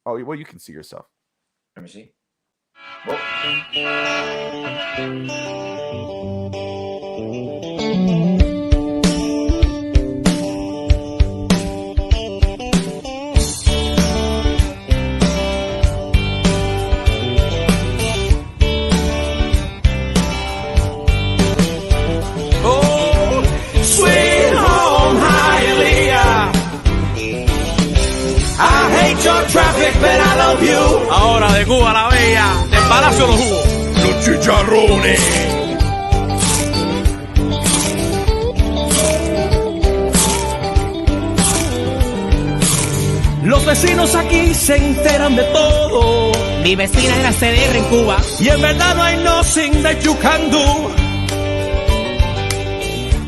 Oh, well, you can see yourself. Let me see. Whoa. Sweet home Hialeah. I hate your traffic, but I love you. Ahora de Cuba la Bella, del Palacio de los Jugos. Los chicharrones. Los vecinos aquí se enteran de todo. Mi vecina era CDR en Cuba. Y en verdad no hay nothing that you can do.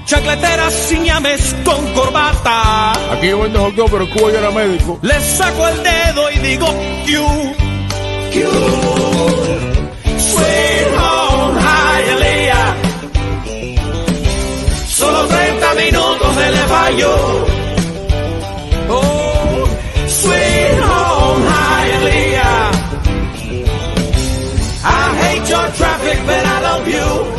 Chacleteras sin llames con corbata. Aquí yo vendo hot dog, pero en Cuba yo era médico. Le saco el dedo y digo Q. Sweet home Hialeah. Solo 30 minutos de Le Fallo. Oh, sweet home Hialeah. I hate your traffic, but I love you.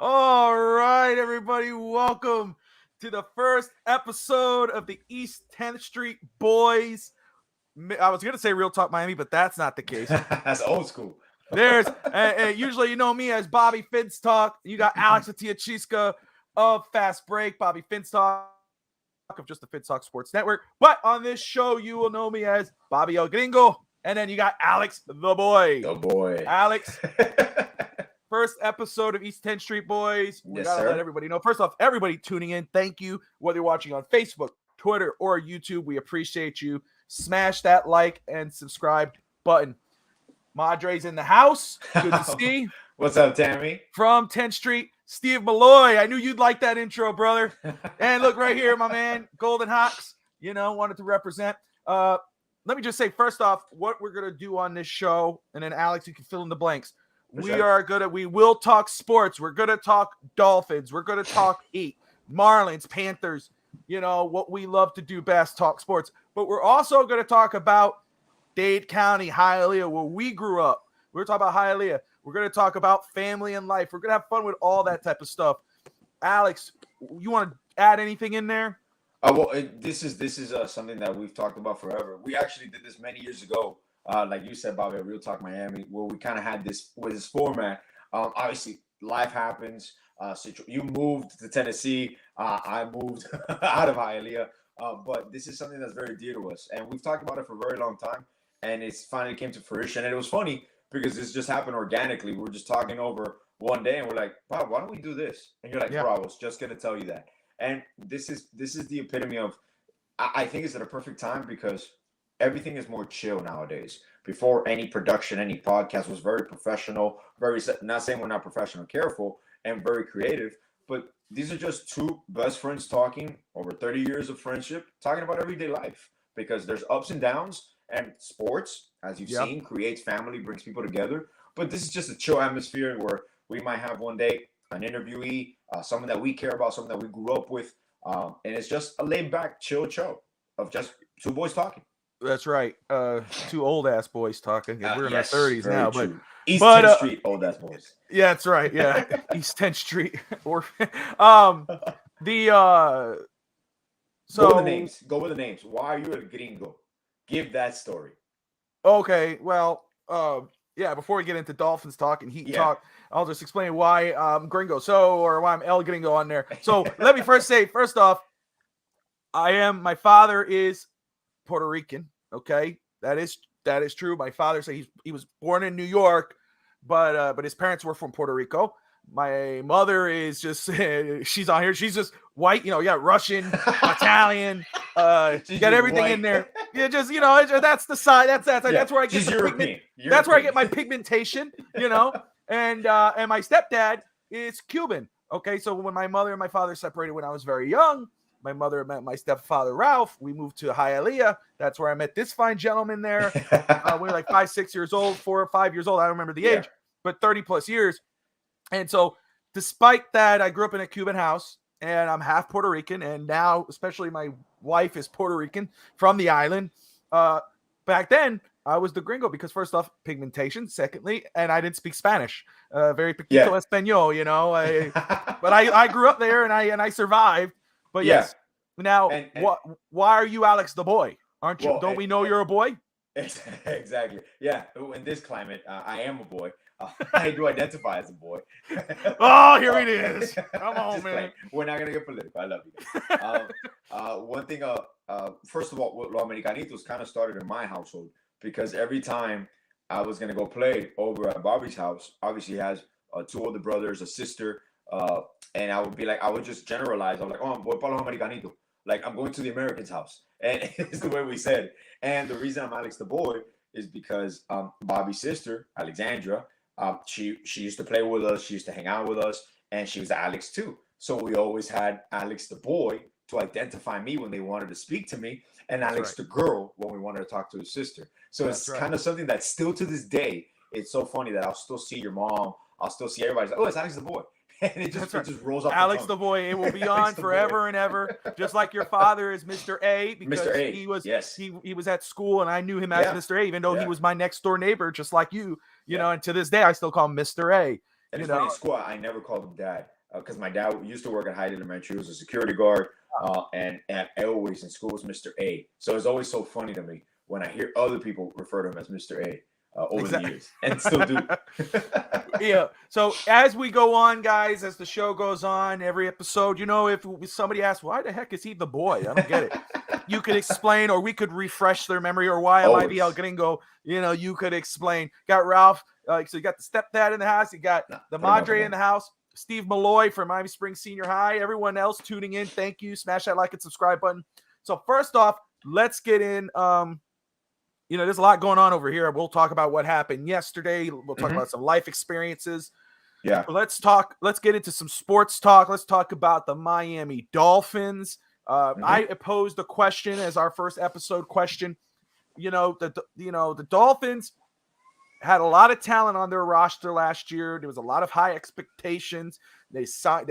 All right, everybody, welcome to the first episode of the East 10th Street Boys. I was going to say Real Talk Miami, but that's not the case. That's old school. There's usually you know me as Bobby Finstock. You got Alex Atiachiska of Fast Break, Bobby Finstock of just the Finstock Sports Network. But on this show, you will know me as Bobby El Gringo. And then you got Alex the Boy. The boy. Alex, first episode of East 10th Street Boys. We Yes, gotta sir. let everybody know. First off, everybody tuning in, thank you. Whether you're watching on Facebook, Twitter, or YouTube, we appreciate you. Smash that like and subscribe button. Madre's in the house. Good to see. What's up, Tammy? From 10th Street, Steve Malloy. I knew you'd like that intro, brother. And look right here, my man, Golden Hawks. Wanted to represent. Let me just say, first off, what we're going to do on this show, and then, Alex, you can fill in the blanks. We will talk sports. We're going to talk Dolphins. We're going to talk Marlins, Panthers, what we love to do best, talk sports. But we're also going to talk about Dade County, Hialeah, where we grew up. We're going to talk about Hialeah. We're going to talk about family and life. We're going to have fun with all that type of stuff. Alex, you want to add anything in there? This is something that we've talked about forever. We actually did this many years ago, like you said, Bobby, at Real Talk Miami, where we kind of had this format. Obviously, life happens. You moved to Tennessee. I moved out of Hialeah. But this is something that's very dear to us, and we've talked about it for a very long time. And it's finally came to fruition. And it was funny because this just happened organically. We were just talking over one day, and we're like, "Bob, why don't we do this?" And you're like, Yeah. "Bro, I was just gonna tell you that." And this is the epitome of, I think it's at a perfect time because everything is more chill nowadays. Before any production, any podcast was very professional, not saying we're not professional, careful, and very creative, but these are just two best friends talking over 30 years of friendship, talking about everyday life because there's ups and downs, and sports, as you've seen, creates family, brings people together. But this is just a chill atmosphere where we might have one day an interviewee, someone that we care about, someone that we grew up with. And it's just a laid back, chill show of just two boys talking. That's right. Two old ass boys talking. We're in our 30s now, but East 10th Street old ass boys. Yeah, that's right. Yeah, East 10th Street. Or Go with the names. Why are you a gringo? Give that story. Okay, well, before we get into Dolphins talk and Heat talk, I'll just explain why I'm Gringo. Or why I'm El Gringo on there. So let me first off, my father is Puerto Rican. Okay, that is true. My father said he was born in New York, but his parents were from Puerto Rico. My mother is just she's on here. She's just white, Russian, Italian. You got everything white in there. Yeah, just that's the side. That's where I get the pigment. That's where I get my pigmentation. And my stepdad is Cuban. Okay, so when my mother and my father separated when I was very young, my mother met my stepfather Ralph. We moved to Hialeah. That's where I met this fine gentleman there. We were like 5, 6 years old, 4 or 5 years old. I don't remember the age, but 30 plus years. And so despite that, I grew up in a Cuban house, and I'm half Puerto Rican, and now, especially my wife is Puerto Rican from the island. Back then, I was the gringo because first off, pigmentation. Secondly, and I didn't speak Spanish. Very poquito español, you know. But I grew up there, and I survived. But yes, now why are you Alex the boy? Aren't you? Don't we know you're a boy? Exactly. Yeah. In this climate, I am a boy. I do identify as a boy. Oh, here it is. Come on, man. Playing. We're not gonna get political. I love you. One thing. First of all, Los Americanitos kind of started in my household because every time I was gonna go play over at Bobby's house, obviously he has 2 older brothers, a sister, and I would be like, I would just generalize. I'm like, oh, I'm voy para Los Americanitos. Like I'm going to the Americans' house, and it's the way we said. And the reason I'm Alex the boy is because Bobby's sister, Alexandra. She used to play with us. She used to hang out with us, and she was Alex too. So we always had Alex the boy to identify me when they wanted to speak to me, and Alex the girl when we wanted to talk to his sister. So it's kind of something that still to this day, it's so funny that I'll still see your mom. I'll still see everybody. Like, oh, it's Alex the boy. And it just rolls off. Alex the boy. It will be on forever and ever. Just like your father is Mr. A because Mr. A. he was at school and I knew him as Mr. A, even though he was my next door neighbor, just like you know. And to this day, I still call him Mr. A. And it's funny, in school, I never called him Dad because my dad used to work at Hialeah Elementary. He was a security guard, and always in school was Mr. A. So it's always so funny to me when I hear other people refer to him as Mr. A. Over the years, and still do. Yeah. So as we go on, guys, as the show goes on, every episode, you know, if somebody asks, why the heck is he the boy? I don't get it. You could explain, or we could refresh their memory, or why am I the El Gringo? You know, you could explain. Got Ralph. So you got the stepdad in the house. You got the Madre in the house. Steve Malloy from Miami Springs Senior High. Everyone else tuning in, thank you. Smash that like and subscribe button. So first off, let's get in. You know, there's a lot going on over here. We'll talk about what happened yesterday. We'll talk about some life experiences. Yeah. Let's get into some sports talk. Let's talk about the Miami Dolphins. I posed a question as our first episode question. You know, the Dolphins had a lot of talent on their roster last year. There was a lot of high expectations. They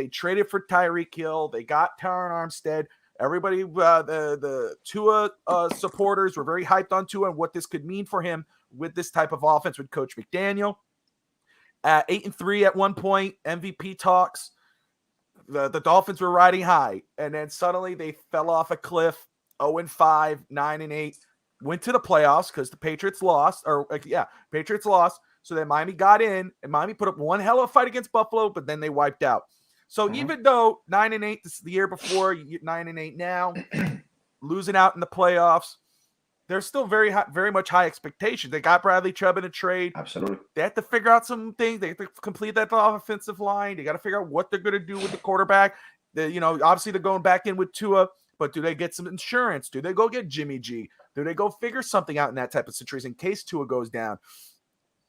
traded for Tyreek Hill. They got Taron Armstead. Everybody, the Tua supporters were very hyped on Tua and what this could mean for him with this type of offense with Coach McDaniel. 8-3 at one point, MVP talks. The Dolphins were riding high, and then suddenly they fell off a cliff. 0-5, 9-8, went to the playoffs because the Patriots lost. Patriots lost. So then Miami got in, and Miami put up one hell of a fight against Buffalo, but then they wiped out. So even though 9-8 the year before, 9-8 now, losing out in the playoffs, there's still very much high expectations. They got Bradley Chubb in a trade. Absolutely. They have to figure out some things. They have to complete that offensive line. They got to figure out what they're going to do with the quarterback. Obviously they're going back in with Tua, but do they get some insurance? Do they go get Jimmy G? Do they go figure something out in that type of situation in case Tua goes down?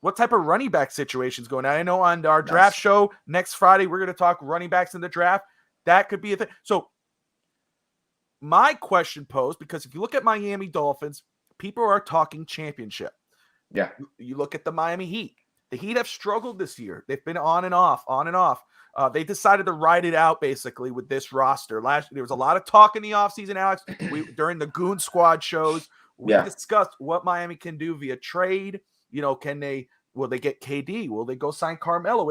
What type of running back situations going on? I know on our draft show next Friday, we're going to talk running backs in the draft. That could be a thing. So my question posed, because if you look at Miami Dolphins, people are talking championship. Yeah. You look at the Miami Heat. The Heat have struggled this year. They've been on and off. They decided to ride it out basically with this roster. There was a lot of talk in the offseason, Alex. During the Goon Squad shows, we discussed what Miami can do via trade. You know, will they get KD? Will they go sign Carmelo?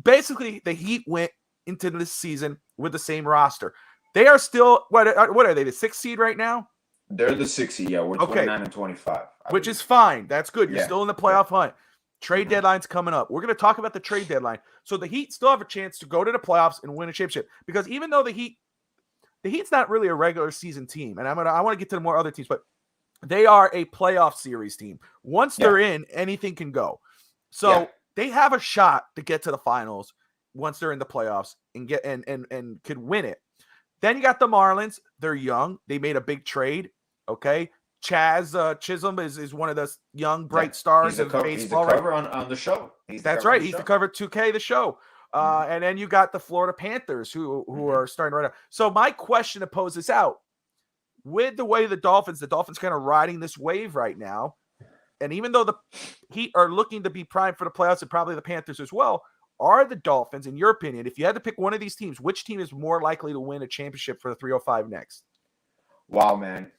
Basically, the Heat went into this season with the same roster. They are still, what are they, the 6th seed right now? They're the 6th seed, yeah. We're 29 and 25. Which is fine. That's good. You're still in the playoff hunt. Trade deadline's coming up. We're going to talk about the trade deadline. So the Heat still have a chance to go to the playoffs and win a championship. Because even though the Heat's not really a regular season team, and I want to get to the more other teams, but they are a playoff series team. Once they're in, anything can go. So they have a shot to get to the finals once they're in the playoffs and get and could win it. Then you got the Marlins. They're young. They made a big trade. Okay. Chaz Chisholm is one of the young bright stars of baseball. He's the cover on the show. That's right. He's the cover 2K, the show. And then you got the Florida Panthers who are starting right now. So my question to pose this out. With the way the Dolphins kind of riding this wave right now, and even though the Heat are looking to be primed for the playoffs and probably the Panthers as well, are the Dolphins, in your opinion, if you had to pick one of these teams, which team is more likely to win a championship for the 305 next? Wow, man.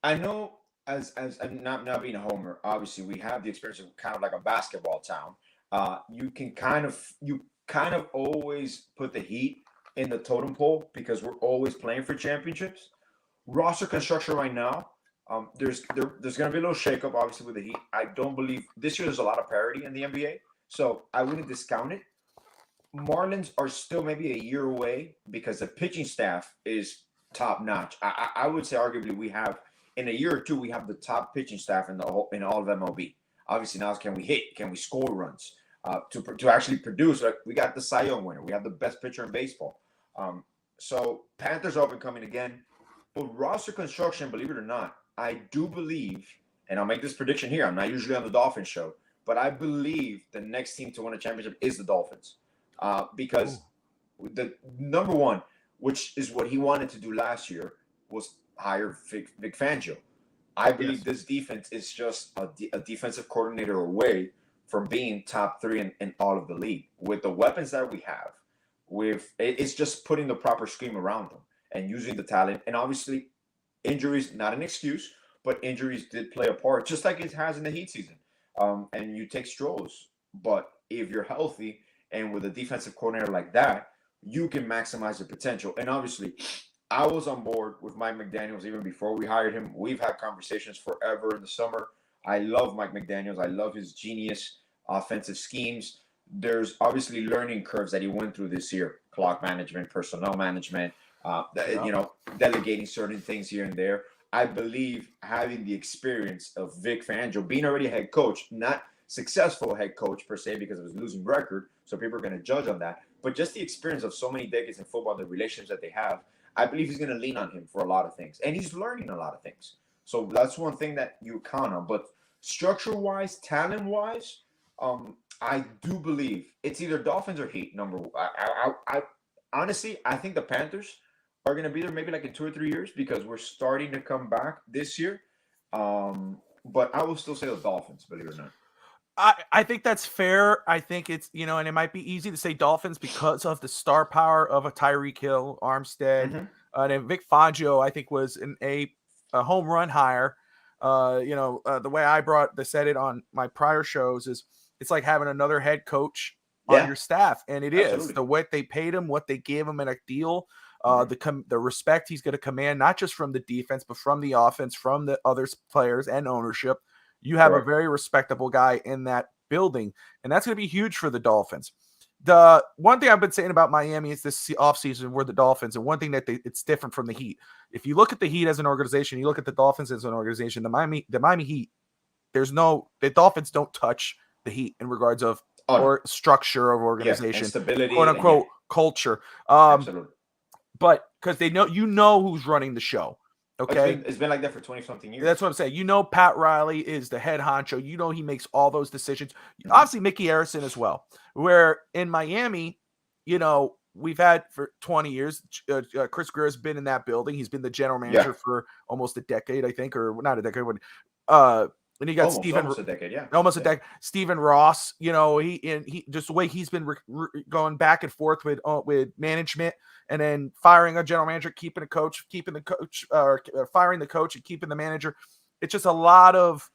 I know as I'm not being a homer, obviously we have the experience of kind of like a basketball town. You kind of always put the Heat in the totem pole because we're always playing for championships. Roster construction right now, there's going to be a little shakeup, obviously, with the Heat. I don't believe this year there's a lot of parity in the NBA, so I wouldn't discount it. Marlins are still maybe a year away because the pitching staff is top notch. I would say arguably we have in a year or two we have the top pitching staff in all of MLB. Obviously now can we hit? Can we score runs? To actually produce? Like, we got the Cy Young winner. We have the best pitcher in baseball. So Panthers are up and coming again. But roster construction, believe it or not, I do believe, and I'll make this prediction here. I'm not usually on the Dolphins show, but I believe the next team to win a championship is the Dolphins. Because the number one, which is what he wanted to do last year, was hire Vic Fangio. I believe this defense is just a defensive coordinator away from being top 3 in all of the league. With the weapons that we have, it's just putting the proper scheme around them and using the talent. And obviously, injuries, not an excuse, but injuries did play a part, just like it has in the Heat season. And you take strolls. But if you're healthy and with a defensive coordinator like that, you can maximize the potential. And obviously, I was on board with Mike McDaniels even before we hired him. We've had conversations forever in the summer. I love Mike McDaniels. I love his genius offensive schemes. There's obviously learning curves that he went through this year: clock management, personnel management, delegating certain things here and there. I believe having the experience of Vic Fangio, being already a head coach, not successful head coach per se because of his losing record, so people are going to judge on that, but just the experience of so many decades in football, the relationships that they have, I believe he's going to lean on him for a lot of things, and he's learning a lot of things. So that's one thing that you count on. But structure-wise, talent-wise, I do believe it's either Dolphins or Heat. Number one, I honestly, I think the Panthers are going to be there maybe like in 2 or 3 years because we're starting to come back this year. But I will still say the Dolphins, believe it or not. I think that's fair. I think it's, and it might be easy to say Dolphins because of the star power of a Tyreek Hill, Armstead, and Vic Fangio, I think, was a home run hire. The way I said it on my prior shows is it's like having another head coach on your staff, and it is the way they paid him, what they gave him in a deal, the respect he's going to command, not just from the defense, but from the offense, from the other players and ownership. You have a very respectable guy in that building, and that's going to be huge for the Dolphins. The one thing I've been saying about Miami is this offseason we're the Dolphins, and one thing that it's different from the Heat. If you look at the Heat as an organization, you look at the Dolphins as an organization, the Miami Heat, the Dolphins don't touch the Heat in regards of or structure of organization, stability, quote unquote culture. Absolutely. But because they know who's running the show. Okay, it's been like that for 20-something years. That's what I'm saying. Pat Riley is the head honcho. He makes all those decisions. Obviously, Mickey Harrison as well. Where in Miami, we've had for 20 years, Chris Greer has been in that building. He's been the general manager for almost a decade, I think, or not a decade. And you got almost a decade, almost a decade. Stephen Ross, he just the way he's been going back and forth with management, and then firing a general manager, keeping the coach, firing the coach, and keeping the manager. It's just a lot of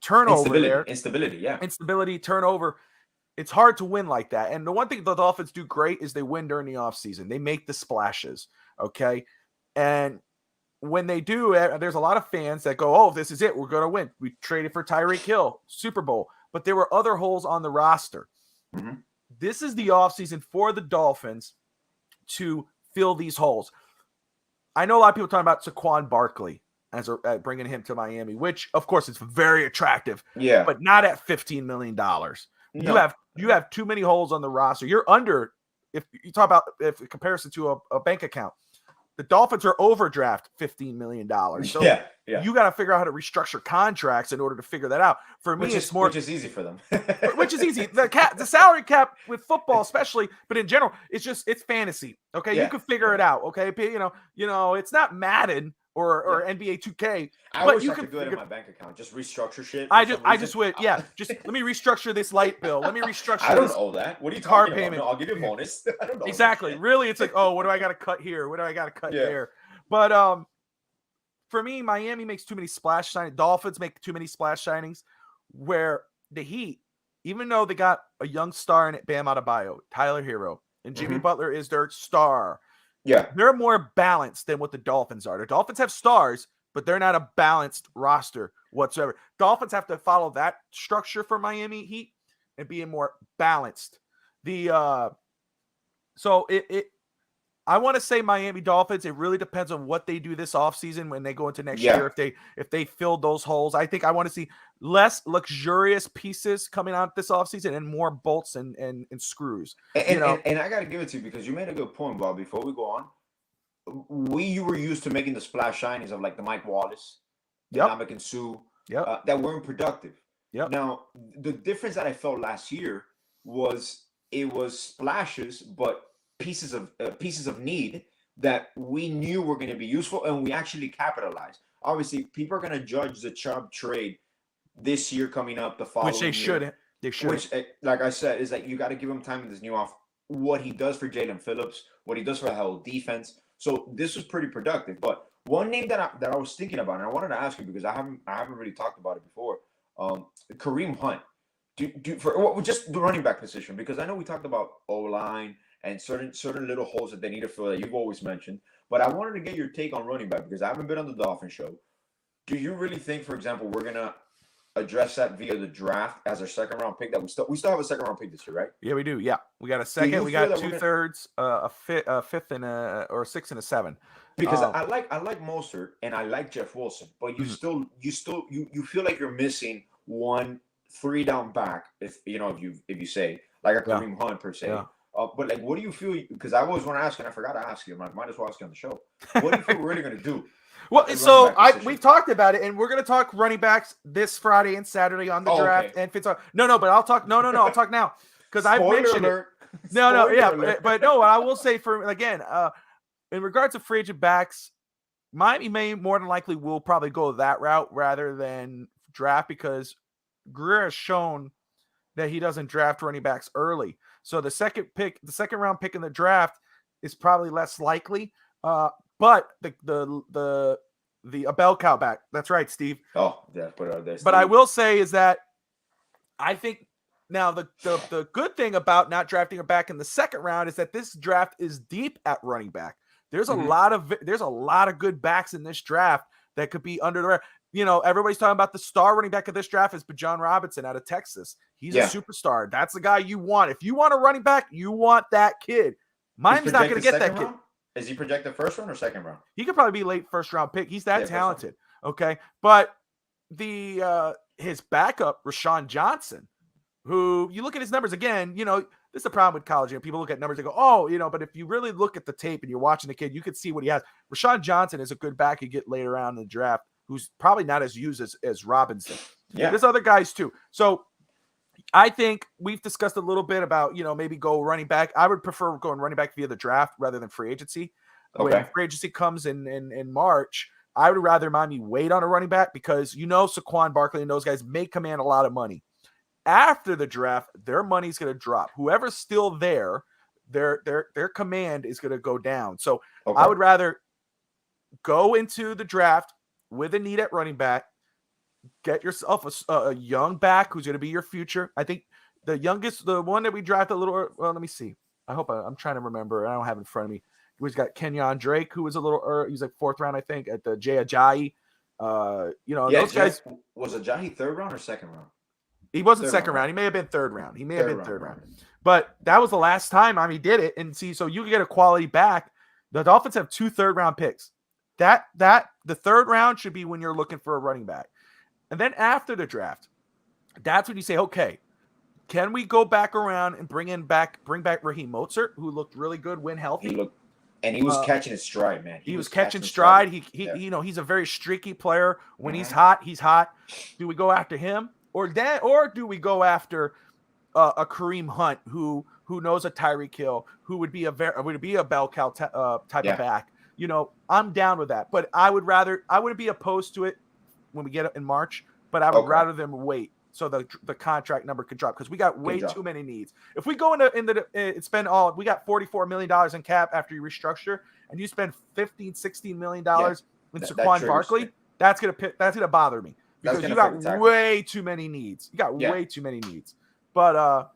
turnover instability, turnover. It's hard to win like that. And the one thing the Dolphins do great is they win during the offseason. They make the splashes, okay, and when they do, there's a lot of fans that go, oh, this is it. We're going to win. We traded for Tyreek Hill, Super Bowl. But there were other holes on the roster. Mm-hmm. This is the offseason for the Dolphins to fill these holes. I know a lot of people talking about Saquon Barkley as bringing him to Miami, which, of course, is very attractive. Yeah. But not at $15 million. No. You have too many holes on the roster. You're under, if you talk about in comparison to a bank account. The Dolphins are overdraft $15 million. So you got to figure out how to restructure contracts in order to figure that out. For me, which is easy for them. Which is easy. The salary cap with football, especially, but in general, it's fantasy. Okay, you can figure it out. Okay, it's not Madden or NBA 2K. I but wish you I can could do it in figure- my bank account. Just restructure shit. I just would, just let me restructure this light bill. Let me restructure I don't this owe that. What are you car talking about? payment. No, I'll give you a bonus. I don't know. Exactly. Really, it's like, oh, what do I got to cut here? What do I got to cut there? But for me, Miami makes too many splash signings. Dolphins make too many splash signings. Where the Heat, even though they got a young star in it, Bam Adebayo, Tyler Hero, and Jimmy Butler is their star. Yeah, they're more balanced than what the Dolphins are. The Dolphins have stars, but they're not a balanced roster whatsoever. Dolphins have to follow that structure for Miami Heat and being more balanced. So I want to say Miami Dolphins. It really depends on what they do this offseason when they go into next year. If they fill those holes, I think I want to see less luxurious pieces coming out this offseason and more bolts and screws. And I got to give it to you because you made a good point, Bob. Before we go on, you were used to making the splash signings of like the Mike Wallace, the Ndamukong Suh, that weren't productive. Now the difference that I felt last year was it was splashes, but pieces of need that we knew were going to be useful, and we actually capitalized. Obviously, people are going to judge the Chubb trade this year coming up, the following which they year, shouldn't. They should. Which, like I said, is that you got to give him time in this new off. What he does for Jalen Phillips, what he does for the whole defense. So this was pretty productive. But one name that I was thinking about, and I wanted to ask you because I haven't really talked about it before. Kareem Hunt. Just the running back position, because I know we talked about O-line and certain little holes that they need to fill that you've always mentioned. But I wanted to get your take on running back because I haven't been on the Dolphins show. Do you really think, for example, we're gonna address that via the draft as our second round pick? That we still have a second round pick this year, right? Yeah, we do. Yeah, we got a second. We got 2/3, a fifth, and a 6 and a 7. Because I like Mostert and I like Jeff Wilson, but you feel like you're missing 1 3-down back if you say like a Kareem Hunt per se. Yeah. But like, what do you feel? Because I always want to ask, and I forgot to ask you. I might as well ask you on the show. What do you feel we're really going to do? Well, so we've talked about it, and we're going to talk running backs this Friday and Saturday on the draft. Okay. And Fitz, but I'll talk. No, I'll talk now because I mentioned it. But I will say in regards to free agent backs, Miami may more than likely will probably go that route rather than draft because Greer has shown that he doesn't draft running backs early. So the second round pick in the draft is probably less likely. But the bell cow back. That's right, Steve. Oh, yeah, put it out there. Steve. But I will say is that I think now the good thing about not drafting a back in the second round is that this draft is deep at running back. There's a lot of good backs in this draft that could be under the radar. Everybody's talking about the star running back of this draft is Bijan Robinson out of Texas. He's a superstar. That's the guy you want. If you want a running back, you want that kid. Miami's not going to get that kid. Is he projected first round or second round? He could probably be late first round pick. He's that talented. Okay. But his backup, Rashawn Johnson, who you look at his numbers again, this is the problem with college. People look at numbers and go, but if you really look at the tape and you're watching the kid, you can see what he has. Rashawn Johnson is a good back you get later on in the draft, who's probably not as used as Robinson. Yeah. There's other guys too. So I think we've discussed a little bit about, maybe go running back. I would prefer going running back via the draft rather than free agency. Okay. When free agency comes in March, I would rather Miami wait on a running back because Saquon Barkley and those guys may command a lot of money. After the draft, their money's going to drop. Whoever's still there, their command is going to go down. So I would rather go into the draft with a need at running back. Get yourself a young back who's going to be your future. I think the one that we drafted a little. Well, let me see. I hope I'm trying to remember. I don't have it in front of me. We've got Kenyon Drake, who was a little. He's like 4th round, I think, at the Jay Ajayi. Those guys. Was Ajayi 3rd round or 2nd round? He wasn't 2nd round. He may have been 3rd round. He may have been 3rd round. But that was the last time Miami did it. And see, so you can get a quality back. The Dolphins have 2 3rd-round picks. The 3rd round should be when you're looking for a running back. And then after the draft, that's when you say, okay, can we go back around and bring back Raheem Mostert, who looked really good when healthy? He was catching his stride, man. He was catching stride. He's a very streaky player. When he's hot, he's hot. Do we go after him? Or do we go after a Kareem Hunt who knows a Tyreek Hill, who would be a bell cow type of back? I'm down with that. But I wouldn't be opposed to it when we get it in March, but I would rather them wait so the contract number could drop because we got way too many needs. If we go into we got $44 million in cap after you restructure, and you spend $16 million in Saquon Barkley, that's gonna bother me because you got way too many needs. You got way too many needs. But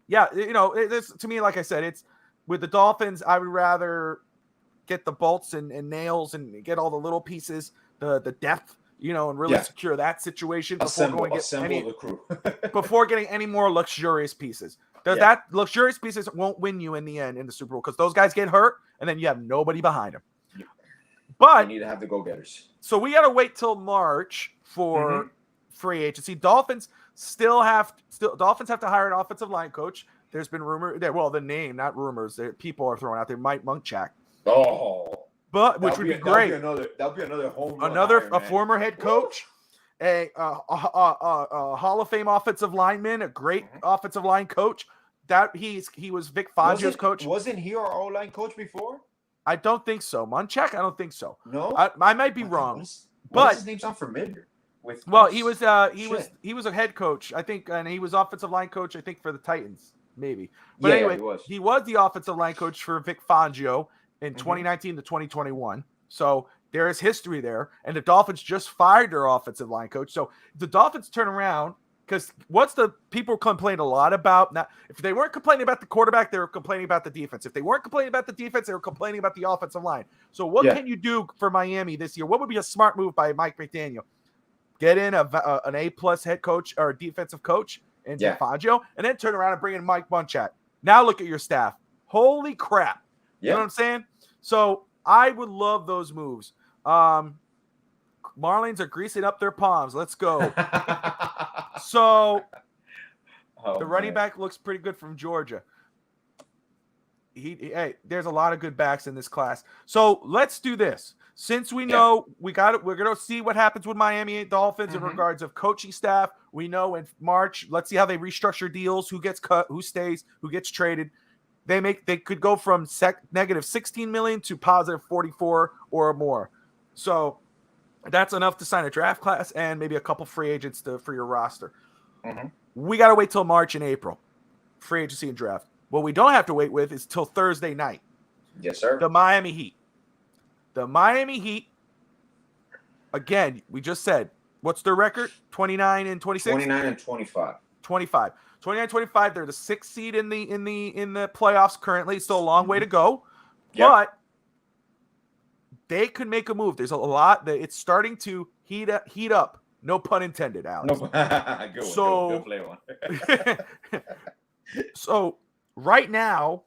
to me, like I said, it's with the Dolphins. I would rather get the bolts and nails and get all the little pieces, the depth, and really secure that situation before getting any more luxurious pieces. That luxurious pieces won't win you in the end in the Super Bowl because those guys get hurt and then you have nobody behind them. Yeah. But you need to have the go-getters. So we got to wait till March for free agency. Dolphins have to hire an offensive line coach. There's been rumor the name, not rumors. People are throwing out there Mike Munchak. Oh, but which would be great. That'll be another home run. A former head coach, a Hall of Fame offensive lineman, a great offensive line coach. That he was Vic Fangio's coach. Wasn't he our O-line coach before? I don't think so. Munchak, I don't think so. No, I might be wrong. But his name sounds familiar. He was a head coach, I think, and he was offensive line coach, I think, for the Titans, maybe. But anyway, he was the offensive line coach for Vic Fangio in 2019 to 2021. So there is history there, and the Dolphins just fired their offensive line coach. So the Dolphins turn around because what's the people complain a lot about? Now, if they weren't complaining about the quarterback, they were complaining about the defense. If they weren't complaining about the defense, they were complaining about the offensive line. So what can you do for Miami this year? What would be a smart move by Mike McDaniel? Get in an A+ head coach or defensive coach and Fangio, and then turn around and bring in Mike Munchak. Now look at your staff. Holy crap. You know what I'm saying? So I would love those moves. Marlins are greasing up their palms. Let's go. So the running back looks pretty good from Georgia. There's a lot of good backs in this class. So let's do this. Since we know we're going to see what happens with Miami Dolphins in regards of coaching staff. We know in March, let's see how they restructure deals, who gets cut, who stays, who gets traded. They could go from negative 16 million to positive 44 or more. So that's enough to sign a draft class and maybe a couple free agents for your roster. We got to wait till March and April, free agency and draft. What we don't have to wait with is till Thursday night. Yes, sir. The Miami Heat. The Miami Heat, again, we just said, what's their record? 29 and 26? 29 and 25. 29-25. They're the 6th seed in the playoffs currently. Still a long way to go. But they could make a move. There's a lot that it's starting to heat up. No pun intended, Alex. Good play one. So right now,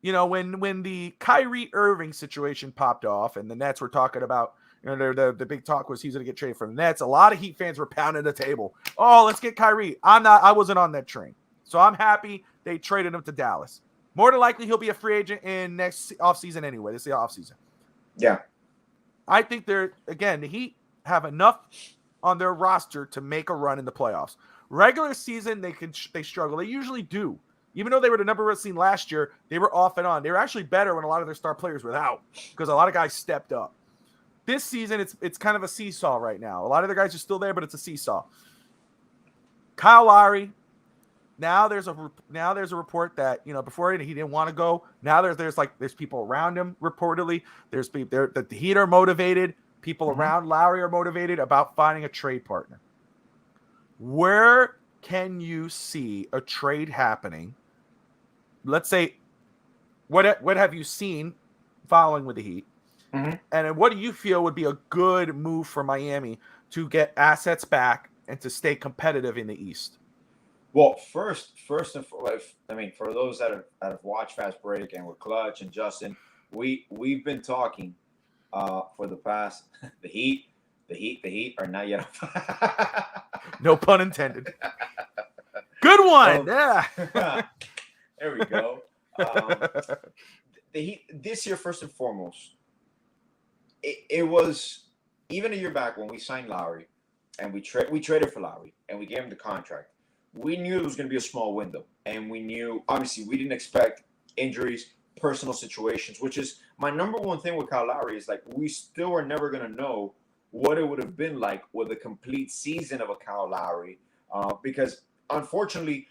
when the Kyrie Irving situation popped off and the Nets were talking about, the big talk was he's going to get traded from the Nets. A lot of Heat fans were pounding the table. Oh, let's get Kyrie. I wasn't on that train. So I'm happy they traded him to Dallas. More than likely, he'll be a free agent in next offseason anyway. This is the offseason. Yeah. I think the Heat have enough on their roster to make a run in the playoffs. Regular season, they struggle. They usually do. Even though they were the number one seed last year, they were off and on. They were actually better when a lot of their star players were out because a lot of guys stepped up. This season, it's kind of a seesaw right now. A lot of the guys are still there, but it's a seesaw. Kyle Lowry. Now there's a report that before he didn't want to go. Now there's people around him reportedly. The Heat are motivated. People around Lowry are motivated about finding a trade partner. Where can you see a trade happening? Let's say, what have you seen following with the Heat? And what do you feel would be a good move for Miami to get assets back and to stay competitive in the East? Well, first and foremost, for those that have watched Fast Break and with Clutch and Justin, we've been talking for the past the Heat are not yet. No pun intended. Good one. Yeah. There we go. The Heat this year, first and foremost, it was even a year back when we signed Lowry and we traded for Lowry and we gave him the contract. We knew it was going to be a small window, and we knew obviously we didn't expect injuries personal situations, which is my number one thing with Kyle Lowry is like we still are never going to know what it would have been like with a complete season of a Kyle Lowry because unfortunately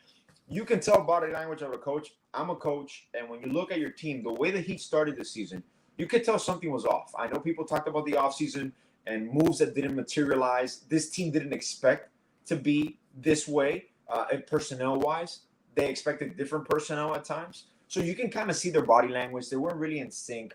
you can tell body language of a coach. I'm a coach, and when you look at your team, the way the Heat started the season, you could tell something was off. I know people talked about the offseason and moves that didn't materialize. This team didn't expect to be this way personnel-wise. They expected different personnel at times. So you can kind of see their body language. They weren't really in sync.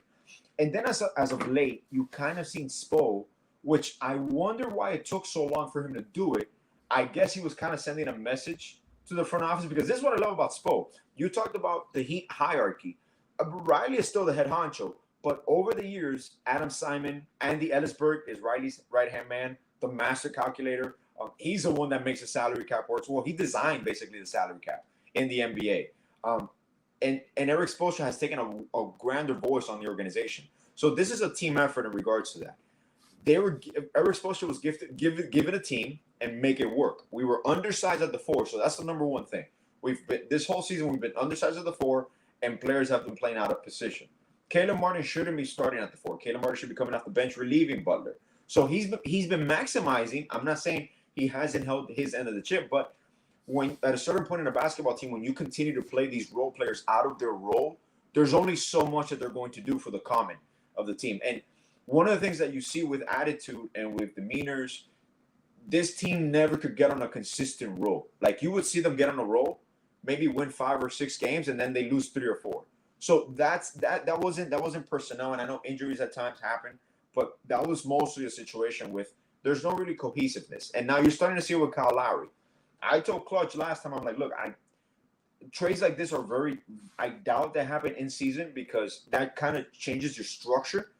And then as of late, you kind of seen Spo, which I wonder why it took so long for him to do it. I guess he was kind of sending a message to the front office because this is what I love about Spo. You talked about the Heat hierarchy. Riley is still the head honcho, but over the years, Adam Simon, Andy Ellisberg is Riley's right-hand man, the master calculator. He's the one that makes the salary cap work. Well, he designed basically the salary cap in the NBA. And Eric Spoelstra has taken a grander voice on the organization. So this is a team effort in regards to that. Eric Spoelstra was given a team and make it work. We were undersized at the 4, so that's the number one thing. This whole season we've been undersized at the 4, and players have been playing out of position. Caleb Martin shouldn't be starting at the 4. Caleb Martin should be coming off the bench, relieving Butler. So he's been maximizing. I'm not saying he hasn't held his end of the chip, but when at a certain point in a basketball team, when you continue to play these role players out of their role, there's only so much that they're going to do for the common of the team. And one of the things that you see with attitude and with demeanors, this team never could get on a consistent roll. Like you would see them get on a roll, maybe win 5 or 6 games, and then they lose 3 or 4. So that wasn't personnel, and I know injuries at times happen, but that was mostly a situation with there's no really cohesiveness. And now you're starting to see it with Kyle Lowry. I told Clutch last time, I'm like, look, trades like this are I doubt they happen in season because that kind of changes your structure.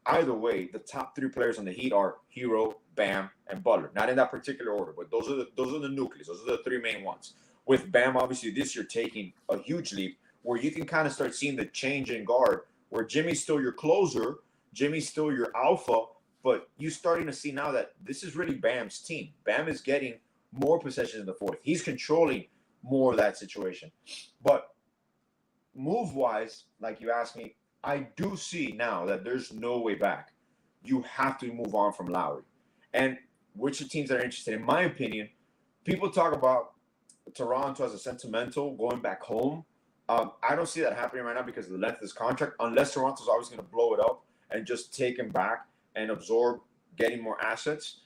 Either way, the top 3 players on the Heat are Hero, Bam, and Butler. Not in that particular order, but those are the nucleus. Those are the 3 main ones. With Bam, obviously, this year taking a huge leap where you can kind of start seeing the change in guard where Jimmy's still your closer, Jimmy's still your alpha, but you're starting to see now that this is really Bam's team. Bam is getting more possessions in the 4th. He's controlling more of that situation. But move-wise, like you asked me, I do see now that there's no way back. You have to move on from Lowry. And which are teams that are interested? In my opinion, people talk about Toronto as a sentimental going back home. I don't see that happening right now because of the length of this contract, unless Toronto's always going to blow it up and just take him back and absorb getting more assets.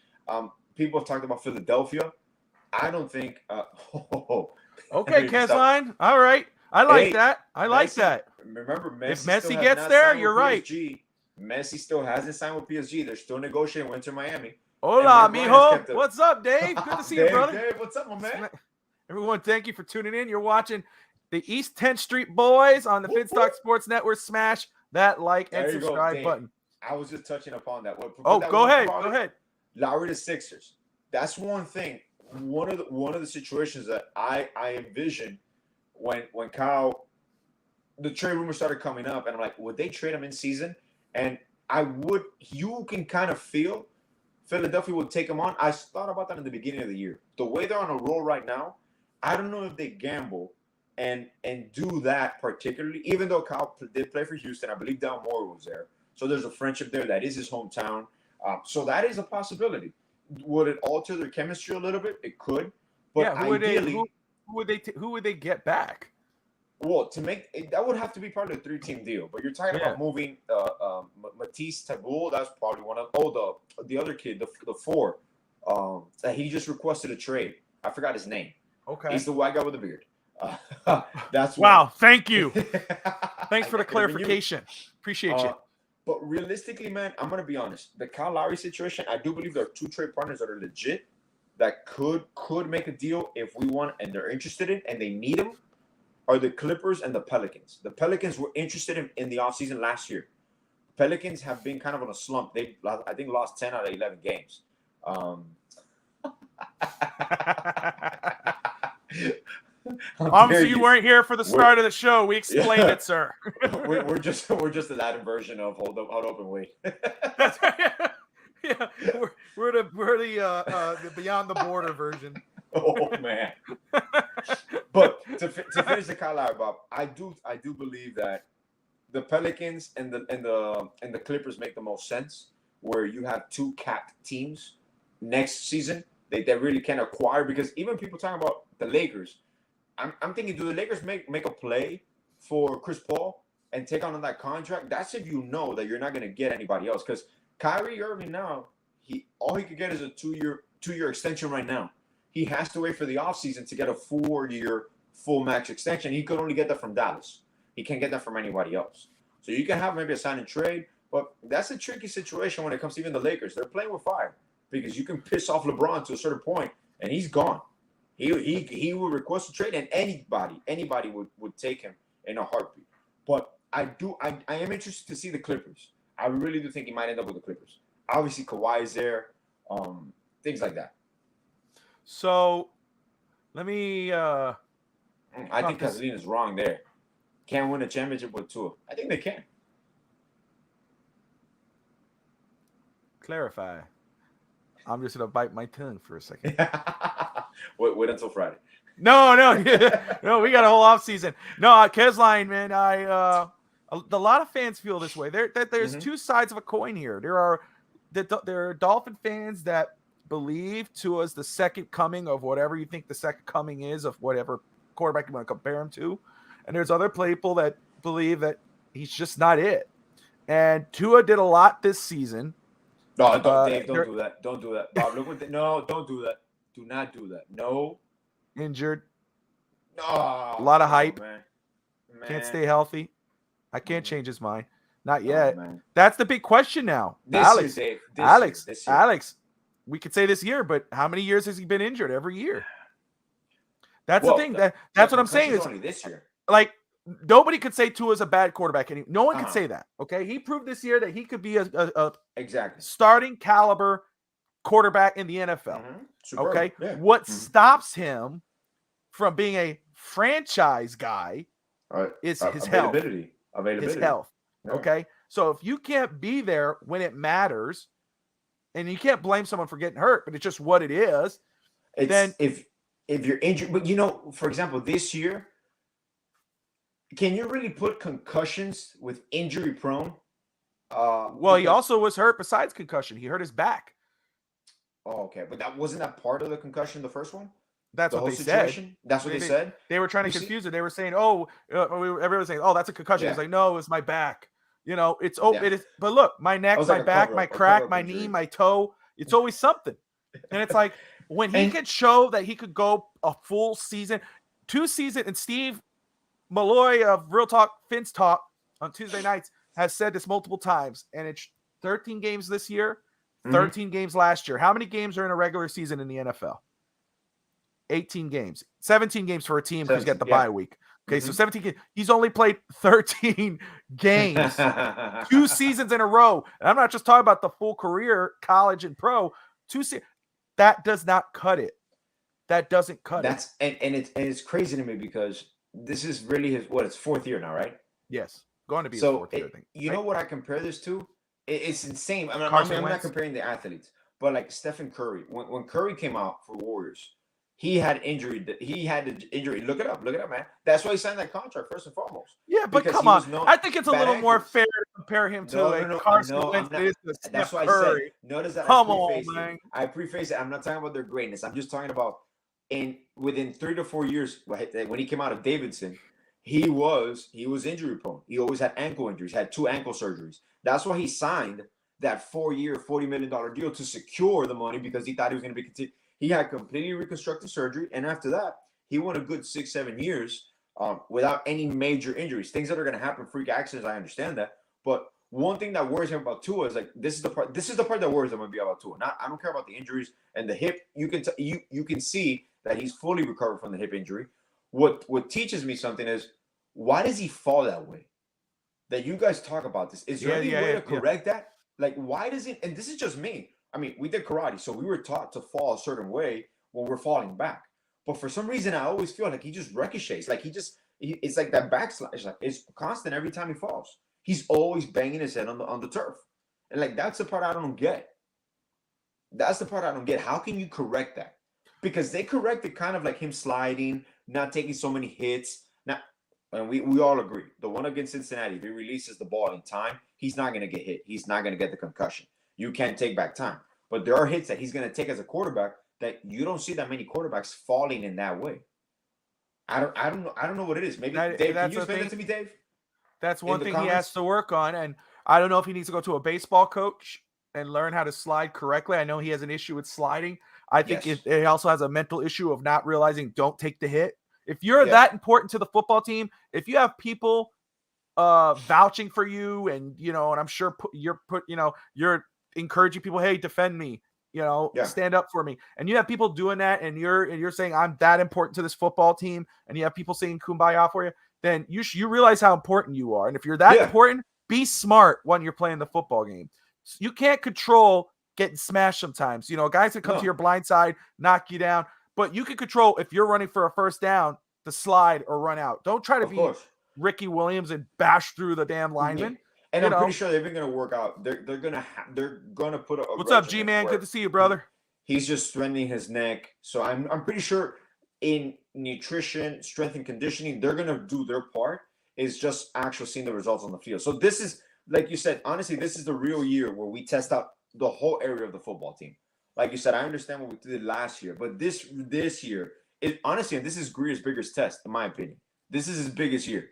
People have talked about Philadelphia. I don't think okay, Kesline. All right. I like that. I like that. Remember, Messi if Messi gets there, you're right. Messi still hasn't signed with PSG. They're still negotiating. Went to Miami. Hola, mijo. What's up, Dave? Good to see you, brother. Dave, what's up, my man? Everyone, thank you for tuning in. You're watching the East 10th Street Boys on the Finstock Sports Network. Smash that like and subscribe button. I was just touching upon that. Go ahead. Lowry to Sixers. That's one thing. One of the situations that I envision when Kyle, the trade rumors started coming up, and I'm like, would they trade him in season? And you can kind of feel Philadelphia would take him on. I thought about that in the beginning of the year. The way they're on a roll right now, I don't know if they gamble and do that particularly, even though Kyle did play for Houston. I believe Del Moore was there. So there's a friendship there. That is his hometown. So that is a possibility. Would it alter their chemistry a little bit? It could. But yeah, who would they get back? Well, to make it, that would have to be part of the 3-team deal. But you're talking about moving Matisse Thybulle. That's probably one of the other kid, the 4. That he just requested a trade. I forgot his name. Okay, he's the white guy with the beard. That's wow. Thank you. Thanks for the clarification. Appreciate you. But realistically, man, I'm gonna be honest. The Kyle Lowry situation, I do believe there are 2 trade partners that are legit that could make a deal if we want and they're interested in and they need him. Are the Clippers and the Pelicans. The Pelicans were interested in the offseason last year. Pelicans have been kind of on a slump. They, I think, lost 10 out of 11 games. Obviously, you weren't here for the start of the show. We explained it, sir. we're just a Latin version of hold up and wait. That's right. Yeah, we're the beyond the border version. Oh man! But to finish the Kyle Lowry, Bob, I do believe that the Pelicans and the Clippers make the most sense, where you have two capped teams next season that really can acquire, because even people talking about the Lakers, I'm thinking, do the Lakers make a play for Chris Paul and take on that contract? That's if you know that you're not going to get anybody else, because Kyrie Irving now, all he could get is a two-year extension right now. He has to wait for the offseason to get a 4-year full max extension. He could only get that from Dallas. He can't get that from anybody else. So you can have maybe a sign and trade, but that's a tricky situation when it comes to even the Lakers. They're playing with fire because you can piss off LeBron to a certain point and he's gone. He would request a trade, and anybody would take him in a heartbeat. But I am interested to see the Clippers. I really do think he might end up with the Clippers. Obviously, Kawhi is there, things like that. So, let me. I think Casalina is wrong there. Can't win a championship with Tua. I think they can. Clarify. I'm just gonna bite my tongue for a second. Wait until Friday. No, no, we got a whole off season. No, Kesline, man, a lot of fans feel this way. There's two sides of a coin here. There are Dolphin fans that believe Tua's the second coming of whatever you think the second coming is of whatever quarterback you want to compare him to, and there's other people that believe that he's just not it. And Tua did a lot this season. No, Dave, don't do that. Don't do that. Bob, look what no, don't do that. Do not do that. No. Injured. No. A lot of hype. Man. Can't stay healthy. I can't change his mind. Not yet. Man. That's the big question now. Alex, we could say this year, but how many years has he been injured? Every year. That's the thing. That's what I'm saying. Is only this year. Like, nobody could say Tua's a bad quarterback. No one could say that. Okay, he proved this year that he could be a exactly starting caliber quarterback in the NFL. Okay, what stops him from being a franchise guy is his health. Availability. His health. Yeah. Okay, so if you can't be there when it matters, and you can't blame someone for getting hurt, but it's just what it is. Then if you're injured, but for example, this year. Can you really put concussions with injury prone? Well, he also was hurt besides concussion. He hurt his back. Oh, okay. But wasn't that part of the concussion, the first one? That's what they said. That's what they said? They were trying to confuse it. They were saying, everyone was saying, that's a concussion. Yeah. It's like, no, it's my back. It is. But look, my neck, my back, my crack, my knee, my toe, it's always something. And it's like, when he could show that he could go a full season, 2 seasons, and Steve Malloy of Real Talk, Fins Talk on Tuesday nights has said this multiple times, and it's 13 games this year, 13 games last year. How many games are in a regular season in the NFL? 18 games, 17 games for a team who's got the bye week. Okay, so 17 games. He's only played 13 games, 2 seasons in a row. And I'm not just talking about the full career, college and pro. That does not cut it. That doesn't cut it. And it's crazy to me because this is really his 4th year now, right? Yes, going to be his 4th year. I think. You know what I compare this to? It's insane. I'm not comparing the athletes, but like Stephen Curry. When Curry came out for Warriors, he had injury. Look it up, man. That's why he signed that contract first and foremost. Yeah, but come on. I think it's a little more fair to compare him to Carson Wentz. That's why Curry. I said. Notice that come on, man. I preface it. I'm not talking about their greatness. I'm just talking about. And within 3 to 4 years, when he came out of Davidson, he was injury prone. He always had ankle injuries, had 2 ankle surgeries. That's why he signed that 4-year, $40 million deal to secure the money, because he thought he was going to be. He had completely reconstructive surgery, and after that, he went a good 6-7 years without any major injuries. Things that are going to happen, freak accidents. I understand that, but one thing that worries him about Tua is like this is the part that worries him about Tua. I don't care about the injuries and the hip. You can see that he's fully recovered from the hip injury. What teaches me something is, why does he fall that way? That you guys talk about this. Is there any way to correct that? Like, why does it? And this is just me. I mean, we did karate, so we were taught to fall a certain way when we're falling back. But for some reason, I always feel like he just ricochets. Like it's like that backslash. Like it's constant every time he falls. He's always banging his head on the turf. And like, that's the part I don't get. That's the part I don't get. How can you correct that? Because they corrected kind of like him sliding, not taking so many hits. Now, and we all agree, the one against Cincinnati, if he releases the ball in time, he's not going to get hit. He's not going to get the concussion. You can't take back time. But there are hits that he's going to take as a quarterback that you don't see that many quarterbacks falling in that way. I don't know what it is. Maybe Dave, can you explain that to me, Dave? That's one thing he has to work on, and I don't know if he needs to go to a baseball coach and learn how to slide correctly. I know he has an issue with sliding. I think it also has a mental issue of not realizing don't take the hit. If you're that important to the football team, if you have people vouching for you, and and I'm sure you're encouraging people, hey, defend me, stand up for me, and you have people doing that, and you're saying I'm that important to this football team, and you have people saying kumbaya for you, then you realize how important you are. And if you're that important, be smart when you're playing the football game. You can't control getting smashed sometimes. Guys that come to your blind side, knock you down. But you can control if you're running for a first down to slide or run out. Don't try to be Ricky Williams and bash through the damn lineman. And I'm pretty sure they're even going to work out. They're gonna put a. What's up, G-Man? Good to see you, brother. He's just strengthening his neck. So I'm pretty sure in nutrition, strength and conditioning, they're going to do their part. Is just actually seeing the results on the field. So this is, like you said, honestly, this is the real year where we test out the whole area of the football team. Like you said, I understand what we did last year, but this year, honestly, and this is Greer's biggest test, in my opinion. This is his biggest year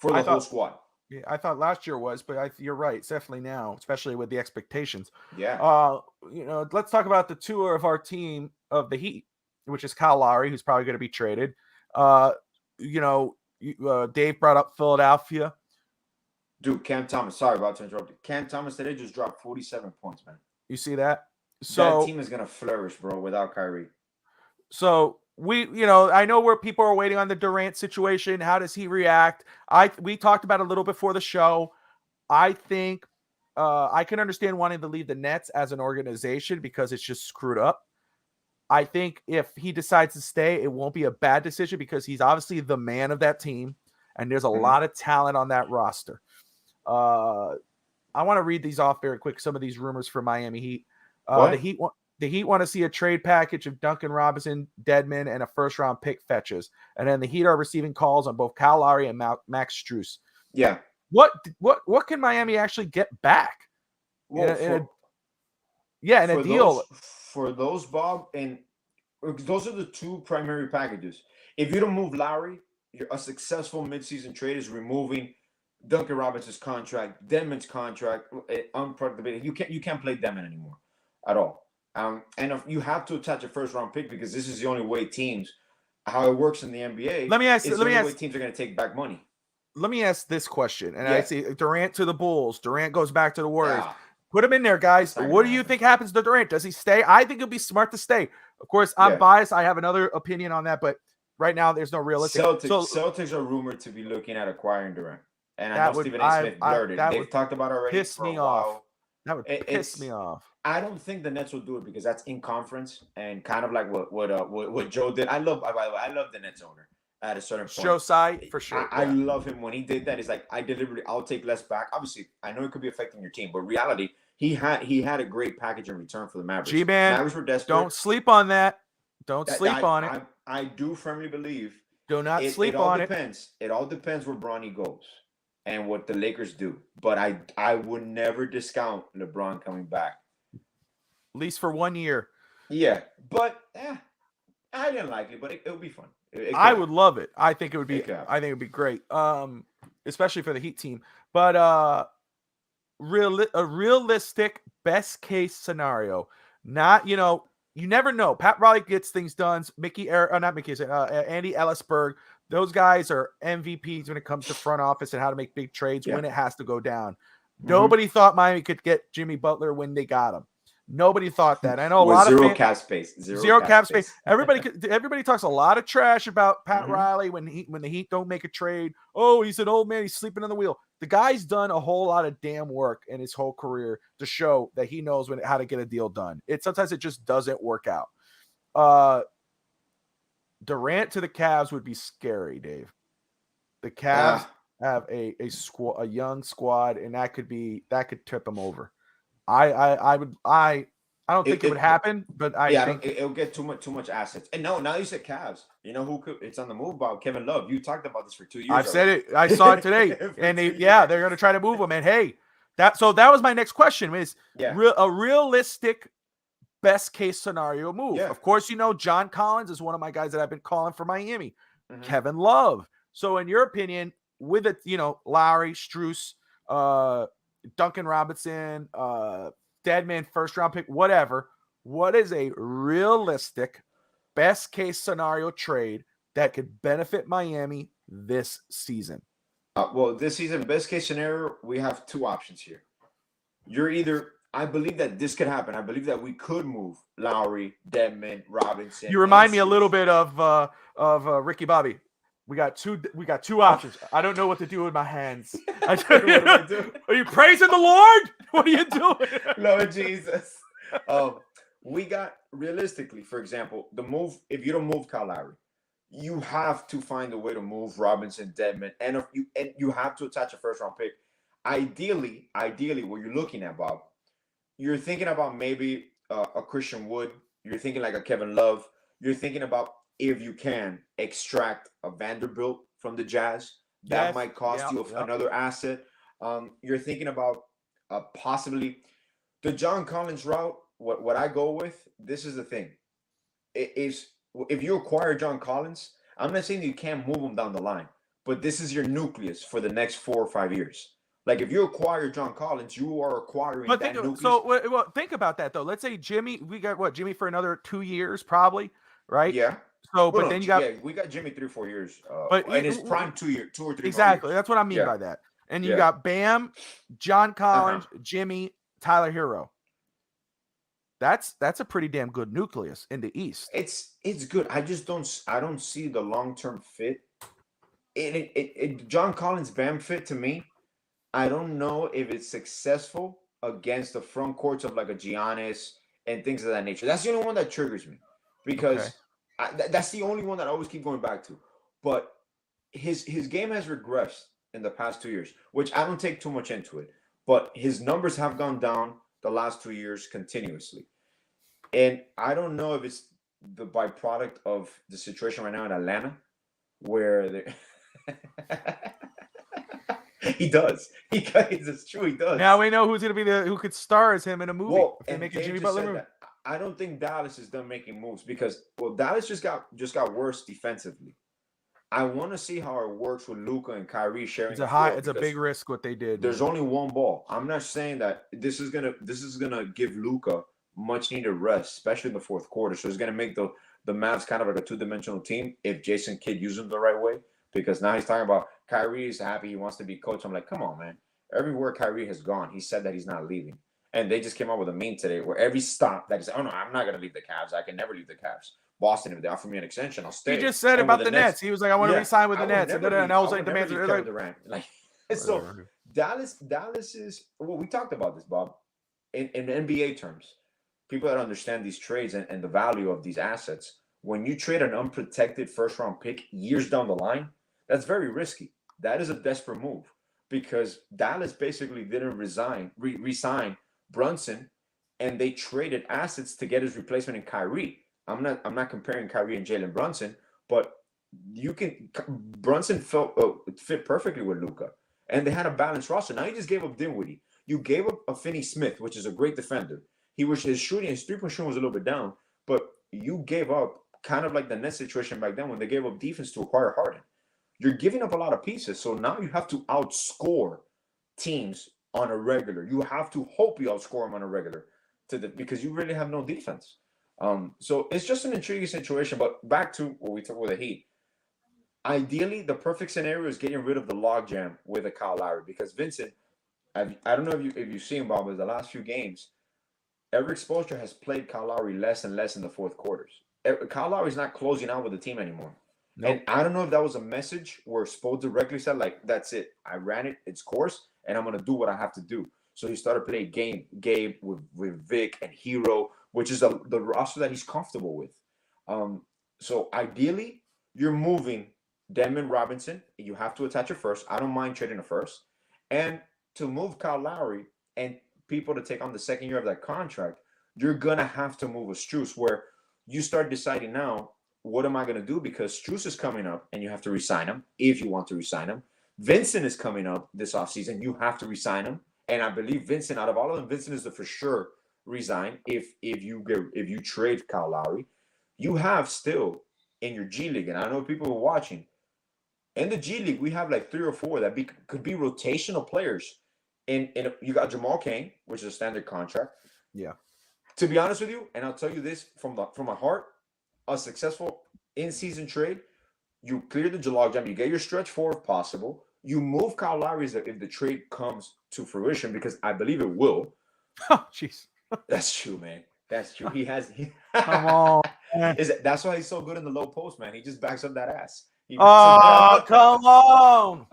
for the whole squad. Yeah, I thought last year was, but you're right. It's definitely now, especially with the expectations. Yeah. Let's talk about the tour of our team of the Heat, which is Kyle Lowry, who's probably going to be traded. Dave brought up Philadelphia. Dude, Cam Thomas. Sorry about to interrupt you. Cam Thomas today just dropped 47 points, man. You see that? So that team is gonna flourish, bro, without Kyrie. So I know where people are waiting on the Durant situation. How does he react? We talked about it a little before the show. I think I can understand wanting to leave the Nets as an organization because it's just screwed up. I think if he decides to stay, it won't be a bad decision because he's obviously the man of that team, and there's a lot of talent on that roster. I want to read these off very quick. Some of these rumors for Miami Heat. The Heat want to see a trade package of Duncan Robinson, Dedmon, and a first-round pick fetches. And then the Heat are receiving calls on both Kyle Lowry and Max Strus. Yeah. What can Miami actually get back? Well, in a deal. For those, Bob, and those are the two primary packages. If you don't move Lowry, a successful midseason trade is removing Duncan Robinson's contract, Dedmon's contract, unproductive. You can't play Dedmon anymore at all. And if you have to attach a first round pick because this is the only way teams, how it works in the NBA. Let me ask. Teams are going to take back money. Let me ask this question, and I see Durant to the Bulls. Durant goes back to the Warriors. Yeah. Put him in there, guys. What do you think happens to Durant? Does he stay? I think it'd be smart to stay. Of course, I'm biased. I have another opinion on that, but right now there's no realistic. Celtics are rumored to be looking at acquiring Durant, and I know Stephen A. Smith blurted. They've talked about already. Piss me off. That would piss me off. I don't think the Nets will do it because that's in conference and kind of like what Joe did. By the way, I love the Nets owner at a certain point. Joe Tsai, for sure. I love him when he did that. He's like, I'll take less back. Obviously, I know it could be affecting your team, but reality, he had a great package in return for the Mavericks. G-Man, Mavericks were desperate. Don't sleep on that. Don't sleep on it. I do firmly believe. Do not sleep on it. It all depends where Bronny goes and what the Lakers do. But I would never discount LeBron coming back. At least for 1 year. Yeah, but I didn't like it, but it would be fun. I would love it. I think it would be. I think it would be great, especially for the Heat team. But a realistic best case scenario. Not you never know. Pat Riley gets things done. Andy Ellisberg. Those guys are MVPs when it comes to front office and how to make big trades when it has to go down. Nobody thought Miami could get Jimmy Butler when they got him. Nobody thought that. I know a lot of zero cap space. Zero cap space. Everybody talks a lot of trash about Pat Riley when the Heat don't make a trade. Oh, he's an old man. He's sleeping on the wheel. The guy's done a whole lot of damn work in his whole career to show that he knows how to get a deal done. Sometimes it just doesn't work out. Durant to the Cavs would be scary, Dave. The Cavs have a young squad, and that could tip them over. I I don't think it would happen, but I think it'll get too much assets. And no, now you said Cavs. You know who could? It's on the move, Bob. Kevin Love. You talked about this for 2 years. I've said it. I saw it today, and they're going to try to move him. And hey, that was my next question: is a realistic best case scenario move? Yeah. Of course, John Collins is one of my guys that I've been calling for Miami. Mm-hmm. Kevin Love. So, in your opinion, with it, Lowry, Strus, Duncan Robinson, Deadman first round pick, whatever. What is a realistic best case scenario trade that could benefit Miami this season? Well, this season, best case scenario, we have two options here. I believe that this could happen. I believe that we could move Lowry, Deadman, Robinson. You remind me a little bit of Ricky Bobby. We got two options. I don't know what to do with my hands. What do I do? Are you praising the Lord? What are you doing? Lord Jesus. We got, realistically, for example, the move, if you don't move Kyle Lowry, you have to find a way to move Robinson, Deadman, and you have to attach a first-round pick. Ideally, what you're looking at, Bob, you're thinking about maybe a Christian Wood. You're thinking like a Kevin Love. You're thinking about, if you can, extract a Vanderbilt from the Jazz. That might cost you another asset. You're thinking about possibly the John Collins route. What I go with, this is the thing. If you acquire John Collins, I'm not saying that you can't move him down the line, but this is your nucleus for the next 4 or 5 years. Like, if you acquire John Collins, you are acquiring that nucleus. So, think about that, though. Let's say Jimmy, we got Jimmy for another 2 years, probably, right? Yeah. So, but then you got we got Jimmy 3 or 4 years. But in his prime 2 or 3. Exactly. That's what I mean by that. And you got Bam, John Collins, Jimmy, Tyler Hero. That's a pretty damn good nucleus in the East. It's good. I don't see the long-term fit. John Collins Bam fit, to me, I don't know if it's successful against the front courts of like a Giannis and things of that nature. That's the only one that triggers me, because that's the only one that I always keep going back to. But his game has regressed in the past 2 years, which I don't take too much into it. But his numbers have gone down the last 2 years continuously. And I don't know if it's the byproduct of the situation right now in Atlanta, where he does. It's true, he does. Now we know who's going to be who could star as him in a movie. Well, if they make a Dave Jimmy Butler movie. I don't think Dallas is done making moves, because Dallas just got worse defensively. I want to see how it works with Luka and Kyrie sharing. It's a big risk what they did. There's only one ball. I'm not saying that this is gonna give Luka much needed rest, especially in the fourth quarter. So it's gonna make the Mavs kind of like a two-dimensional team if Jason Kidd uses them the right way. Because now he's talking about Kyrie is happy, he wants to be coach. I'm like, come on, man. Everywhere Kyrie has gone, he said that he's not leaving. And they just came out with a meme today where every stop that he said, oh no, I'm not gonna leave the Cavs. I can never leave the Cavs. Boston, if they offer me an extension, I'll stay. He just said about the Nets. He was like, I want to resign with the Nets. And I was like, the Nets are like, so Dallas is, well, we talked about this, Bob, in NBA terms. People that understand these trades and the value of these assets, when you trade an unprotected first-round pick years down the line, that's very risky. That is a desperate move, because Dallas basically didn't resign Brunson, and they traded assets to get his replacement in Kyrie. I'm not comparing Kyrie and Jalen Brunson, but Brunson fit perfectly with Luka, and they had a balanced roster. Now you just gave up Dinwiddie. You gave up a Finney Smith, which is a great defender. His three-point shooting was a little bit down, but you gave up kind of like the Nets situation back then when they gave up defense to acquire Harden. You're giving up a lot of pieces, so now you have to outscore teams on a regular. You have to hope you outscore them on a regular because you really have no defense. So it's just an intriguing situation. But back to what we talked with the Heat. Ideally, the perfect scenario is getting rid of the logjam with a Kyle Lowry, because Vincent, I don't know if you've seen, Bob, but the last few games, Eric Spoelstra has played Kyle Lowry less and less in the fourth quarters. Kyle Lowry's not closing out with the team anymore. Nope. And I don't know if that was a message where Spo directly said, like, that's it. I ran its course, and I'm going to do what I have to do. So he started playing Gabe with Vic and Hero, which is the roster that he's comfortable with. So ideally, you're moving Denman Robinson. You have to attach a first. I don't mind trading a first. And to move Kyle Lowry and people to take on the second year of that contract, you're gonna have to move a Strus, where you start deciding now, what am I gonna do? Because Strus is coming up and you have to resign him if you want to resign him. Vincent is coming up this offseason. You have to resign him. And I believe Vincent, out of all of them, Vincent is the for sure resign if you trade Kyle Lowry. You have still in your G League, and I know people are watching. In the G League, we have like 3 or 4 that could be rotational players. And you got Jamal Cain, which is a standard contract. Yeah. To be honest with you, and I'll tell you this from my heart, a successful in-season trade, you clear the logjam, you get your stretch 4 if possible. You move Kyle Lowry if the trade comes to fruition, because I believe it will. Oh, jeez. That's true, man. That's true. Come on. That's why he's so good in the low post, man. He just backs up that ass. Oh, come on.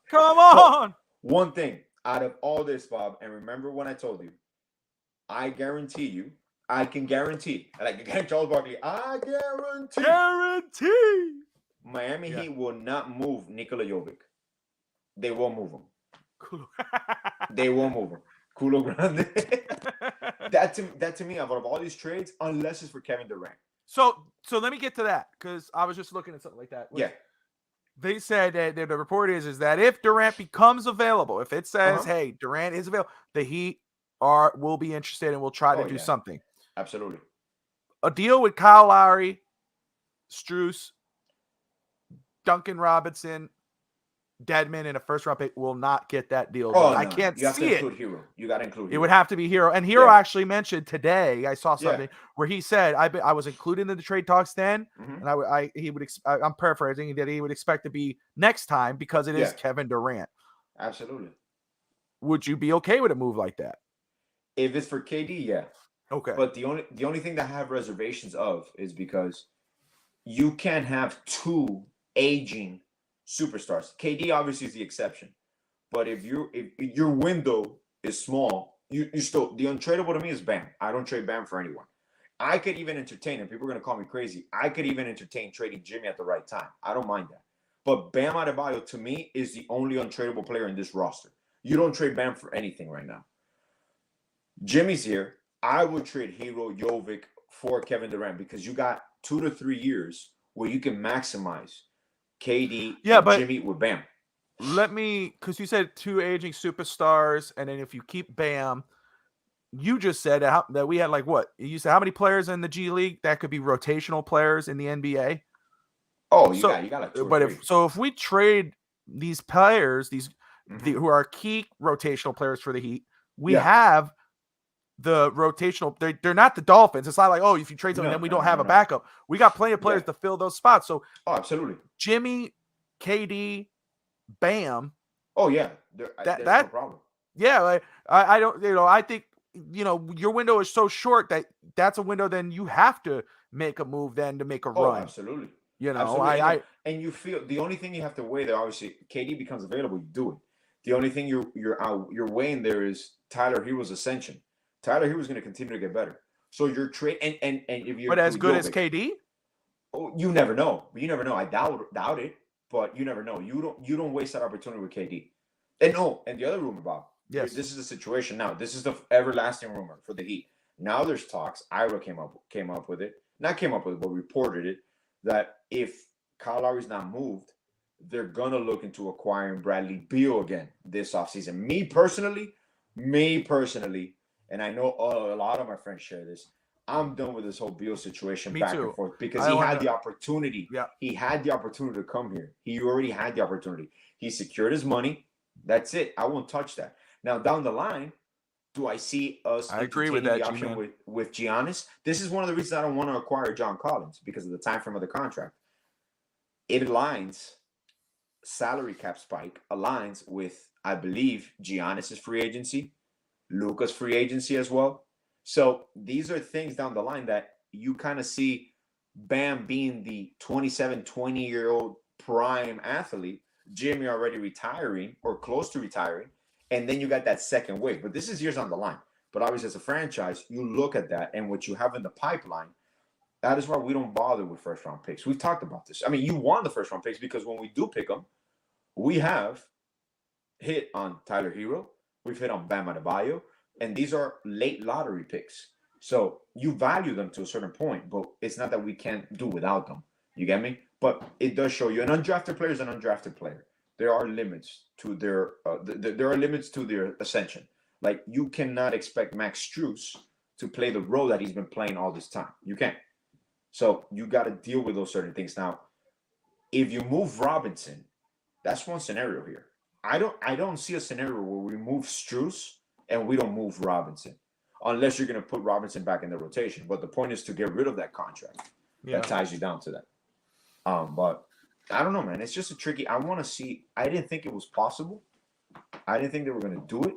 Come on. One thing out of all this, Bob, and remember when I told you, I guarantee you, I can guarantee, like again, Charles Barkley, I guarantee. Miami Heat will not move Nikola Jovic. They won't move him. They won't move him. Culo Grande. that to me, out of all these trades, unless it's for Kevin Durant. So let me get to that, because I was just looking at something like that. Yeah. They said that the report is that if Durant becomes available, if it says, hey, Durant is available, the Heat will be interested and will try to do something. Absolutely. A deal with Kyle Lowry, Strus, Duncan Robinson, Dedmon, and a first-round pick will not get that deal. Oh, I can't see it. You have to include Hero. You got to include Hero. It would have to be Hero. And Hero actually mentioned today, I saw something where he said, I was included in the trade talks then, and I'm paraphrasing, that he would expect to be next time because it is Kevin Durant. Absolutely. Would you be okay with a move like that? If it's for KD, yeah. Okay. But the only thing that I have reservations of is because you can't have 2 aging superstars. KD obviously is the exception, but if your window is small, you still, the untradeable to me is Bam. I don't trade Bam for anyone. I could even entertain, and people are gonna call me crazy, I could even entertain trading Jimmy at the right time. I don't mind that. But Bam Adebayo to me is the only untradeable player in this roster. You don't trade Bam for anything right now. Jimmy's here. I would trade Hero, Jovic for Kevin Durant, because you got 2 to 3 years where you can maximize KD and Jimmy with Bam. Because you said 2 aging superstars, and then if you keep Bam, you just said that we had you said how many players in the G League that could be rotational players in the NBA? Oh, you got like 2 or 3. If we trade these players, who are key rotational players for the Heat, we have the rotational. They're not the Dolphins. It's not like, oh, if you trade something, then we don't have a backup. We got plenty of players to fill those spots. So, absolutely. Jimmy, KD, Bam. Oh yeah, there's no problem. Yeah, I don't. I think your window is so short that's a window. Then you have to make a move then to make a run. Absolutely. Absolutely. And you feel the only thing you have to weigh there, obviously, KD becomes available, you do it. The only thing you're weighing there is Tyler Hero's ascension. Tyler Hero's going to continue to get better. So your trade and if you, but as good as KD, you never know. You never know. I doubt it, but you never know. You don't waste that opportunity with KD. And the other rumor, Bob. Yes, this is the situation now. This is the everlasting rumor for the Heat. Now there's talks. Ira came up with it. Not came up with it, but reported it, that if Kyle Lowry's not moved, they're gonna look into acquiring Bradley Beal again this offseason. Me personally, and I know a lot of my friends share this, I'm done with this whole Beal situation and forth, because he had the opportunity. Yeah. He had the opportunity to come here. He already had the opportunity. He secured his money. That's it. I won't touch that. Now, down the line, do I see us with that, the option with Giannis? This is one of the reasons I don't want to acquire John Collins, because of the time frame of the contract. It aligns, salary cap spike aligns with, I believe, Giannis's free agency, Luka's free agency as well. So these are things down the line that you kind of see Bam being the 27, 20-year-old prime athlete, Jimmy already retiring or close to retiring, and then you got that second wave. But this is years on the line. But obviously, as a franchise, you look at that and what you have in the pipeline. That is why we don't bother with first-round picks. We've talked about this. I mean, you want the first-round picks because when we do pick them, we have hit on Tyler Hero. We've hit on Bam Adebayo. And these are late lottery picks. So you value them to a certain point, but it's not that we can't do without them. You get me? But it does show you an undrafted player is an undrafted player. There are limits to their there are limits to their ascension. Like you cannot expect Max Strus to play the role that he's been playing all this time. You can't. So you got to deal with those certain things. Now, if you move Robinson, that's one scenario here. I don't see a scenario where we move Strus and we don't move Robinson, unless you're going to put Robinson back in the rotation. But the point is to get rid of that contract that ties you down to that. But I don't know, man. It's just a tricky. I want to see. I didn't think it was possible. I didn't think they were going to do it.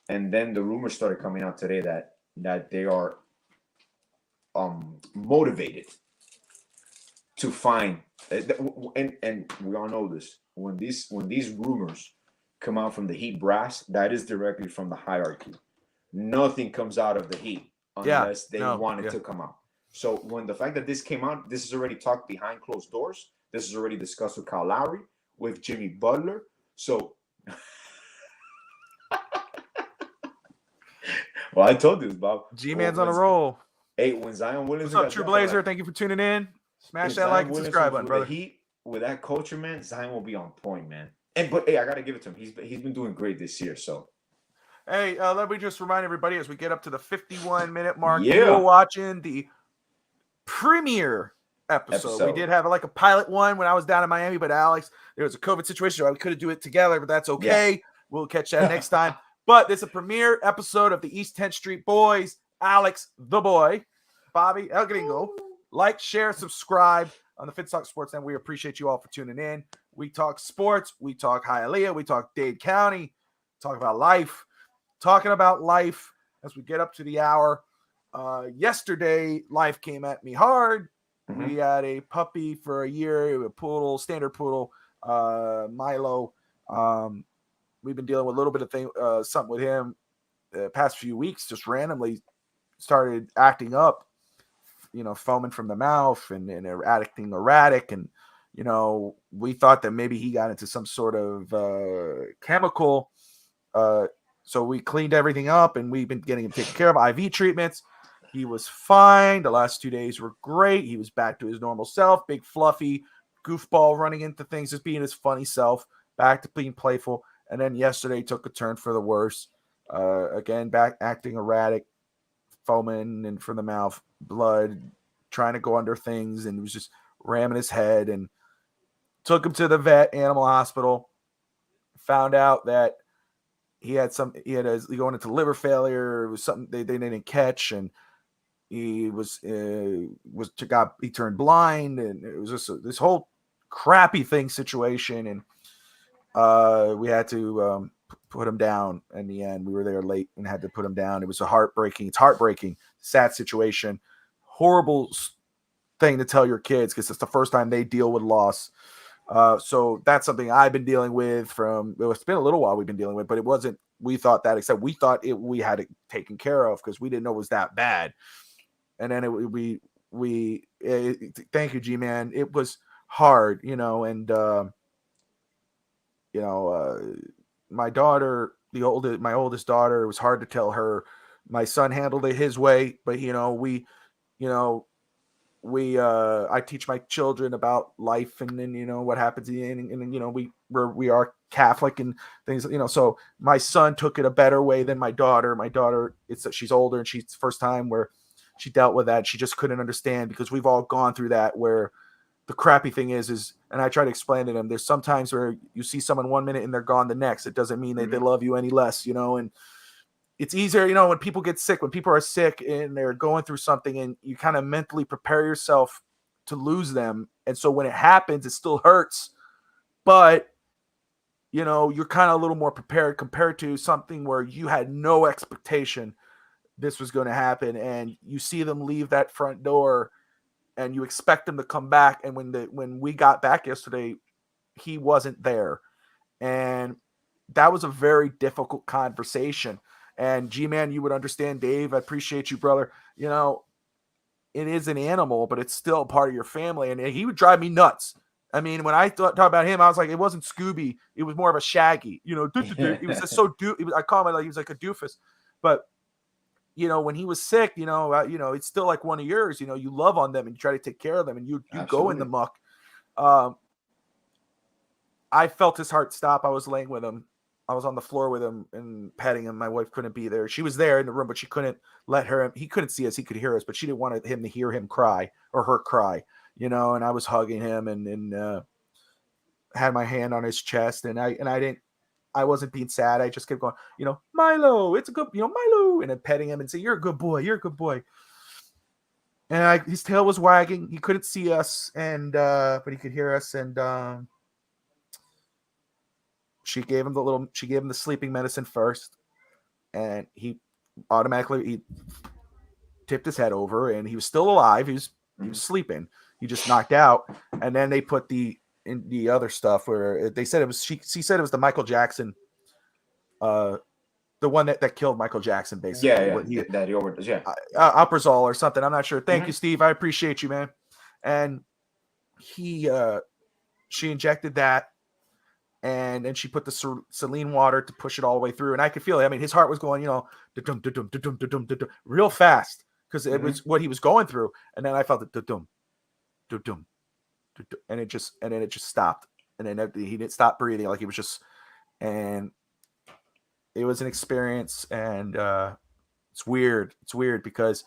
And then the rumors started coming out today that they are motivated to find. And we all know this. When these rumors come out from the Heat brass, that is directly from the hierarchy. Nothing comes out of the Heat unless they want it to come out. So when the fact that this came out, this is already talked behind closed doors. This is already discussed with Kyle Lowry, with Jimmy Butler. So, well, I told this, Bob. G-Man's on a roll. Hey, when Zion Williamson, what's up, True Blazer? Thank you for tuning in. Smash that like and subscribe button, brother. Heat with that culture, man, Zion will be on point, man. But hey, I gotta give it to him. He's been doing great this year. So. Hey, let me just remind everybody as we get up to the 51-minute mark, you're watching the premiere episode. We did have like a pilot one when I was down in Miami, but Alex, there was a COVID situation, so we couldn't do it together, but that's okay. Yeah. We'll catch that next time. But this is a premiere episode of the East 10th Street Boys. Alex, the boy, Bobby, El Gringo. Like, share, subscribe on the Fitstock Sports Network. We appreciate you all for tuning in. We talk sports. We talk Hialeah. We talk Dade County. Talk about life. Talking about life as we get up to the hour. Yesterday, life came at me hard. Mm-hmm. We had a puppy for a year, a poodle, standard poodle, Milo. We've been dealing with a little bit of something with him the past few weeks, just randomly started acting up, foaming from the mouth and acting erratic. And, we thought that maybe he got into some sort of chemical. So we cleaned everything up and we've been getting him taken care of, IV treatments. He was fine. The last 2 days were great. He was back to his normal self, big, fluffy, goofball, running into things, just being his funny self, back to being playful. And then yesterday took a turn for the worse. Again, back acting erratic, foaming and from the mouth, blood, trying to go under things, and he was just ramming his head. And took him to the vet, animal hospital. Found out that he going into liver failure. It was something they didn't catch, and he he turned blind, and it was just this whole crappy situation. And we had to put him down in the end. We were there late and had to put him down. It was it's heartbreaking, sad situation, horrible thing to tell your kids because it's the first time they deal with loss. So that's something I've been dealing with it's been a little while we've been dealing with, but it wasn't, we thought we had it taken care of because we didn't know it was that bad. And then thank you, G-Man. It was hard, and, my daughter, my oldest daughter, it was hard to tell her. My son handled it his way, but I teach my children about life and then, what happens and we are Catholic and things, so my son took it a better way than my daughter. My daughter, she's older and she's the first time where she dealt with that. She just couldn't understand because we've all gone through that, where the crappy thing is, and I try to explain to them, there's sometimes where you see someone 1 minute and they're gone the next. It doesn't mean that they love you any less, and it's easier, when people get sick, when people are sick and they're going through something and you kind of mentally prepare yourself to lose them. And so when it happens, it still hurts, but you're kind of a little more prepared compared to something where you had no expectation this was going to happen. And you see them leave that front door and you expect them to come back. And when we got back yesterday, he wasn't there. And that was a very difficult conversation. And G-Man, you would understand, Dave. I appreciate you, brother. It is an animal, but it's still part of your family. And he would drive me nuts. I mean, when I talk about him, I was like, it wasn't Scooby. It was more of a Shaggy. He was just so I call him like he was like a doofus. But when he was sick, it's still like one of yours. You love on them and you try to take care of them, and you go in the muck. I felt his heart stop. I was laying with him. I was on the floor with him and petting him. My wife couldn't be there. She was there in the room, but she couldn't let he couldn't see us. He could hear us, but she didn't want him to hear him cry or her cry, and I was hugging him and had my hand on his chest, and I wasn't being sad. I just kept going, Milo, it's a good, Milo, and then petting him and saying, you're a good boy. You're a good boy. And his tail was wagging. He couldn't see us, but he could hear us. And she gave him the sleeping medicine first, and he tipped his head over, and he was still alive. He was sleeping. He just knocked out. And then they put the other stuff where they said it was, she said it was the Michael Jackson, the one that killed Michael Jackson, basically. That he overdosed. Yeah. Alprazole or something. I'm not sure. Thank you, Steve. I appreciate you, man. And she injected that. And then she put the saline water to push it all the way through. And I could feel it. I mean, his heart was going, real fast because it was what he was going through. And then I felt it, and it just stopped. And then he didn't stop breathing. Like he was just, and it was an experience. And it's weird. It's weird because,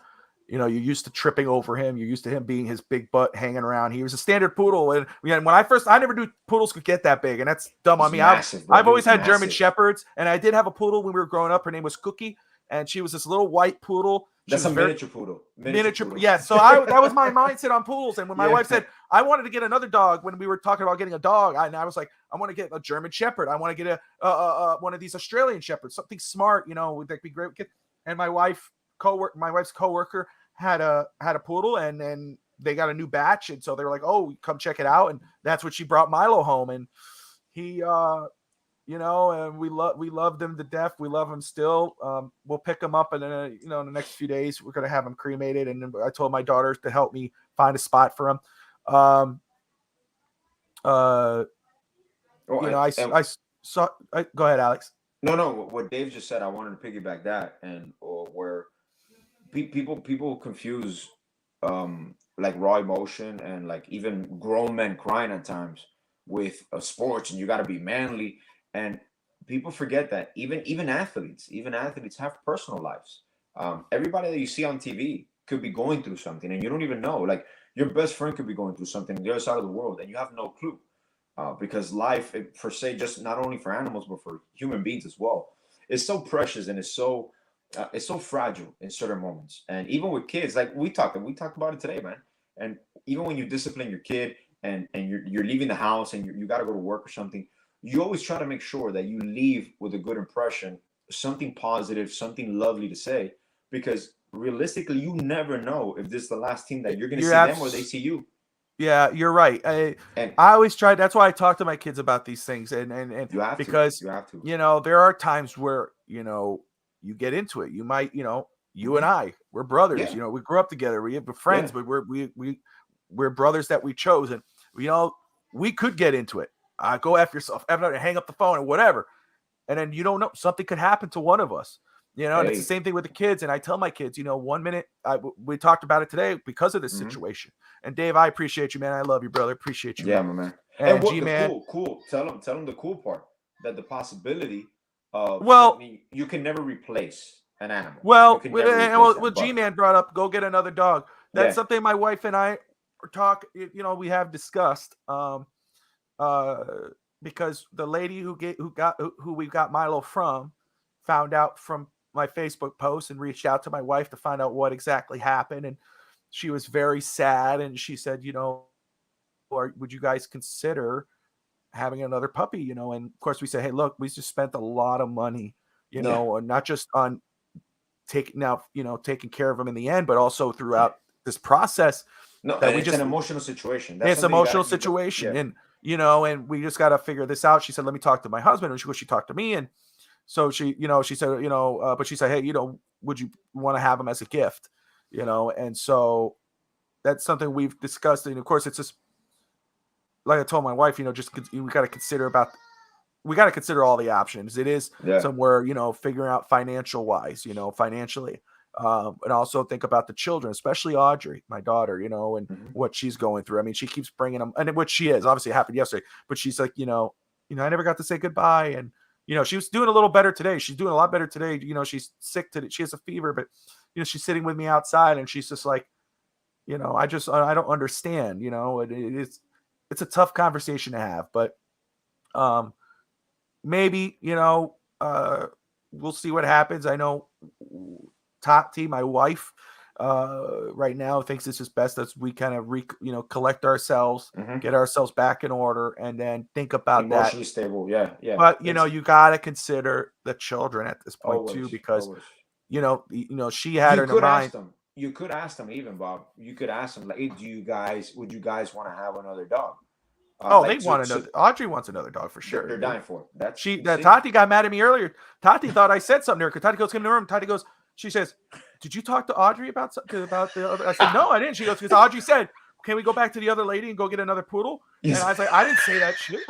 you're used to tripping over him. You're used to him being his big butt hanging around. He was a standard poodle. And I never knew poodles could get that big. And that's dumb on me. I've always had German Shepherds. And I did have a poodle when we were growing up. Her name was Cookie. And she was this little white poodle. That's a miniature poodle. Miniature poodle. Yeah. So that was my mindset on poodles. And when my wife said, I wanted to get another dog, when we were talking about getting a dog, I was like, I want to get a German Shepherd. I want to get one of these Australian Shepherds, something smart, that'd be great. And my wife's coworker had a poodle, and then they got a new batch, and so they were like, "Oh, come check it out." And that's what she brought Milo home, and he, and we loved him to death. We love him still. We'll pick him up, and then in the next few days we're gonna have him cremated. And I told my daughters to help me find a spot for him. I saw. Go ahead, Alex. No. What Dave just said, I wanted to piggyback that, and where people confuse like raw emotion and like even grown men crying at times with sports, and you got to be manly. And people forget that even athletes have personal lives. Everybody that you see on TV could be going through something, and you don't even know. Like your best friend could be going through something on the other side of the world, and you have no clue. Because life, per se, just not only for animals but for human beings as well, is so precious, and it's so fragile in certain moments. And even with kids, like we talked about it today, man. And even when you discipline your kid and you're leaving the house and you got to go to work or something, you always try to make sure that you leave with a good impression, something positive, something lovely to say, because realistically, you never know if this is the last time that you're going to see them or they see you. Yeah, you're right. I always try. That's why I talk to my kids about these things, and you have because you have to. There are times where you get into it. You might, you and I, we're brothers. Yeah. We grew up together. We have friends, but we're brothers that we chose, and we could get into it. Go after yourself, hang up the phone or whatever, and then you don't know, something could happen to one of us. And it's the same thing with the kids. And I tell my kids, 1 minute, we talked about it today because of this situation. And Dave, I appreciate you, man. I love you, brother. Appreciate you. Yeah, my man. And G-Man, cool. Tell them the cool part, that the possibility of, you can never replace an animal. Well, G-Man brought up, go get another dog. That's something my wife and I we have discussed. Because the lady who we got Milo from found out from my Facebook post and reached out to my wife to find out what exactly happened. And she was very sad. And she said, or would you guys consider having another puppy? And of course we said, hey, look, we just spent a lot of money, not just on taking care of him in the end, but also throughout this process. No, it's an emotional situation. It's an emotional situation. And, and we just got to figure this out. She said, let me talk to my husband. And she talked to me. And so she said, but she said, hey, would you want to have him as a gift? And so that's something we've discussed. And of course, it's just like I told my wife, we got to consider all the options. It is somewhere, figuring out financially. And also think about the children, especially Audrey, my daughter, you know, and what she's going through. I mean, she keeps bringing them, and what she is, obviously it happened yesterday, but she's like, you know, I never got to say goodbye. And, you know, she was doing a little better today. She's doing a lot better today. You know, she's sick today. She has a fever, but, you know, she's sitting with me outside and she's just like, you know, I don't understand, you know, it's a tough conversation to have, but maybe, you know, we'll see what happens. I know Tati, my wife, right now thinks it's just best that we kind of collect ourselves, get ourselves back in order, and then think about emotionally stable. Yeah. But you know, you got to consider the children at this point too, because you know, she had her in her mind. You could ask them, even Bob. You could ask them, like, hey, would you guys want to have another dog? They want another. Audrey wants another dog for sure. They're dying for it. Tati got mad at me earlier. Tati thought I said something to her because Tati goes in the room. Tati goes, she says, "Did you talk to Audrey about something about the other?" I said, "No, I didn't." She goes, "Because Audrey said, can we go back to the other lady and go get another poodle?" Yes. And I was like, "I didn't say that shit."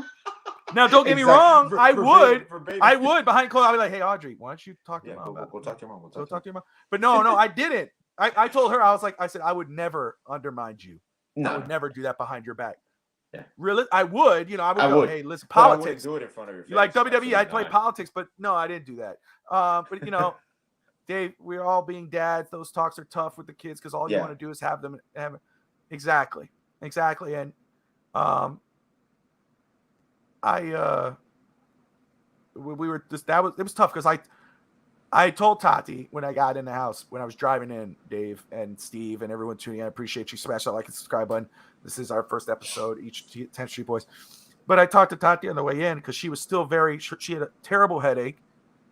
Now, don't get me wrong. I would behind closed. I'd be like, "Hey, Audrey, why don't you talk to mom about it?" Go talk to your mom. Go talk to your mom. But no, I didn't. I told her, I said, I would never undermine you. No. I would never do that behind your back. Yeah. Really? I would, you know, I would go, hey, listen, politics. Do it in front of your face. You like WWE, I'd play politics, but no, I didn't do that. But you know, Dave, we're all being dads. Those talks are tough with the kids because all you want to do is have them. Exactly. And we were just, it was tough because I told Tati when I got in the house, when I was driving in, Dave and Steve and everyone tuning in, I appreciate you. Smash that like and subscribe button. This is our first episode, each 10th Street Boys. But I talked to Tati on the way in because she was still she had a terrible headache.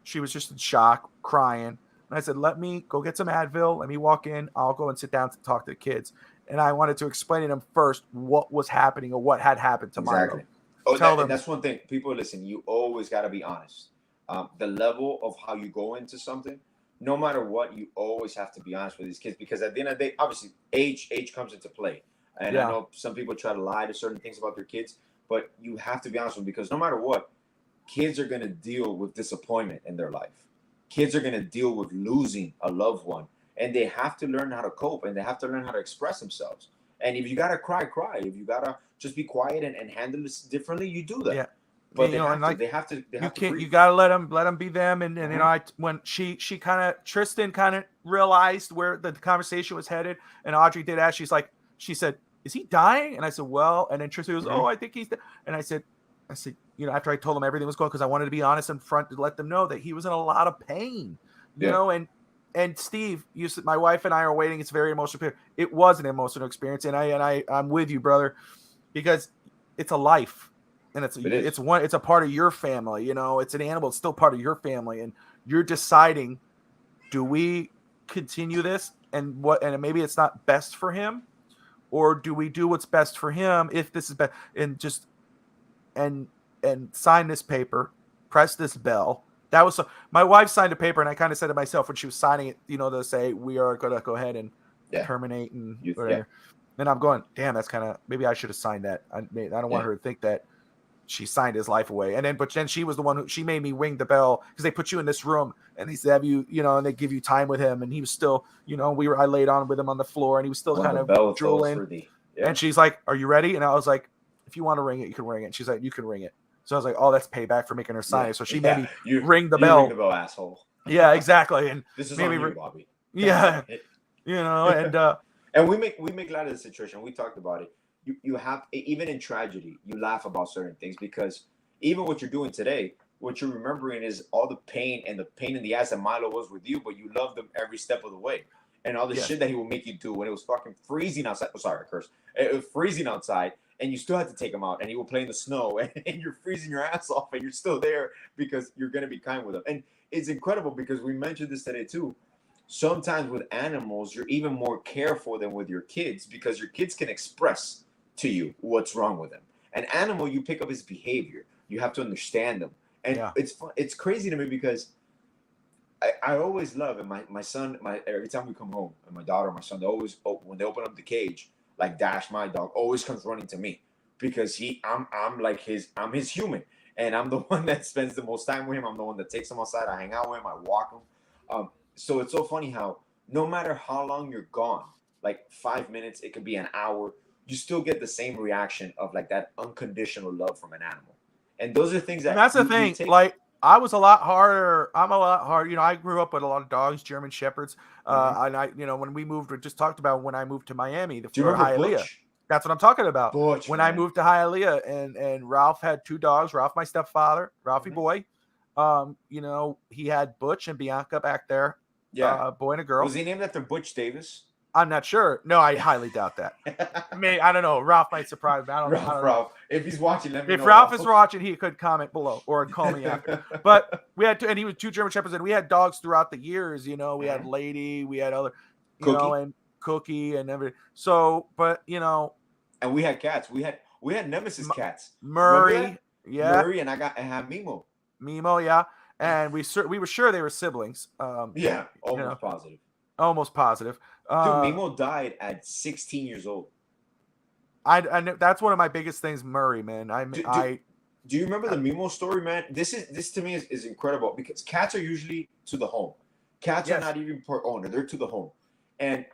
She was just in shock, crying. And I said, let me go get some Advil. Let me walk in. I'll go and sit down to talk to the kids. And I wanted to explain to them first what was happening or what had happened to Milo. That's one thing. People, listen, you always got to be honest. The level of how you go into something, no matter what, you always have to be honest with these kids, because at the end of the day, obviously age comes into play. And I know some people try to lie to certain things about their kids, but you have to be honest with them, because no matter what, kids are going to deal with disappointment in their life. Kids are going to deal with losing a loved one, and they have to learn how to cope, and they have to learn how to express themselves. And if you got to cry. If you got to just be quiet and handle this differently, you do that. Yeah. But they have to. You gotta let them be them. And you know, when Tristan kind of realized where the conversation was headed, and Audrey did ask, she said, "Is he dying?" And I said, "Well," and then Tristan goes, "Oh, I think he's." And I said, you know, after I told him everything was going, because I wanted to be honest in front to let them know that he was in a lot of pain, you know, and Steve, my wife and I are waiting. It's very emotional. It was an emotional experience, and I'm with you, brother, because it's a life. And it's a part of your family, you know, it's an animal. It's still part of your family. And you're deciding, do we continue this and maybe it's not best for him, or do we do what's best for him if this is best and sign this paper, press this bell. That was my wife signed a paper, and I kind of said to myself when she was signing it, you know, to say we are going to go ahead and terminate and whatever. Yeah. And I'm going, damn, that's kind of, maybe I should have signed that. I don't want her to think that she signed his life away. But then she was the one she made me ring the bell, because they put you in this room and they have you, you know, and they give you time with him. And he was still, you know, I laid on with him on the floor, and he was still kind of drooling. And she's like, "Are you ready?" And I was like, "If you want to ring it, you can ring it." And she's like, "You can ring it." So I was like, "Oh, that's payback for making her sign it." So she made me ring the bell. Ring the bell, asshole. Yeah, exactly. And this is on you, Bobby. Yeah, you know, and we make light of the situation. We talked about it. You have, even in tragedy, you laugh about certain things, because even what you're doing today, what you're remembering is all the pain and the pain in the ass that Milo was with you, but you loved him every step of the way. And all the shit that he would make you do when it was fucking freezing outside. Oh, sorry, curse. It was freezing outside, and you still had to take him out, and he would play in the snow, and you're freezing your ass off, and you're still there because you're going to be kind with him. And it's incredible, because we mentioned this today too. Sometimes with animals, you're even more careful than with your kids, because your kids can express to you what's wrong with him. An animal, you pick up his behavior. You have to understand them. And it's crazy to me, because I always love, and my son, every time we come home, and my daughter, my son, they always, when they open up the cage, like Dash, my dog, always comes running to me, because I'm his human, and I'm the one that spends the most time with him. I'm the one that takes him outside. I hang out with him. I walk him. So it's so funny how no matter how long you're gone, like 5 minutes, it could be an hour, you still get the same reaction of like that unconditional love from an animal. And those are things that and that's the thing. Like I was a lot harder. I'm a lot harder. You know, I grew up with a lot of dogs, German Shepherds. And I, you know, when we moved, we just talked about when I moved to Miami, Do you remember Hialeah. Butch? That's what I'm talking about. Butch, when man. I moved to Hialeah, and Ralph had 2 dogs. Ralph, my stepfather, Ralphie boy. You know, he had Butch and Bianca back there. Yeah, boy and a girl. Was he named after Butch Davis? I'm not sure. No, I highly doubt that. I don't know. Ralph might surprise me. I don't know. Ralph, if he's watching, let me know. If Ralph is watching, he could comment below or call me after. But we had and he was 2 German Shepherds, and we had dogs throughout the years. You know, we had Lady, we had other, you know, and Cookie and everything. So, but you know, and we had cats. We had Nemesis cats. Murray, Murray, and I had Mimo. Mimo, yeah. And we were sure they were siblings. Yeah, almost positive. Almost positive. Dude, Mimo died at 16 years old. I know that's one of my biggest things, Murray, man. Do you remember the Mimo story, man? This to me is incredible because cats are usually to the home. Cats are not even per owner; they're to the home. And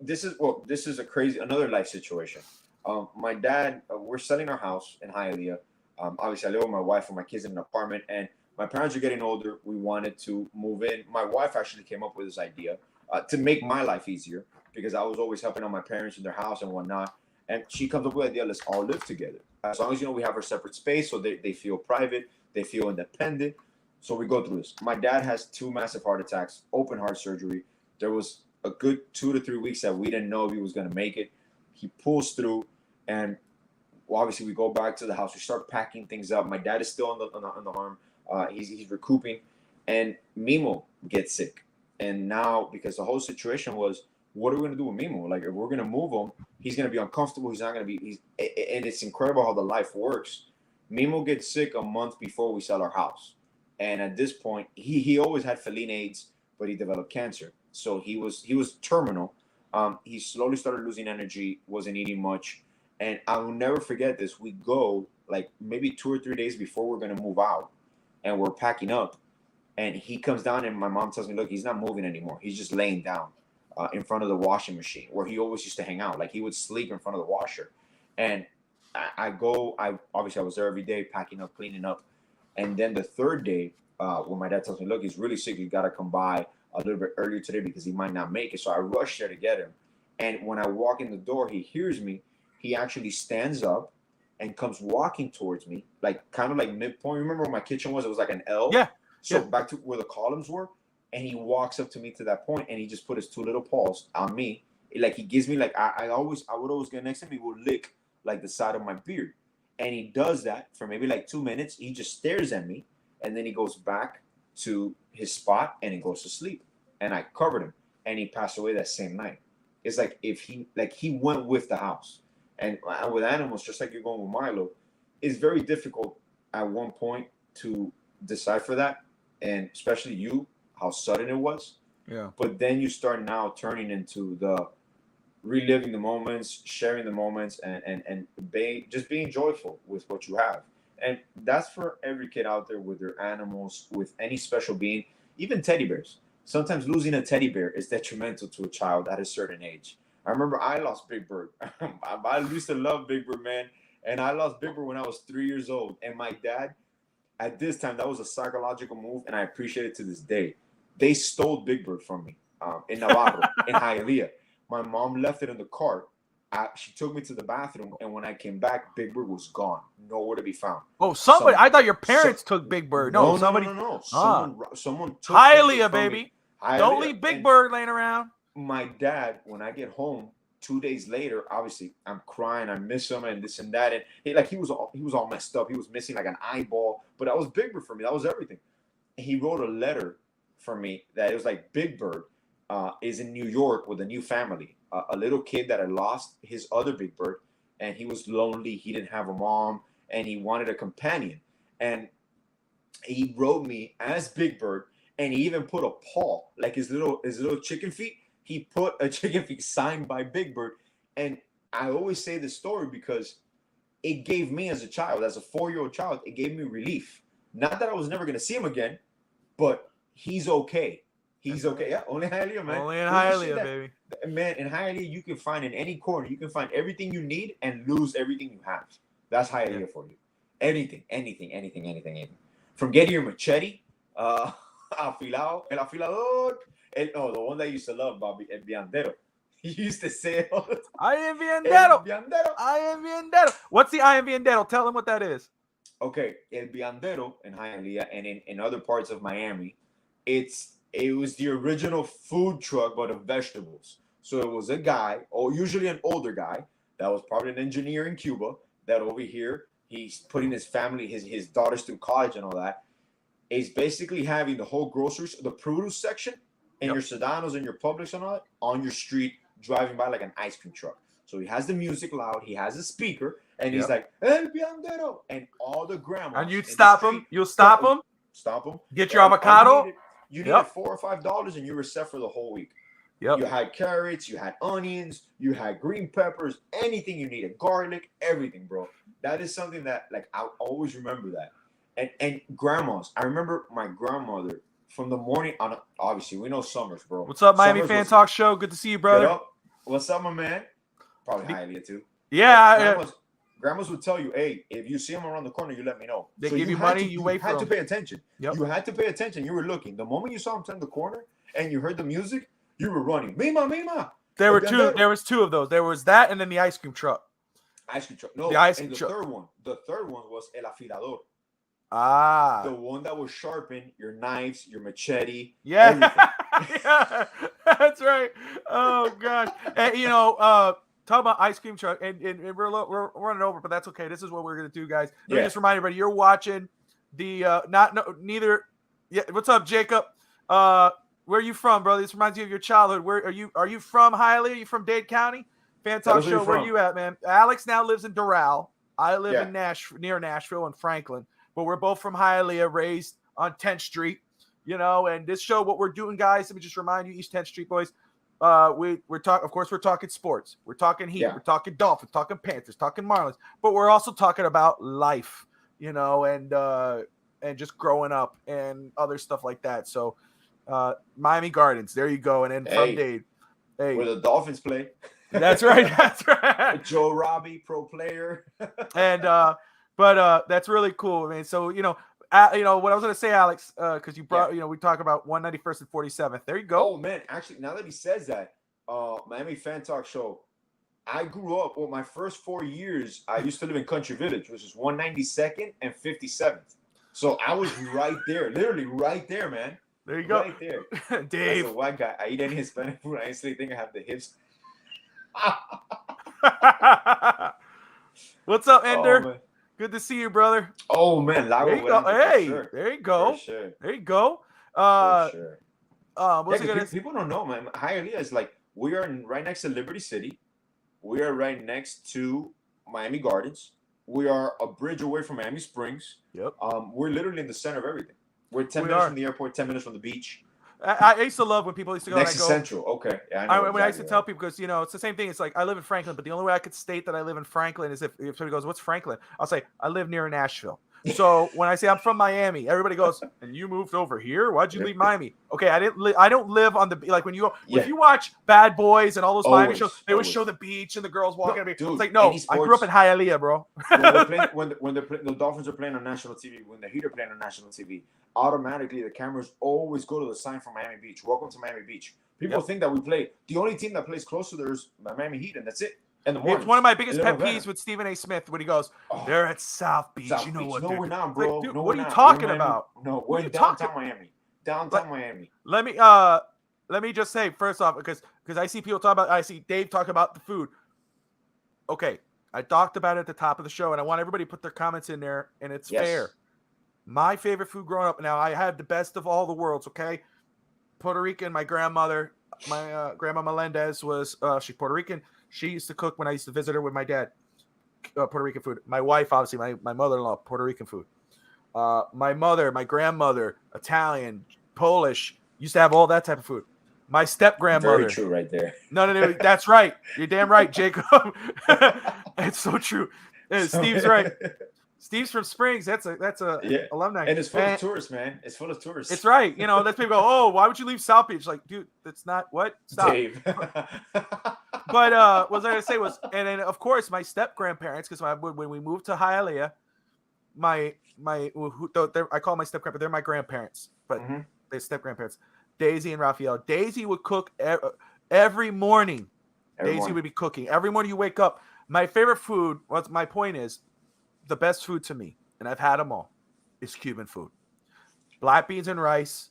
this is another life situation. My dad, we're selling our house in Hialeah. Obviously, I live with my wife and my kids in an apartment, and my parents are getting older. We wanted to move in. My wife actually came up with this idea to make my life easier because I was always helping out my parents in their house and whatnot. And she comes up with the idea, let's all live together. As long as, you know, we have our separate space so they feel private, they feel independent. So we go through this. My dad has 2 massive heart attacks, open heart surgery. There was a good 2 to 3 weeks that we didn't know if he was going to make it. He pulls through, and obviously we go back to the house. We start packing things up. My dad is still on the arm. He's recouping, and Mimo gets sick. And now, because the whole situation was, what are we going to do with Mimo? Like, if we're going to move him, he's going to be uncomfortable. He's not going to be. And it's incredible how the life works. Mimo gets sick a month before we sell our house, and at this point, he always had feline AIDS, but he developed cancer. So he was terminal. He slowly started losing energy, wasn't eating much, and I will never forget this. We go like maybe 2 or 3 days before we're going to move out, and we're packing up, and he comes down, and my mom tells me, look, he's not moving anymore. He's just laying down in front of the washing machine where he always used to hang out. Like, he would sleep in front of the washer. And I obviously I was there every day, packing up, cleaning up. And then the 3rd day, when my dad tells me, look, he's really sick, you got to come by a little bit earlier today because he might not make it. So I rushed there to get him. And when I walk in the door, he hears me. He actually stands up and comes walking towards me, like kind of like midpoint. Remember where my kitchen was? It was like an L. Yeah. So back to where the columns were. And he walks up to me to that point, and he just put his 2 little paws on me. Like, he gives me, like, I would always get next to him. He would lick like the side of my beard. And he does that for maybe like 2 minutes. He just stares at me, and then he goes back to his spot and he goes to sleep. And I covered him, and he passed away that same night. It's like he went with the house. And with animals, just like you're going with Milo, it's very difficult at one point to decipher that, and especially you, how sudden it was. Yeah. But then you start now turning into the reliving the moments, sharing the moments, and just being joyful with what you have. And that's for every kid out there with their animals, with any special being, even teddy bears. Sometimes losing a teddy bear is detrimental to a child at a certain age. I remember I lost Big Bird. I used to love Big Bird, man. And I lost Big Bird when I was 3 years old. And my dad, at this time, that was a psychological move, and I appreciate it to this day. They stole Big Bird from me in Navarro, in Hialeah. My mom left it in the car. She took me to the bathroom, and when I came back, Big Bird was gone, nowhere to be found. Oh, somebody! I thought your parents took Big Bird. No, somebody. No. Someone took Hialeah, baby. Hialeah. Don't leave Big Bird laying around. My dad, when I get home 2 days later, obviously I'm crying. I miss him and this and that. And he was all messed up. He was missing like an eyeball, but that was Big Bird for me. That was everything. And he wrote a letter for me that it was like, Big Bird is in New York with a new family. A little kid that had lost his other Big Bird, and he was lonely. He didn't have a mom, and he wanted a companion. And he wrote me as Big Bird, and he even put a paw, like his little chicken feet. He put a chicken feet signed by Big Bird. And I always say this story because it gave me as a child, as a 4-year-old child, it gave me relief. Not that I was never going to see him again, but he's okay. He's okay. Yeah, only Hialeah, man. Only in There's shit Hialeah, that- baby. Man, in Hialeah, you can find in any corner. You can find everything you need and lose everything you have. That's Hialeah for you. Anything. From getting your machete, afilado, el afilador, the one that I used to love, Bobby, el viandero. He used to say it all the time. I am viandero. El viandero. I am viandero. What's the I am viandero? Tell them what that is. Okay, el viandero in Hialeah and in other parts of Miami, it was the original food truck, but of vegetables. So it was a guy, or usually an older guy, that was probably an engineer in Cuba, that over here, he's putting his family, his daughters through college and all that. Is basically having the whole groceries, the produce section, and your Sedanos and your Publix and all that on your street, driving by like an ice cream truck. So he has the music loud, he has a speaker, and he's like, El Viandero, and all the grandmas. And you'd stop him. You'll stop him. Stop him. Get your avocado. You needed $4 or $5, and you were set for the whole week. Yep. You had carrots, you had onions, you had green peppers, anything you needed, garlic, everything, bro. That is something that, like, I always remember that. And grandmas. I remember my grandmother from the morning on. Obviously, we know Summers, bro. What's up, Miami Summers Fan was, Talk Show? Good to see you, brother. Up. What's up, my man? Probably Hialeah too. Yeah. Grandmas would tell you, hey, if you see them around the corner, you let me know. They give you money, you wait for them. You had to pay attention. Yep. You had to pay attention. You were looking. The moment you saw them turn the corner and you heard the music, you were running. Mima, Mima. There was two of those. There was that and then the ice cream truck. Ice cream truck. No, the ice cream truck. The third one was el afilador. Ah. The one that will sharpen your knives, your machete. Yeah. Yeah. That's right. Oh, gosh. And, talk about ice cream truck, and we're running over, but that's okay. This is what we're going to do, guys. Let me just remind everybody, you're watching the what's up, Jacob? Where are you from, brother? This reminds you of your childhood. Where are you from Hialeah? Are you from Dade County? Fan Talk Show, where are you at, man? Alex now lives in Doral. I live in near Nashville and Franklin, but we're both from Hialeah, raised on 10th Street, and this show, what we're doing, guys, let me just remind you, East 10th Street boys, we're talking sports, we're talking Heat, we're talking Dolphins, talking Panthers, talking Marlins, but we're also talking about life, and just growing up and other stuff like that. So Miami Gardens, there you go. And then from Dade, where the Dolphins play. That's right. That's right. Joe Robbie, pro player. And but that's really cool. I mean, so what I was gonna say, Alex, because you brought, we talk about 191st and 47th. There you go. Oh man, actually, now that he says that, Miami Fan Talk Show. I grew up. Well, my first 4 years, I used to live in Country Village, which is 192nd and 57th. So I was right there, literally right there, man. There you go. Right there. Dave. As a white guy, I eat any Hispanic food. I instantly think I have the hips. What's up, Ender? Oh, good to see you, brother. Oh man, there you go. Hey, there you go. Sure. There you go. Sure. People don't know, man. Hialeah is like, we are right next to Liberty City. We are right next to Miami Gardens. We are a bridge away from Miami Springs. Yep. We're literally in the center of everything. We're 10 minutes from the airport, 10 minutes from the beach. I used to love when people used to go. Next to Central. Okay. Yeah, I used to tell people, because it's the same thing. It's like, I live in Franklin, but the only way I could state that I live in Franklin is if somebody goes, "What's Franklin?" I'll say, "I live near Nashville." So when I say I'm from Miami, everybody goes, "And you moved over here? Why'd you leave Miami?" Okay, I don't live on the, like, when you go, if you watch Bad Boys and all those Miami shows, they always show the beach and the girls walking. It's like, no, I grew up in Hialeah, bro. when the Dolphins are playing on national TV, when the Heat are playing on national TV, automatically the cameras always go to the sign for Miami Beach. Welcome to Miami Beach. People think that we play. The only team that plays close to there is Miami Heat, and that's it. It's one of my biggest pet peeves with Stephen A. Smith when he goes, "They're at South Beach." South you know Beach. what? No, we're not, bro. Like, dude, no, what are you talking about? No, we're in downtown Miami. Downtown Miami. Let me just say, first off, because I see people talk about, I see Dave talk about the food. Okay, I talked about it at the top of the show, and I want everybody to put their comments in there, and it's fair. My favorite food growing up, now I had the best of all the worlds, okay? Puerto Rican, my grandmother, my Grandma Melendez was, she's Puerto Rican. She used to cook when I used to visit her with my dad, Puerto Rican food. My wife, obviously, my mother-in-law, Puerto Rican food. My mother, my grandmother, Italian, Polish, used to have all that type of food. My step-grandmother. Very true right there. No, that's right. You're damn right, Jacob. It's so true. Steve's right. Steve's from Springs. That's a alumni. And it's full of tourists, man. It's full of tourists. It's right. You know, that's people go, oh, why would you leave South Beach? Like, dude, that's not what. Stop. Dave. But what I was gonna say was, and then of course my step grandparents, because when we moved to Hialeah, I call my step grandparents, they're my grandparents, but they're step grandparents. Daisy and Raphael. Daisy would cook every morning. Daisy would be cooking every morning. You wake up. My favorite food. What my point is, the best food to me, and I've had them all, is Cuban food. Black beans and rice,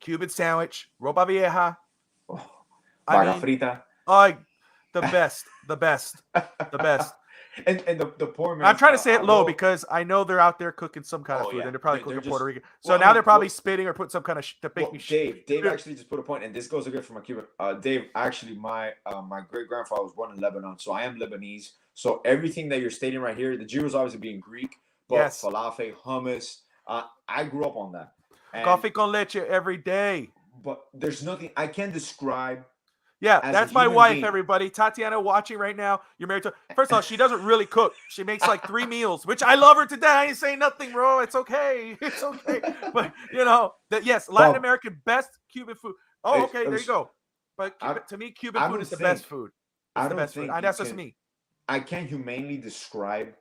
Cuban sandwich, ropa vieja. Vaga frita. Oh, the best. And the poor man. I'm trying to say it low because I know they're out there cooking some kind of food, and they're probably cooking Puerto Rican. So now they're probably spitting or putting some kind of to make me. Dave actually just put a point, and this goes again for my Cuban. Dave, actually, my great grandfather was born in Lebanon, so I am Lebanese. So everything that you're stating right here, the gyros obviously being Greek, but falafel, hummus. I grew up on that. Coffee con leche every day. But there's nothing I can describe. Yeah, that's my wife, everybody. Tatiana watching right now. You're married to her. First of all, she doesn't really cook. She makes like 3 meals, which I love her to death. I ain't saying nothing, bro. It's okay. It's okay. But, you know, Latin American best Cuban food. Oh, okay, there you go. But to me, Cuban food is the best food. It's the best food. That's just me. I can't humanely describe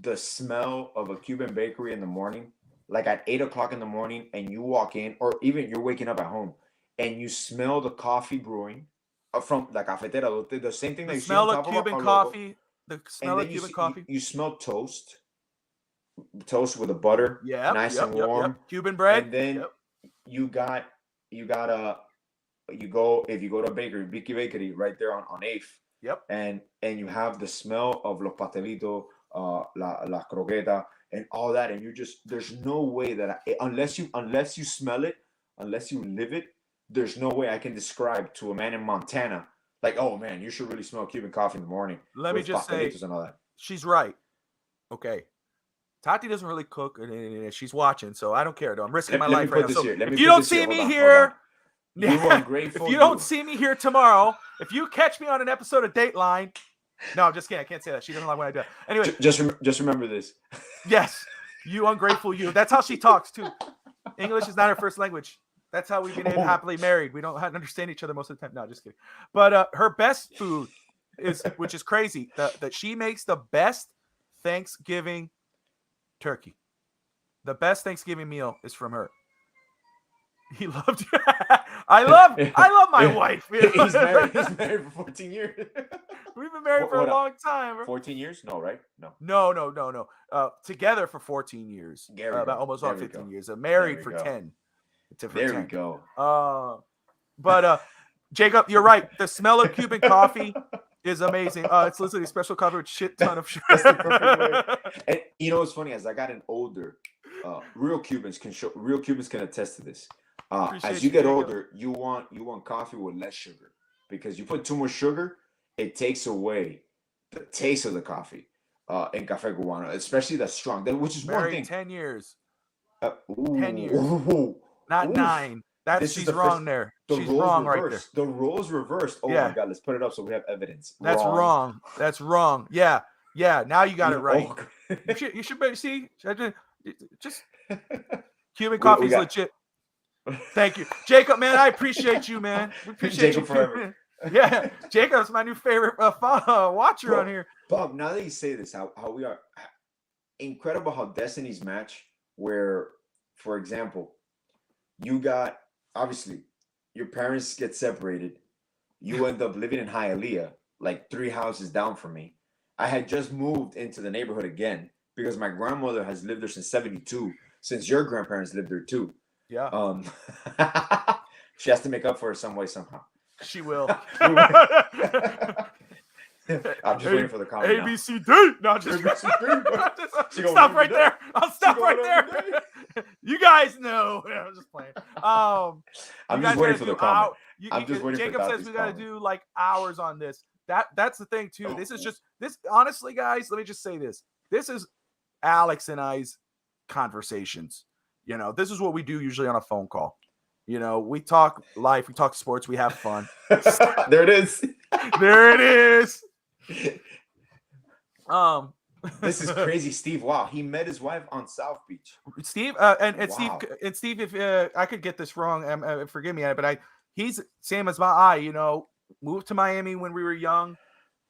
the smell of a Cuban bakery in the morning, like at 8 o'clock in the morning, and you walk in, or even you're waking up at home, and you smell the coffee brewing. From la cafetera, the same thing that you smell of Cuban coffee. The smell of Cuban coffee. You smell toast with the butter, nice and warm. Cuban bread. And then you go if you go to a bakery, Vicky Bakery, right there on 8th. Yep. And you have the smell of los pastelitos, la croqueta, and all that, and there's no way that unless you smell it, unless you live it. There's no way I can describe to a man in Montana, like, oh man, you should really smell Cuban coffee in the morning. Let me just say, and all that. She's right. Okay. Tati doesn't really cook, and she's watching, so I don't care. I'm risking my life right now. So if you don't see me here, if you don't see me here tomorrow, if you catch me on an episode of Dateline, no, I'm just kidding. I can't say that. She doesn't like when I do that. Anyway, just remember this. Yes, you ungrateful you. That's how she talks too. English is not her first language. That's how we've been happily married. We don't understand each other most of the time. No, just kidding. But her best food is, which is crazy, that she makes the best Thanksgiving turkey. The best Thanksgiving meal is from her. He loved you. I love my wife. He's married for 14 years. We've been married for a long time. 14 years? No, right? No. Together for 14 years. About almost 15 years. Married for 10. There we go. But Jacob, you're right. The smell of Cuban coffee is amazing. It's literally a special coffee with shit ton of sugar. That's the perfect way. And you know what's funny? As I gotten older, real Cubans can attest to this. As you get older, you want coffee with less sugar, because you put too much sugar, it takes away the taste of the coffee. In Café Cubano, especially that strong, which is one thing. 10 years. 10 years. Not 9. She's wrong there. She's wrong right there. The roles reversed. Oh my God, let's put it up so we have evidence. That's wrong. That's wrong. Yeah. Now you got it right. You should see. Just Cuban coffee is legit. Thank you, Jacob. Man, I appreciate you, man. We appreciate Jacob you forever. Yeah, Jacob's my new favorite watcher on here. Bob, now that you say this, how we are incredible. How destinies match. Where, for example, you got, obviously, your parents get separated. You end up living in Hialeah, like 3 houses down from me. I had just moved into the neighborhood again because my grandmother has lived there since 1972, since your grandparents lived there too. Yeah. She has to make up for it some way, somehow. She will. I'm just waiting for the comment. ABCD. No, just stop right there. I'll stop right there. You guys know. I'm just playing. I'm just waiting for the comment. Jacob says we got to do like hours on this. That's the thing too. This is just this. Honestly, guys, let me just say this. This is Alex and I's conversations. You know, this is what we do usually on a phone call. You know, we talk life, we talk sports, we have fun. There it is. There it is. This is crazy, Steve. Wow, he met his wife on South Beach. Steve, Wow. Steve, if I could get this wrong, forgive me, but he's same as my eye. You know, moved to Miami when we were young.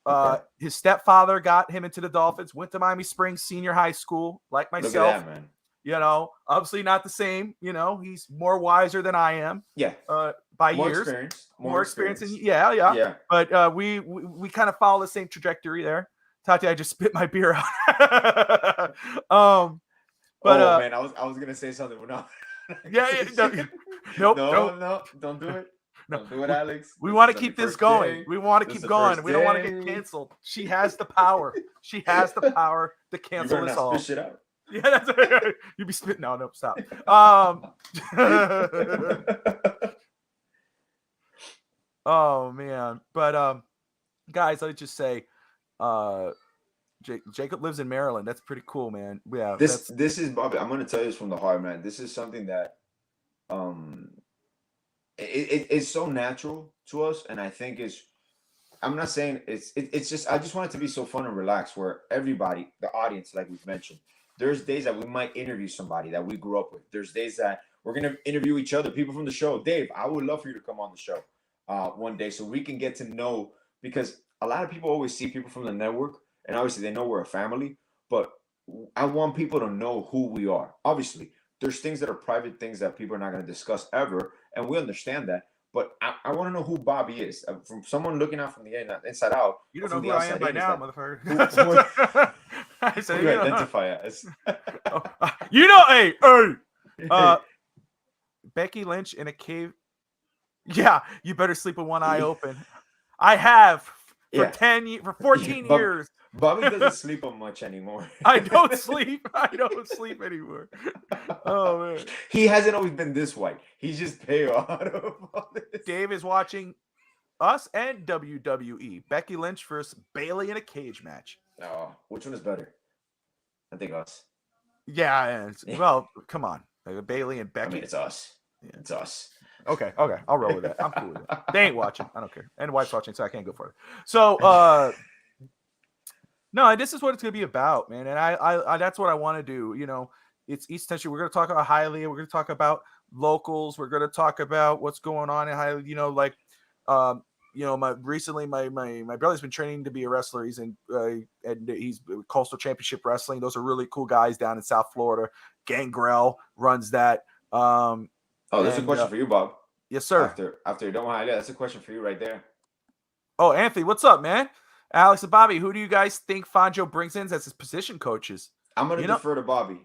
Okay. His stepfather got him into the Dolphins. Went to Miami Springs Senior High School, like myself. Look at that, man. You know, obviously not the same. You know, he's more wiser than I am. Yeah. By More years, experience. more experience. Yeah. But we kind of follow the same trajectory there. Tati, I just spit my beer out. Man, I was gonna say something, but no. Nope. No, don't do it. No. Don't do it, Alex. We want to keep this going. We want to keep going. We don't want to get canceled. She has the power. She has the power to cancel us all. Spit shit out. Yeah, that's right. You be spitting. No, stop. Oh man, but guys, I'd just say, Jacob lives in Maryland. That's pretty cool, man. Yeah, this is Bobby. I'm gonna tell you this from the heart, man. This is something that, it's so natural to us, and I think I'm not saying it's just I just want it to be so fun and relaxed where everybody, the audience, like we've mentioned, there's days that we might interview somebody that we grew up with. There's days that we're gonna interview each other, people from the show. Dave, I would love for you to come on the show one day so we can get to know, because a lot of people always see people from the network and obviously they know we're a family, but I want people to know who we are. Obviously, there's things that are private things that people are not going to discuss ever, and we understand that. But I want to know who Bobby is. From someone looking out from the inside out. You don't know who I am by now, motherfucker. I said, who you identify as? You know, hey. Becky Lynch in a cave. Yeah, you better sleep with one eye open. I have for 14 years. Bobby doesn't sleep on much anymore. I don't sleep anymore. Oh man. He hasn't always been this white. He's just pale out of all this. Dave is watching us and WWE. Becky Lynch versus Bayley in a cage match. Oh, which one is better? I think us. Yeah, well, come on. Bayley and Becky. I mean, it's us. Yeah. It's us. Okay. I'll roll with that. I'm cool with it. They ain't watching. I don't care. And the wife's watching, so I can't go further. So, no, this is what it's gonna be about, man. And I that's what I want to do. You know, it's East Century. We're gonna talk about Hialeah. We're gonna talk about locals. We're gonna talk about what's going on in Hialeah. You know, like, my brother's been training to be a wrestler. He's in and he's Coastal Championship Wrestling. Those are really cool guys down in South Florida. Gangrel runs that. That's a question for you, Bob. Yes, sir. After you're done with Hialeah, that's a question for you right there. Oh, Anthony, what's up, man? Alex and Bobby, who do you guys think Fangio brings in as his position coaches? I'm going to defer to Bobby.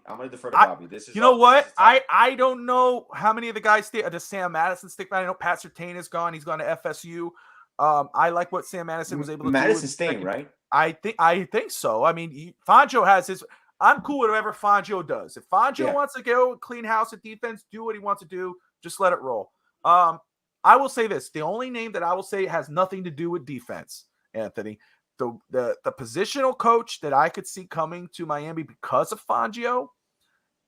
This is what? I don't know how many of the guys stay. Does Sam Madison stick by? I know Pat Surtain is gone. He's gone to FSU. I like what Sam Madison was able to do. Madison's staying, right? I think so. I mean, Fangio has his. I'm cool with whatever Fangio does. If Fangio wants to go clean house at defense, do what he wants to do. Just let it roll. I will say this: the only name that I will say has nothing to do with defense, Anthony. The positional coach that I could see coming to Miami because of Fangio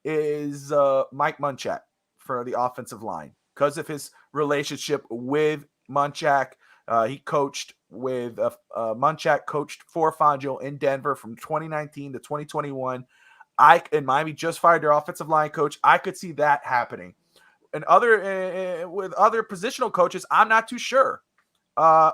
is Mike Munchak for the offensive line, because of his relationship with Munchak. He coached with Munchak coached for Fangio in Denver from 2019 to 2021. And Miami just fired their offensive line coach. I could see that happening. And with other positional coaches, I'm not too sure. I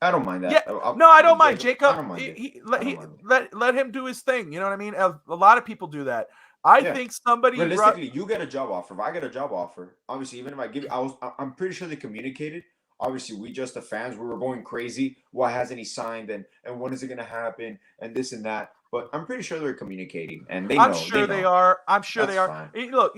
don't mind that. Yeah, I don't mind Jacob. I don't mind let him do his thing. You know what I mean? A lot of people do that. I think somebody realistically, you get a job offer. If I get a job offer, obviously, even if I give, I'm pretty sure they communicated. Obviously, we just the fans, we were going crazy. Why hasn't he signed? And when is it going to happen? And this and that. But I'm pretty sure they're communicating, and they know. I'm sure they are. Look,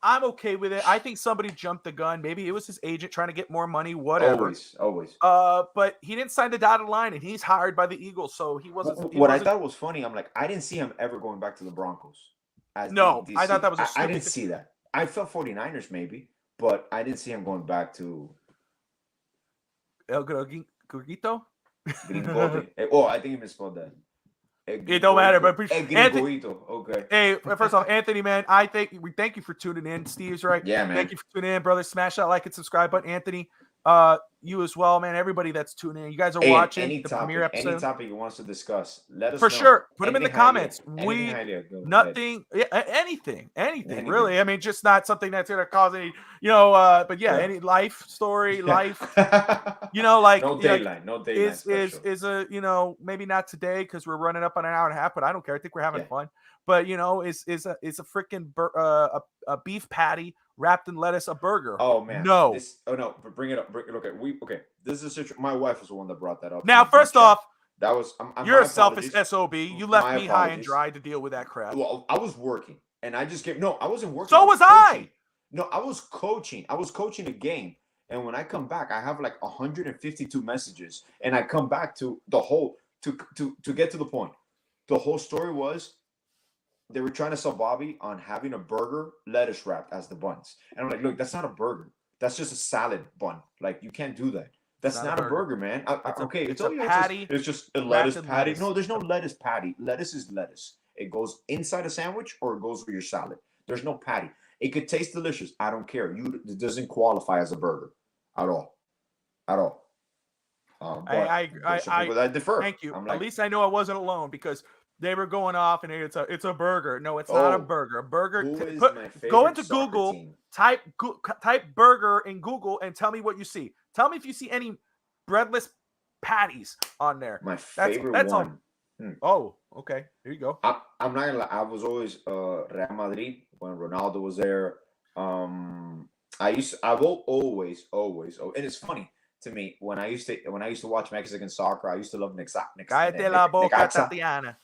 I'm okay with it. I think somebody jumped the gun. Maybe it was his agent trying to get more money. Whatever. Always. But he didn't sign the dotted line, and he's hired by the Eagles, so he wasn't. I thought was funny, I'm like, I didn't see him ever going back to the Broncos. I thought that was. I didn't see that. I felt 49ers maybe, but I didn't see him going back to El Gringuito. Oh, I think he misspelled that. It don't matter, but Anthony, okay. Hey, first off, Anthony, man, we thank you for tuning in. Steve's right. Yeah, man. Thank you for tuning in, brother. Smash that like and subscribe button. Anthony, You as well, man. Everybody that's tuning in, you guys are watching the premiere episode. Any topic you want us to discuss, let us for know. sure. Put them in the comments. Anything, anything really. I mean, just not something that's gonna cause any, but yeah, any life story, like no daylight, no daylight is a maybe not today because we're running up on an hour and a half, but I don't care. I think we're having fun. But is a freaking a beef patty wrapped in lettuce, a burger. Oh man, no. Bring it up. This is my wife was the one that brought that up. Now, first off, that was you're a selfish SOB. You left me high and dry to deal with that crap. Well, I was working, and I just I wasn't working. So was I. No, I was coaching. I was coaching a game, and when I come back, I have like 152 messages, and I come back to the whole to get to the point. The whole story was, they were trying to sell Bobby on having a burger lettuce wrapped as the buns. And I'm like, look, that's not a burger. That's just a salad bun. Like, you can't do that. That's not a burger, man. It's a patty. It's just a lettuce patty. Lettuce. No, there's no lettuce patty. Lettuce is lettuce. It goes inside a sandwich or it goes with your salad. There's no patty. It could taste delicious. I don't care. It doesn't qualify as a burger at all. At all. I defer. Thank you. At least I know I wasn't alone, because they were going off and it's a burger. No, it's not a burger. A burger. Go into Google, type burger in Google, and tell me what you see. Tell me if you see any breadless patties on there. My favorite one. Oh, okay. Here you go. I'm not gonna lie. I was always Real Madrid when Ronaldo was there. I will always, and it's funny to me when I used to watch Mexican soccer. I used to love Cállate la boca, Tatiana.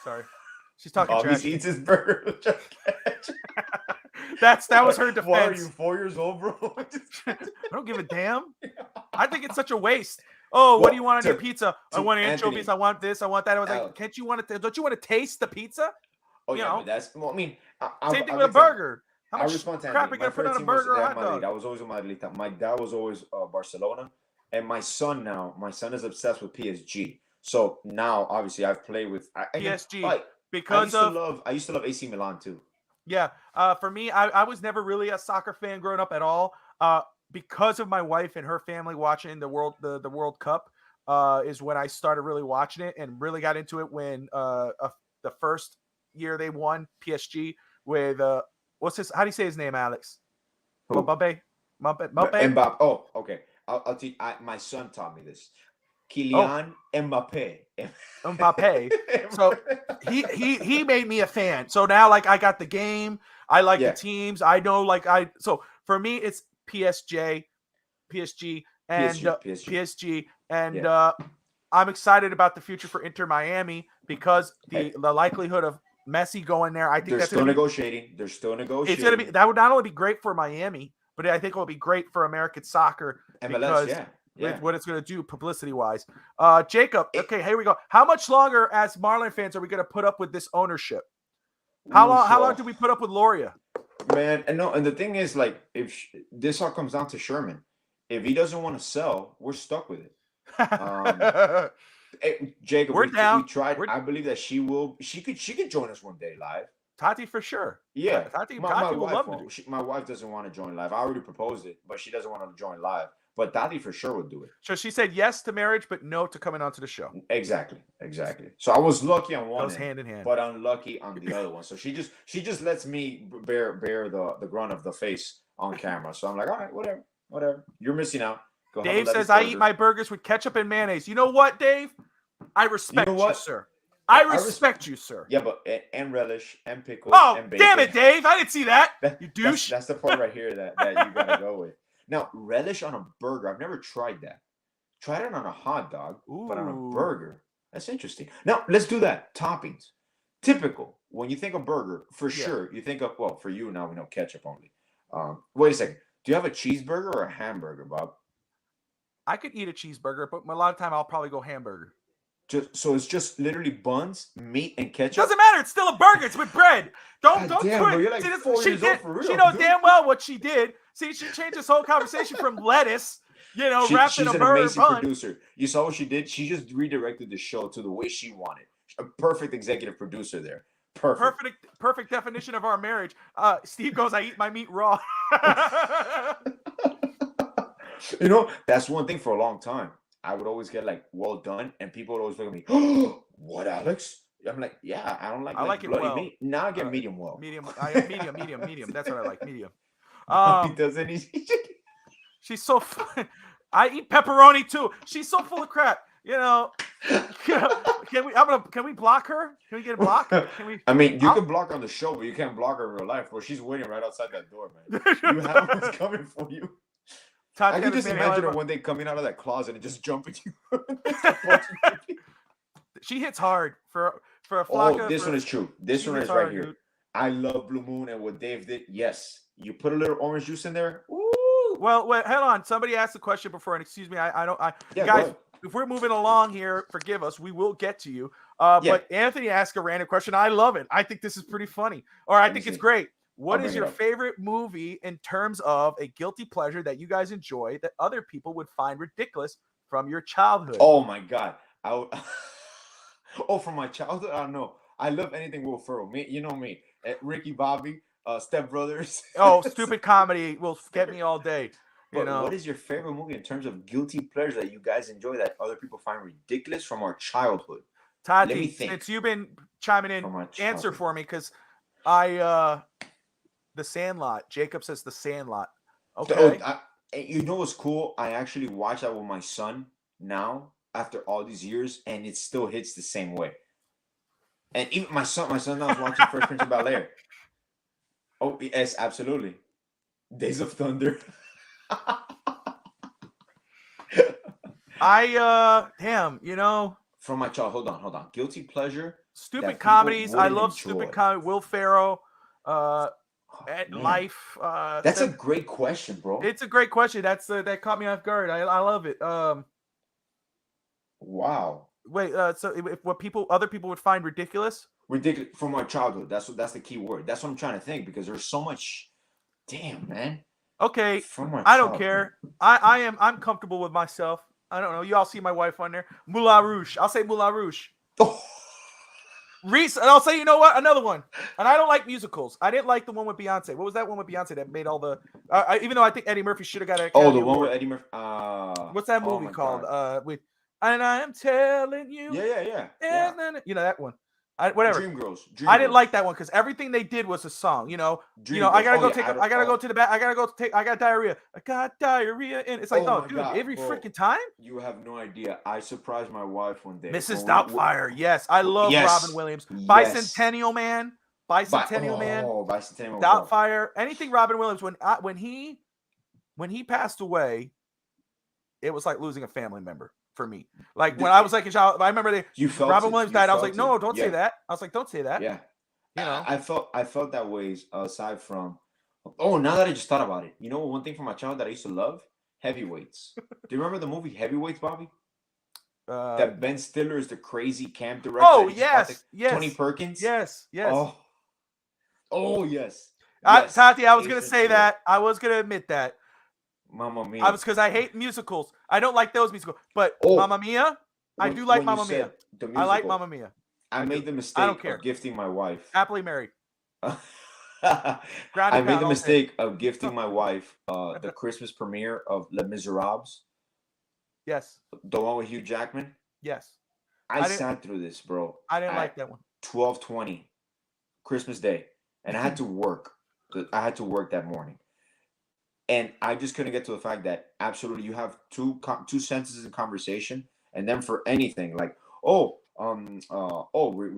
Sorry, she's talking trash. He eats his burger. That was her defense. Why are you 4 years old, bro? I don't give a damn. I think it's such a waste. Oh, what do you want on your pizza? I want anchovies. I want this. I want that. I was like, don't you want to taste the pizza? Oh, yeah, but that's. Well, I mean, same thing with a burger. How much crap are you gonna put on a burger or a hot dog? I was always a Madridista. My dad was always Barcelona, and my son is obsessed with PSG. So now, obviously, I've played with PSG I used to love AC Milan too. Yeah, for me, I was never really a soccer fan growing up at all. Because of my wife and her family watching the World Cup, is when I started really watching it and really got into it when the first year they won, PSG, with what's his? How do you say his name, Alex? Mbappe. Mbappe. Oh, okay. I'll teach. My son taught me this. Kylian Mbappe. Mbappe. So he made me a fan. So now, like, I got the game. I like the teams. I know, so for me it's PSG, and I'm excited about the future for Inter Miami, because the likelihood of Messi going there, I think they're still negotiating. They're still negotiating. It's gonna be, that would not only be great for Miami, but I think it will be great for American soccer, MLS, because what it's going to do publicity wise. Jacob, okay, here we go. How much longer as Marlin fans are we going to put up with this ownership? How long do we put up with Loria? Man, and the thing is, like, if this all comes down to Sherman, if he doesn't want to sell, we're stuck with it. Jacob, we're down. We tried. I believe that she could join us one day live. Tati for sure. Yeah, Tati will love to. My wife doesn't want to join live. I already proposed it, but she doesn't want to join live. But Tati for sure would do it. So she said yes to marriage, but no to coming onto the show. Exactly. So I was lucky on one end, hand in hand, but unlucky on the other one. So she just lets me bear the grunt of the face on camera. So I'm like, all right, whatever. You're missing out. Go Dave says I eat my burgers with ketchup and mayonnaise. You know what, Dave? I respect you, sir. I respect you, sir. Yeah, but and relish and pickles. Oh, and bacon. Damn it, Dave! I didn't see that. You douche. That's the part right here that you gotta go with. Now, relish on a burger. I've never tried that. Tried it on a hot dog, but on a burger. That's interesting. Now, let's do that. Toppings. Typical. When you think of burger, for sure, you think of, well, for you now we know ketchup only. Wait a second. Do you have a cheeseburger or a hamburger, Bob? I could eat a cheeseburger, but a lot of time I'll probably go hamburger. So it's just literally buns, meat, and ketchup. Doesn't matter. It's still a burger. It's with bread. Don't damn, put. Bro, you're like 4 years old for real. She knows damn well what she did. See, she changed this whole conversation from lettuce, wrapped in a burger bun. She's an amazing producer. You saw what she did? She just redirected the show to the way she wanted. A perfect executive producer there. Perfect definition of our marriage. Steve goes, I eat my meat raw. You know, that's one thing for a long time. I would always get like well done, and people would always look at me, oh, what, Alex? I'm like, yeah, I don't like I like it bloody well. meat. Now I get medium well. Medium. Medium. That's what I like. Medium. He doesn't eat. She's so fun. I eat pepperoni too. She's so full of crap. You know, can we block her? Can we get a block? Can we? I mean, you can block her on the show, but you can't block her in real life. Well, she's waiting right outside that door, man. You have what's coming for you. I can just imagine her one day coming out of that closet and just jumping you. She hits hard for a Flocka. Oh, this one is true. This one is right here. Dude. I love Blue Moon, and what Dave did, yes. You put a little orange juice in there. Ooh. Well, wait, hold on. Somebody asked a question before, and excuse me, guys. If we're moving along here, forgive us. We will get to you. But Anthony asked a random question. I love it. I think this is pretty funny, or I think it's great. What is your favorite movie in terms of a guilty pleasure that you guys enjoy that other people would find ridiculous from your childhood? Oh my God. From my childhood, I don't know. I love anything Will Ferrell. Me, you know me. Ricky Bobby, Step Brothers. Oh, stupid comedy will get me all day. But what is your favorite movie in terms of guilty pleasure that you guys enjoy that other people find ridiculous from our childhood? Tati, since you've been chiming in, answer for me, because The Sandlot. Jacob says The Sandlot. Okay. You know what's cool? I actually watched that with my son now after all these years, and it still hits the same way. And even my son now is watching Fresh Prince of Bel-Air. Oh, yes, absolutely. Days of Thunder. Damn, you know. From my child, hold on. Guilty pleasure. Stupid comedies. I love stupid comedy. Will Ferrell, Life. That's a great question, bro. It's a great question. That caught me off guard. I love it. Wow. Wait, so if other people would find ridiculous from my childhood. That's the key word. That's what I'm trying to think, because there's so much. Damn, man. Okay, I don't care. I'm comfortable with myself. I don't know. You all see my wife on there. Moulin Rouge. I'll say Moulin Rouge. Oh. Reese, and I'll say, you know what? Another one. And I don't like musicals. I didn't like the one with Beyonce. What was that one with Beyonce that made all the? Even though I think Eddie Murphy should have got an Academy the one Award. with Eddie Murphy. What's that movie called? With and I am telling you. Yeah. You know that one. Whatever. Dreamgirls. I didn't like that one because everything they did was a song. You know, I gotta go to the back. I got diarrhea. I got diarrhea, and it's like, dude, every freaking time. You have no idea. I surprised my wife one day. Mrs. Doubtfire. Yes, I love Robin Williams. Bicentennial Man. Bicentennial Man. Doubtfire. Anything Robin Williams. When he passed away, it was like losing a family member. For me, like when I was like a child, I remember Robin Williams died. I was like, no, don't say that. I was like, don't say that. Yeah, you know, I felt that way. Aside from, now that I just thought about it, you know, one thing from my childhood that I used to love, Heavyweights. Do you remember the movie Heavyweights, Bobby? That Ben Stiller is the crazy camp director. Oh yes. Tony Perkins. Yes. Oh yes. Tati, I was gonna say that. I was gonna admit that. Mamma Mia. Because I hate musicals. I don't like those musicals. But Mamma Mia, I do like Mamma Mia. I like Mamma Mia. I made the mistake of gifting my wife. Happily Married. I made the mistake of gifting my wife the Christmas premiere of Les Miserables. Yes. The one with Hugh Jackman. Yes. I sat through this, bro. I didn't like that one. 12:20, Christmas Day, and I had to work. I had to work that morning. And I just couldn't get to the fact that absolutely you have two sentences in conversation, and then for anything like, we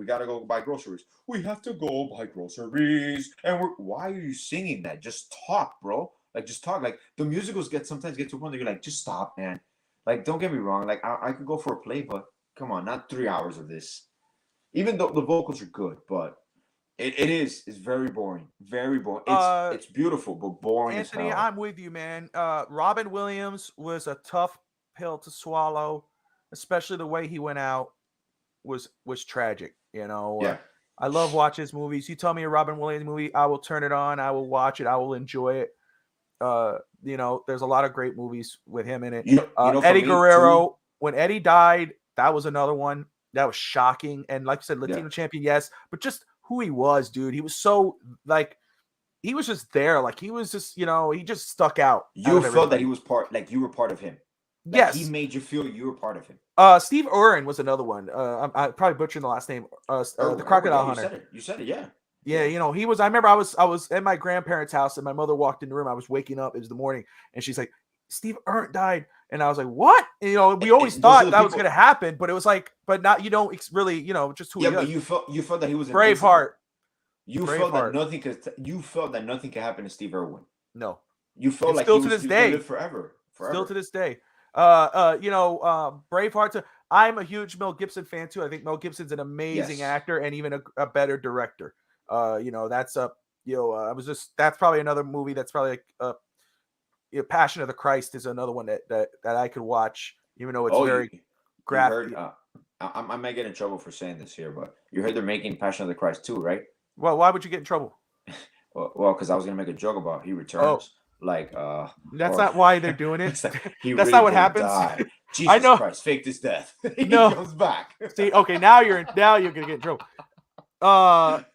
gotta go buy groceries. We have to go buy groceries, and why are you singing that? Just talk, bro. Like just talk. Like the musicals sometimes get to a point that you're like, just stop, man. Like don't get me wrong. Like I could go for a play, but come on, not 3 hours of this. Even though the vocals are good, but. It's very boring. Very boring. It's beautiful, but boring. Anthony, as hell. I'm with you, man. Robin Williams was a tough pill to swallow, especially the way he went out was tragic. You know. Yeah. I love watching his movies. You tell me a Robin Williams movie, I will turn it on. I will watch it. I will enjoy it. You know, there's a lot of great movies with him in it. Eddie Guerrero, when Eddie died, that was another one that was shocking. And like you said, Latino champion, yes, but just who he was, dude. He was so like he was just there. Like he was just, he just stuck out. You felt that he was you were part of him. Like yes. He made you feel you were part of him. Steve Irwin was another one. I'm probably butchering the last name. The Crocodile Hunter. You said it. Yeah. Yeah, he was. I remember I was at my grandparents' house and my mother walked in the room. I was waking up. It was the morning, and she's like, "Steve Irwin died," and I was like, "What?" And, we always thought that was going to happen, but it was like, but not. You don't really, just who. Yeah, he but is. you felt that he was Braveheart. You felt that nothing could. You felt that nothing could happen to Steve Irwin. No, you felt like still he to was this day, live forever. Still to this day. Braveheart. I'm a huge Mel Gibson fan too. I think Mel Gibson's an amazing actor and even a better director. That's that's probably another movie that's probably like Passion of the Christ is another one that I could watch, even though it's very graphic. I might get in trouble for saying this here, but you heard they're making Passion of the Christ too, right? Well, why would you get in trouble? Well, because I was gonna make a joke about He Returns. That's not why they're doing it. That's really not what happens. Jesus I know. Christ, faked his death. He No. comes back. See, okay, now you're gonna get in trouble. I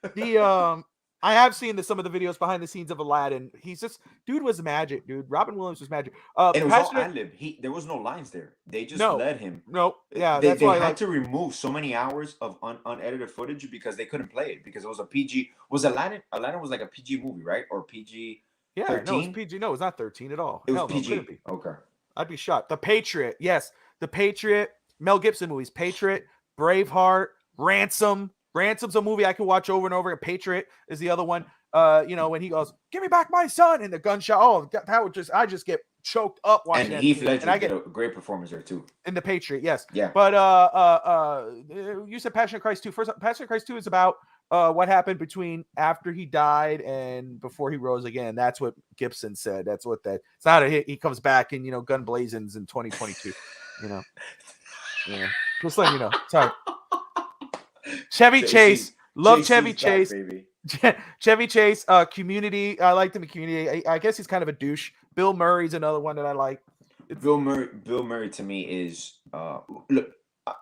have seen some of the videos behind the scenes of Aladdin. He's just dude was magic, dude. Robin Williams was magic. And it was all ad-lib. There was no lines there. They just let him. No, yeah, they had to remove so many hours of unedited footage because they couldn't play it because it was a PG. Was Aladdin? Aladdin was like a PG movie, right? Or PG? Yeah, 13? no, it's PG. No, it's not 13 at all. It was Hell, PG. No, be. Okay. I'd be shocked. The Patriot, yes, The Patriot. Mel Gibson movies: Patriot, Braveheart, Ransom. Ransom's a movie I could watch over and over. Patriot is the other one. When he goes, "Give me back my son," and the gunshot. Oh, that would I just get choked up watching. And Heath Ledger did a great performance there too. In The Patriot, yes. Yeah. But you said Passion of Christ 2. First, Passion of Christ 2 is about what happened between after he died and before he rose again. That's what Gibson said. That's what that. It's not a hit. He comes back and gun blazons in 2022. Yeah. Just letting you know. Sorry. Chevy Chase. Love Chevy Chase. Back, Chevy Chase. Community. I liked him in Community. I guess he's kind of a douche. Bill Murray's another one that I like. Bill Murray to me is look,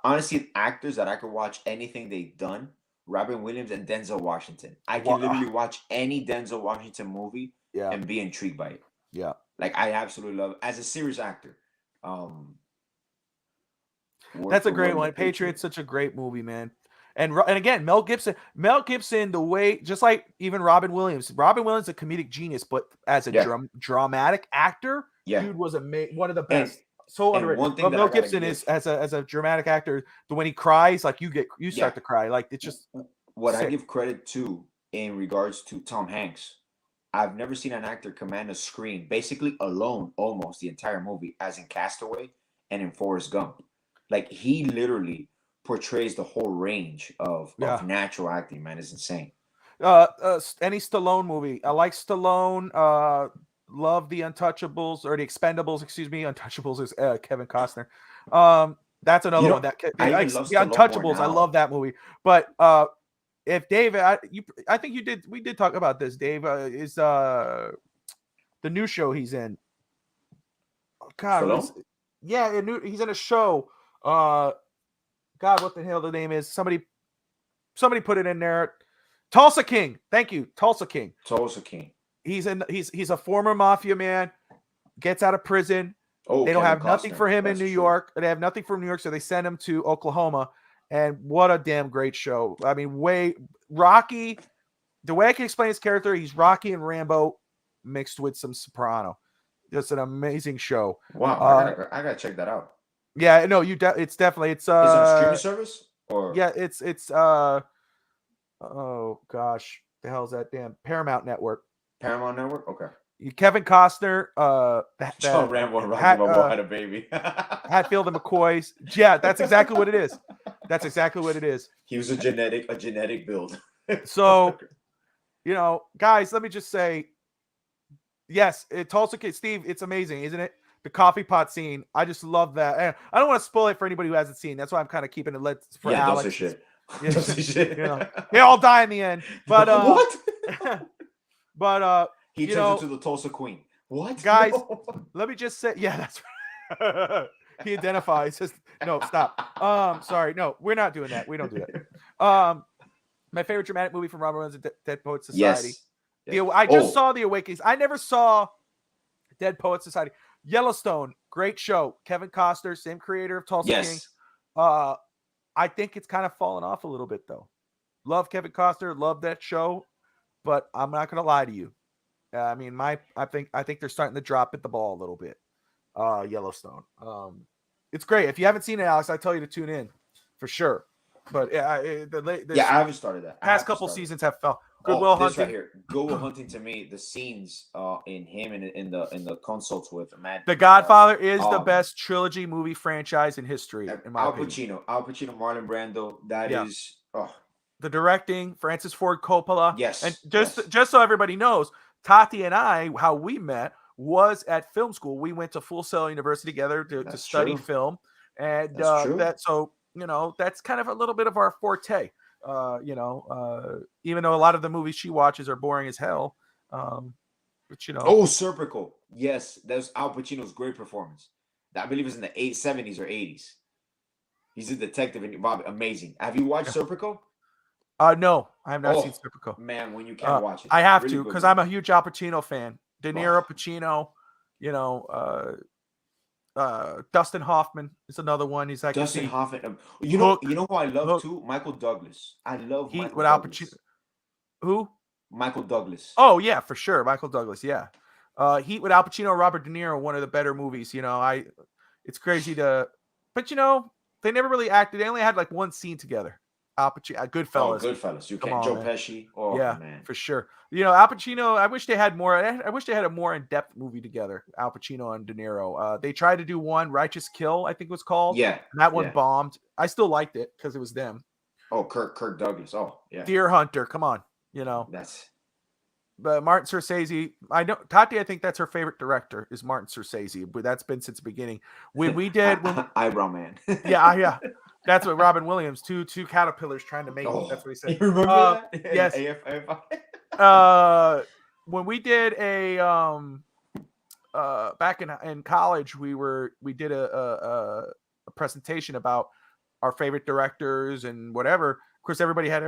honestly, actors that I could watch anything they've done. Robin Williams and Denzel Washington. I can literally watch any Denzel Washington movie and be intrigued by it. Yeah. Like I absolutely love it. As a serious actor. That's a great one. Patriot's such a great movie, man. And again, Mel Gibson, the way, just like even Robin Williams is a comedic genius, but as a dramatic actor, dude was one of the best. So underrated. But Mel Gibson is as a dramatic actor, when he cries, like you start to cry. Like it's just what I give credit to in regards to Tom Hanks. I've never seen an actor command a screen basically alone almost the entire movie, as in Castaway and in Forrest Gump. Like he literally portrays the whole range of natural acting, man. It's insane. Any Stallone movie. I like Stallone. Love the Untouchables or the Expendables, excuse me. Untouchables is Kevin Costner. That's another one that the Untouchables. I love that movie. But if Dave, I think we did talk about this. Dave is the new show he's in. Oh, God, he's in a show. God, what the hell the name is? Somebody put it in there. Tulsa King. Thank you, Tulsa King. Tulsa King. He's a former mafia man. Gets out of prison. They don't have nothing for him in New York. They have nothing for New York, so they send him to Oklahoma. And what a damn great show! I mean, Rocky. The way I can explain his character, he's Rocky and Rambo mixed with some Soprano. It's an amazing show. Wow, I gotta check that out. Yeah, no, it's definitely is it a streaming service or it's oh gosh, the hell's that damn Paramount Network? Okay. Kevin Costner, John Rambo and Rocky Balboa had a baby. Hatfield and McCoy's. Yeah, that's exactly what it is. That's exactly what it is. He was a genetic build. So, guys, let me just say, yes, Tulsa King, Steve, it's amazing, isn't it? The coffee pot scene. I just love that. And I don't want to spoil it for anybody who hasn't seen. That's why I'm kind of keeping it for Alex. Don't say shit. Yeah, don't say shit. They all die in the end. But what? But he turns into the Tulsa Queen. What? Guys, let me just say, that's right. He identifies as no, stop. Sorry, no, we're not doing that. We don't do that. My favorite dramatic movie from Robert Williams is Dead Poets Society. Yes. I just saw The Awakenings. I never saw Dead Poets Society. Yellowstone, great show. Kevin Costner, same creator of Tulsa King. I think it's kind of fallen off a little bit though. Love Kevin Costner, love that show, but I'm not gonna lie to you. I mean, I think they're starting to drop at the ball a little bit. Yellowstone. It's great. If you haven't seen it, Alex, I tell you to tune in for sure. But I haven't started that. Past couple seasons have fell. Goodwill Hunting. Right here. Goodwill Hunting, to me, the scenes in him and in the consults with Matt. The Godfather is the best trilogy movie franchise in history. In my opinion. Al Pacino, Marlon Brando. That is the directing, Francis Ford Coppola. Yes. And just so everybody knows, Tati and I, how we met was at film school. We went to Full Sail University together to study film, and so that's kind of a little bit of our forte. Even though a lot of the movies she watches are boring as hell, but Serpico. Yes, that's Al Pacino's great performance. I believe it's in the 70s or 80s. He's a detective and Bob, amazing. Have you watched Serpico? No, I have not seen Serpico. Man, when you can watch it, I have to because I'm a huge Al Pacino fan. De Niro, Pacino, Dustin Hoffman is another one. He's like Dustin Hoffman. You know who I love too? Michael Douglas. I love Heat Michael with Douglas. Al Pacino. Who? Michael Douglas. Oh yeah, for sure, Michael Douglas. Yeah, Heat with Al Pacino, Robert De Niro, one of the better movies. It's crazy but they never really acted. They only had like one scene together. Al Pacino, Goodfellas. Goodfellas. You can't. Joe Pesci. Oh yeah, man, for sure. Al Pacino. I wish they had more. I wish they had a more in-depth movie together. Al Pacino and De Niro. They tried to do one, Righteous Kill, I think it was called. Yeah, and that one bombed. I still liked it because it was them. Oh, Kirk Douglas. Oh, yeah. Deer Hunter. Come on, That's. But Martin Scorsese. I know Tati. I think that's her favorite director is Martin Scorsese. But that's been since the beginning. When we did Eyebrow Man. yeah. That's what Robin Williams, two caterpillars trying to make. That's what he said. You remember that? Yes. When we did a back in college, we did a presentation about our favorite directors and whatever. Of course, everybody had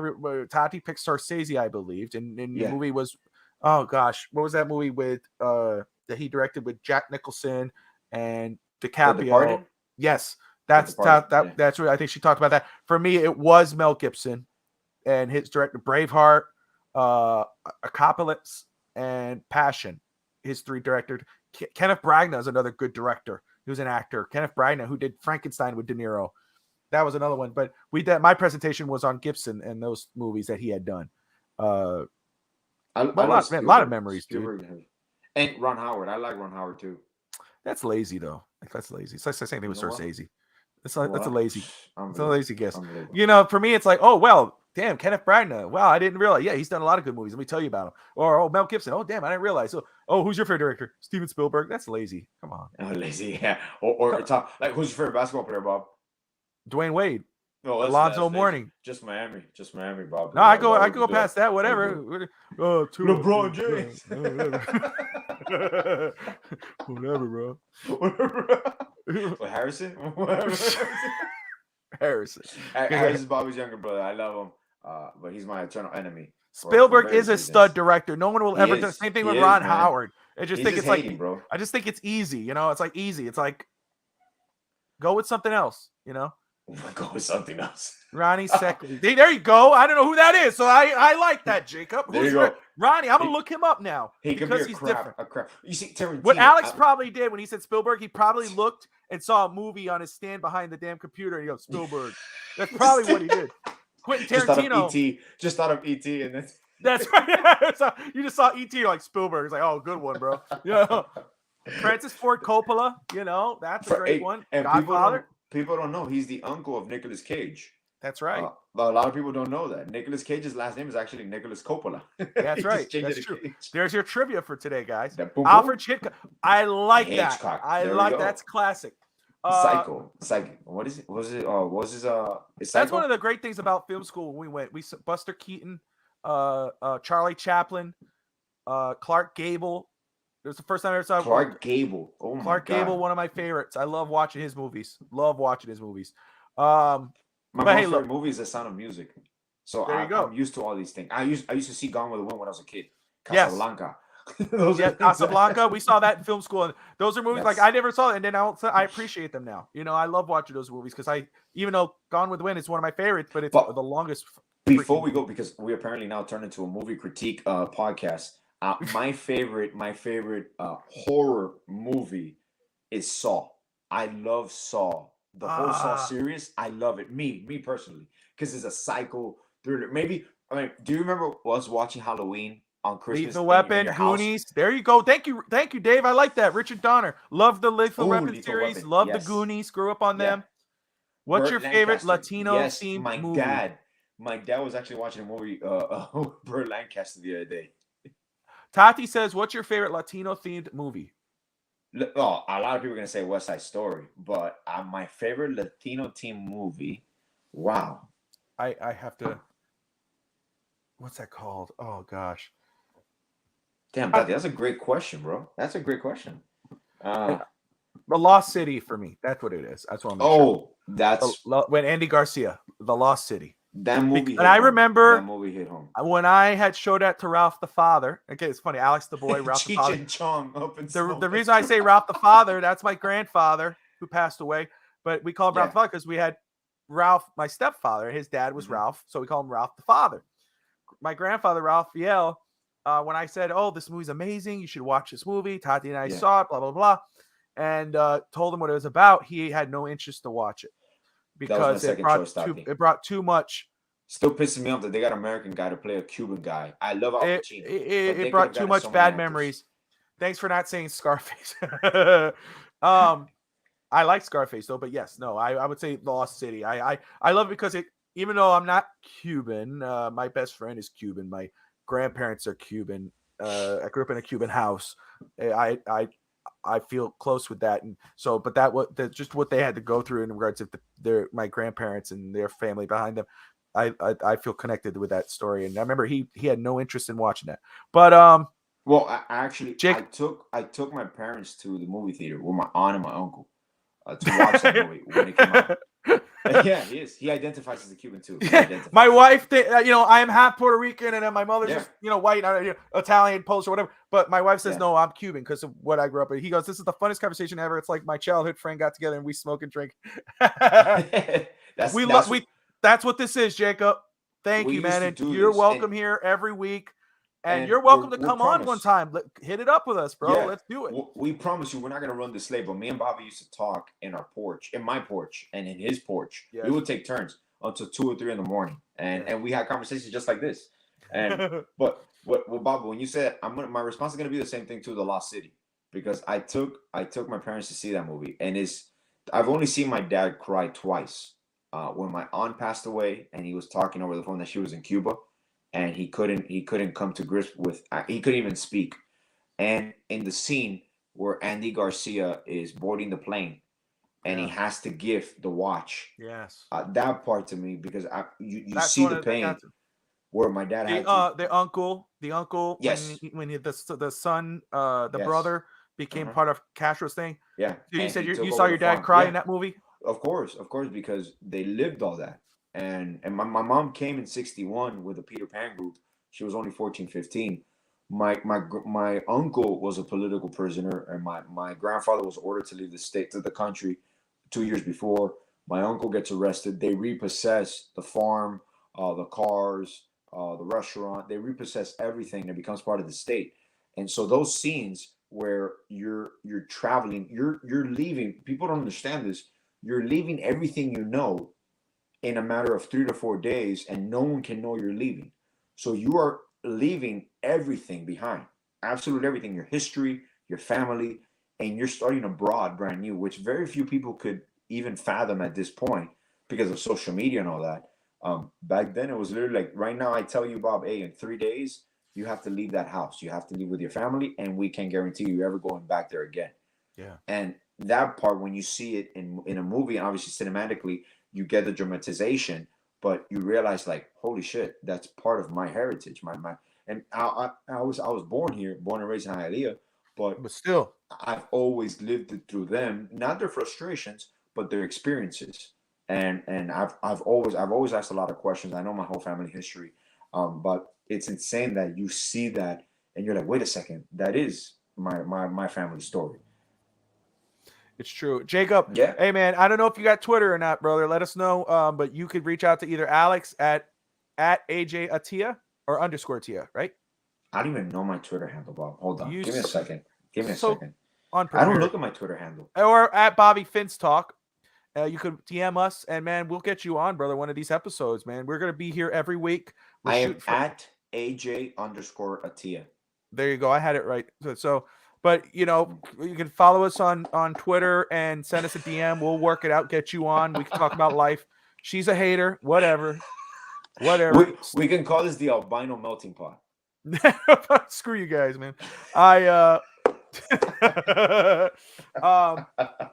Tati picked Scorsese, I believed, and the movie was what was that movie with that he directed with Jack Nicholson and DiCaprio? Yes. That's what I think she talked about that. For me, it was Mel Gibson and his director Braveheart, Apocalypse, and Passion. His three directors. Kenneth Branagh is another good director. He was an actor. Kenneth Branagh, who did Frankenstein with De Niro. That was another one. But my presentation was on Gibson and those movies that he had done. A lot of memories, dude. And Ron Howard. I like Ron Howard too. That's lazy though. That's lazy. It's like the same thing with Scorsese. That's a lazy guess. For me, it's like, oh well, damn, Kenneth Branagh. Wow, I didn't realize. Yeah, he's done a lot of good movies. Let me tell you about him. Or Mel Gibson. Oh damn, I didn't realize. Oh, who's your favorite director? Steven Spielberg. That's lazy. Come on. Oh, lazy. Yeah. Or top. Like, who's your favorite basketball player, Bob? Dwayne Wade. Alonzo Mourning. Just Miami, Bob. No, I go past that. Whatever. LeBron James. Whatever, bro. What, Harrison? Harrison. Harrison's Bobby's younger brother. I love him, but he's my eternal enemy. Spielberg is a stud director. No one will ever do the same thing with Ron Howard. I just think it's like, bro. I just think it's easy. It's like easy. It's like go with something else. Go with something else. Ronnie Seckley. There you go. I don't know who that is, so I like that, Jacob. There you go. Ronnie, I'm gonna look him up now. He could be he's different. You see, Tarantino. What Alex probably did when he said Spielberg, he probably looked and saw a movie on his stand behind the damn computer, and he goes, Spielberg. That's probably what he did. Quentin Tarantino. Just thought of E.T. and then that's right. So you just saw E.T. Like Spielberg. It's like, oh, good one, bro. Francis Ford Coppola. That's a great one. And Godfather. People don't know he's the uncle of Nicolas Cage. That's right. A lot of people don't know that. Nicolas Cage's last name is actually Nicolas Coppola. That's right. That's true. There's your trivia for today, guys. Alfred Hitchcock. I like that. That's classic. Psycho. What is it? Was his That's one of the great things about film school when we went. We saw Buster Keaton, Charlie Chaplin, Clark Gable. It was the first time I ever saw Clark Gable. Oh my Clark God. Gable, one of my favorites. I love watching his movies. My favorite movie is The Sound of Music. So there you go. I'm used to all these things. I used to see Gone with the Wind when I was a kid Yes. Casablanca. Those Yeah, are things that- Casablanca. We saw that in film school, and those are movies like That's- I never saw it, and then I appreciate them now. You know, I love watching those movies because even though Gone with the Wind is one of my favorites, but it's the longest. Before we go, because we apparently now turned into a movie critique podcast. My favorite horror movie is Saw. I love Saw. The whole Saw series, I love it. Me personally, because it's a psycho thriller. Maybe do you remember us watching Halloween on Christmas? Lethal Weapon, Goonies. There you go. Thank you, Dave. I like that. Richard Donner. Love the Lethal Weapon series. Love the Goonies. Grew up on them. What's your favorite Latino themed movie? My dad was actually watching a movie, Burt Lancaster the other day. Tati says, "What's your favorite Latino themed movie?" Oh, a lot of people are gonna say West Side Story, but my favorite Latino team movie. Wow, I have to. What's that called? Oh gosh. Damn, that's a great question, bro. That's a great question. The Lost City for me. That's what it is. That's what I'm. Oh, that's when Andy Garcia, The Lost City. That movie. And I remember that movie hit home when I had showed that to Ralph the Father. Okay, it's funny. Alex the boy, Ralph the Cheech Father. and Chong up in The reason I say Ralph the Father, that's my grandfather who passed away, but we call him Ralph the Father because we had Ralph, my stepfather. His dad was Ralph, so we call him Ralph the Father. My grandfather, Raphael, when I said, "Oh, this movie's amazing. You should watch this movie," Tati and I saw it, blah blah blah, and told him what it was about. He had no interest to watch it because it brought too much. Still pissing me off that they got an American guy to play a Cuban guy. I love Al Pacino. It brought too much bad memories. Thanks for not saying Scarface. I like Scarface though, but yes, no, I would say Lost City. I love it because even though I'm not Cuban, my best friend is Cuban. My grandparents are Cuban. I grew up in a Cuban house. I feel close with that, and so, but just what they had to go through in regards to my grandparents and their family behind them. I feel connected with that story, and I remember he had no interest in watching that. But well, I took my parents to the movie theater with my aunt and my uncle to watch that movie when it came out. Yeah, he is. He identifies as a Cuban too. My wife, I am half Puerto Rican, and then my mother's just, white, Italian, Polish, or whatever. But my wife says, no, I'm Cuban because of what I grew up with. He goes, this is the funnest conversation ever. It's like my childhood friend got together and we smoke and drink. That's what this is, Jacob. Thank you, man. And you're welcome here every week. And you're welcome to come on one time. Hit it up with us, bro. Let's do it. We promise you we're not going to run this late, but me and Bobby used to talk in our porch, in my porch, and in his porch. We would take turns until 2 or 3 in the morning. And we had conversations just like this. And but Bobby, when you said my response is going to be the same thing to The Lost City, because I took my parents to see that movie, and I've only seen my dad cry twice. When my aunt passed away, and he was talking over the phone that she was in Cuba. And he couldn't come to grips with. He couldn't even speak. And in the scene where Andy Garcia is boarding the plane, and he has to give the watch. Yes. That part to me, because you see the pain where my dad had the uncle. Yes. When the son, the brother became part of Castro's thing. Yeah. You said you saw your dad cry in that movie. Of course, because they lived all that. And my mom came in 1961 with the Peter Pan group. She was only 14, 15. My uncle was a political prisoner, and my grandfather was ordered to leave the country 2 years before. My uncle gets arrested. They repossess the farm, the cars, the restaurant. They repossess everything that becomes part of the state. And so those scenes where you're traveling, you're leaving. People don't understand this. You're leaving everything you know in a matter of 3 to 4 days, and no one can know you're leaving. So you are leaving everything behind, absolutely everything, your history, your family, and you're starting abroad brand new, which very few people could even fathom at this point because of social media and all that. Back then, it was literally like, right now, I tell you, Bob, hey, in 3 days, you have to leave that house. You have to leave with your family, and we can't guarantee you ever going back there again. Yeah. And that part, when you see it in a movie, and obviously cinematically, you get the dramatization, but you realize, like, holy shit, that's part of my heritage. And I was born here, born and raised in Hialeah, but still, I've always lived it through them, not their frustrations, but their experiences. And I've always asked a lot of questions. I know my whole family history, but it's insane that you see that and you're like, wait a second, that is my family story. It's true. Jacob, Yeah. hey, man, I don't know if you got Twitter or not, brother. Let us know. But you could reach out to either Alex at AJ Atia or _ Tia, right? I don't even know my Twitter handle, Bob. Hold on. Give me a second. Unprepared. I don't look at my Twitter handle. Or at Bobby Finns Talk. You could DM us, and, man, we'll get you on, brother, one of these episodes, man. We're going to be here every week. I am at AJ _ Atia. There you go. I had it right. But, you can follow us on Twitter and send us a DM. We'll work it out, get you on. We can talk about life. She's a hater. Whatever. We can call this the albino melting pot. Screw you guys, man. But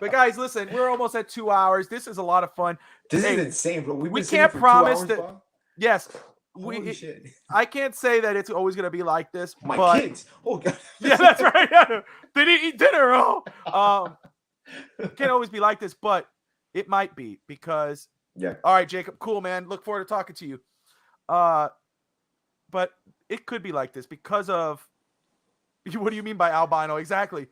guys, listen, we're almost at 2 hours. This is a lot of fun. This is insane, bro. We can't promise that. Bob? Yes. Holy shit. I can't say that it's always going to be like this. My kids. Oh, God. Yeah, that's right. Yeah. They didn't eat dinner. Can't always be like this, but it might be because. Yeah. All right, Jacob. Cool, man. Look forward to talking to you. But it could be like this because of. What do you mean by albino? Exactly.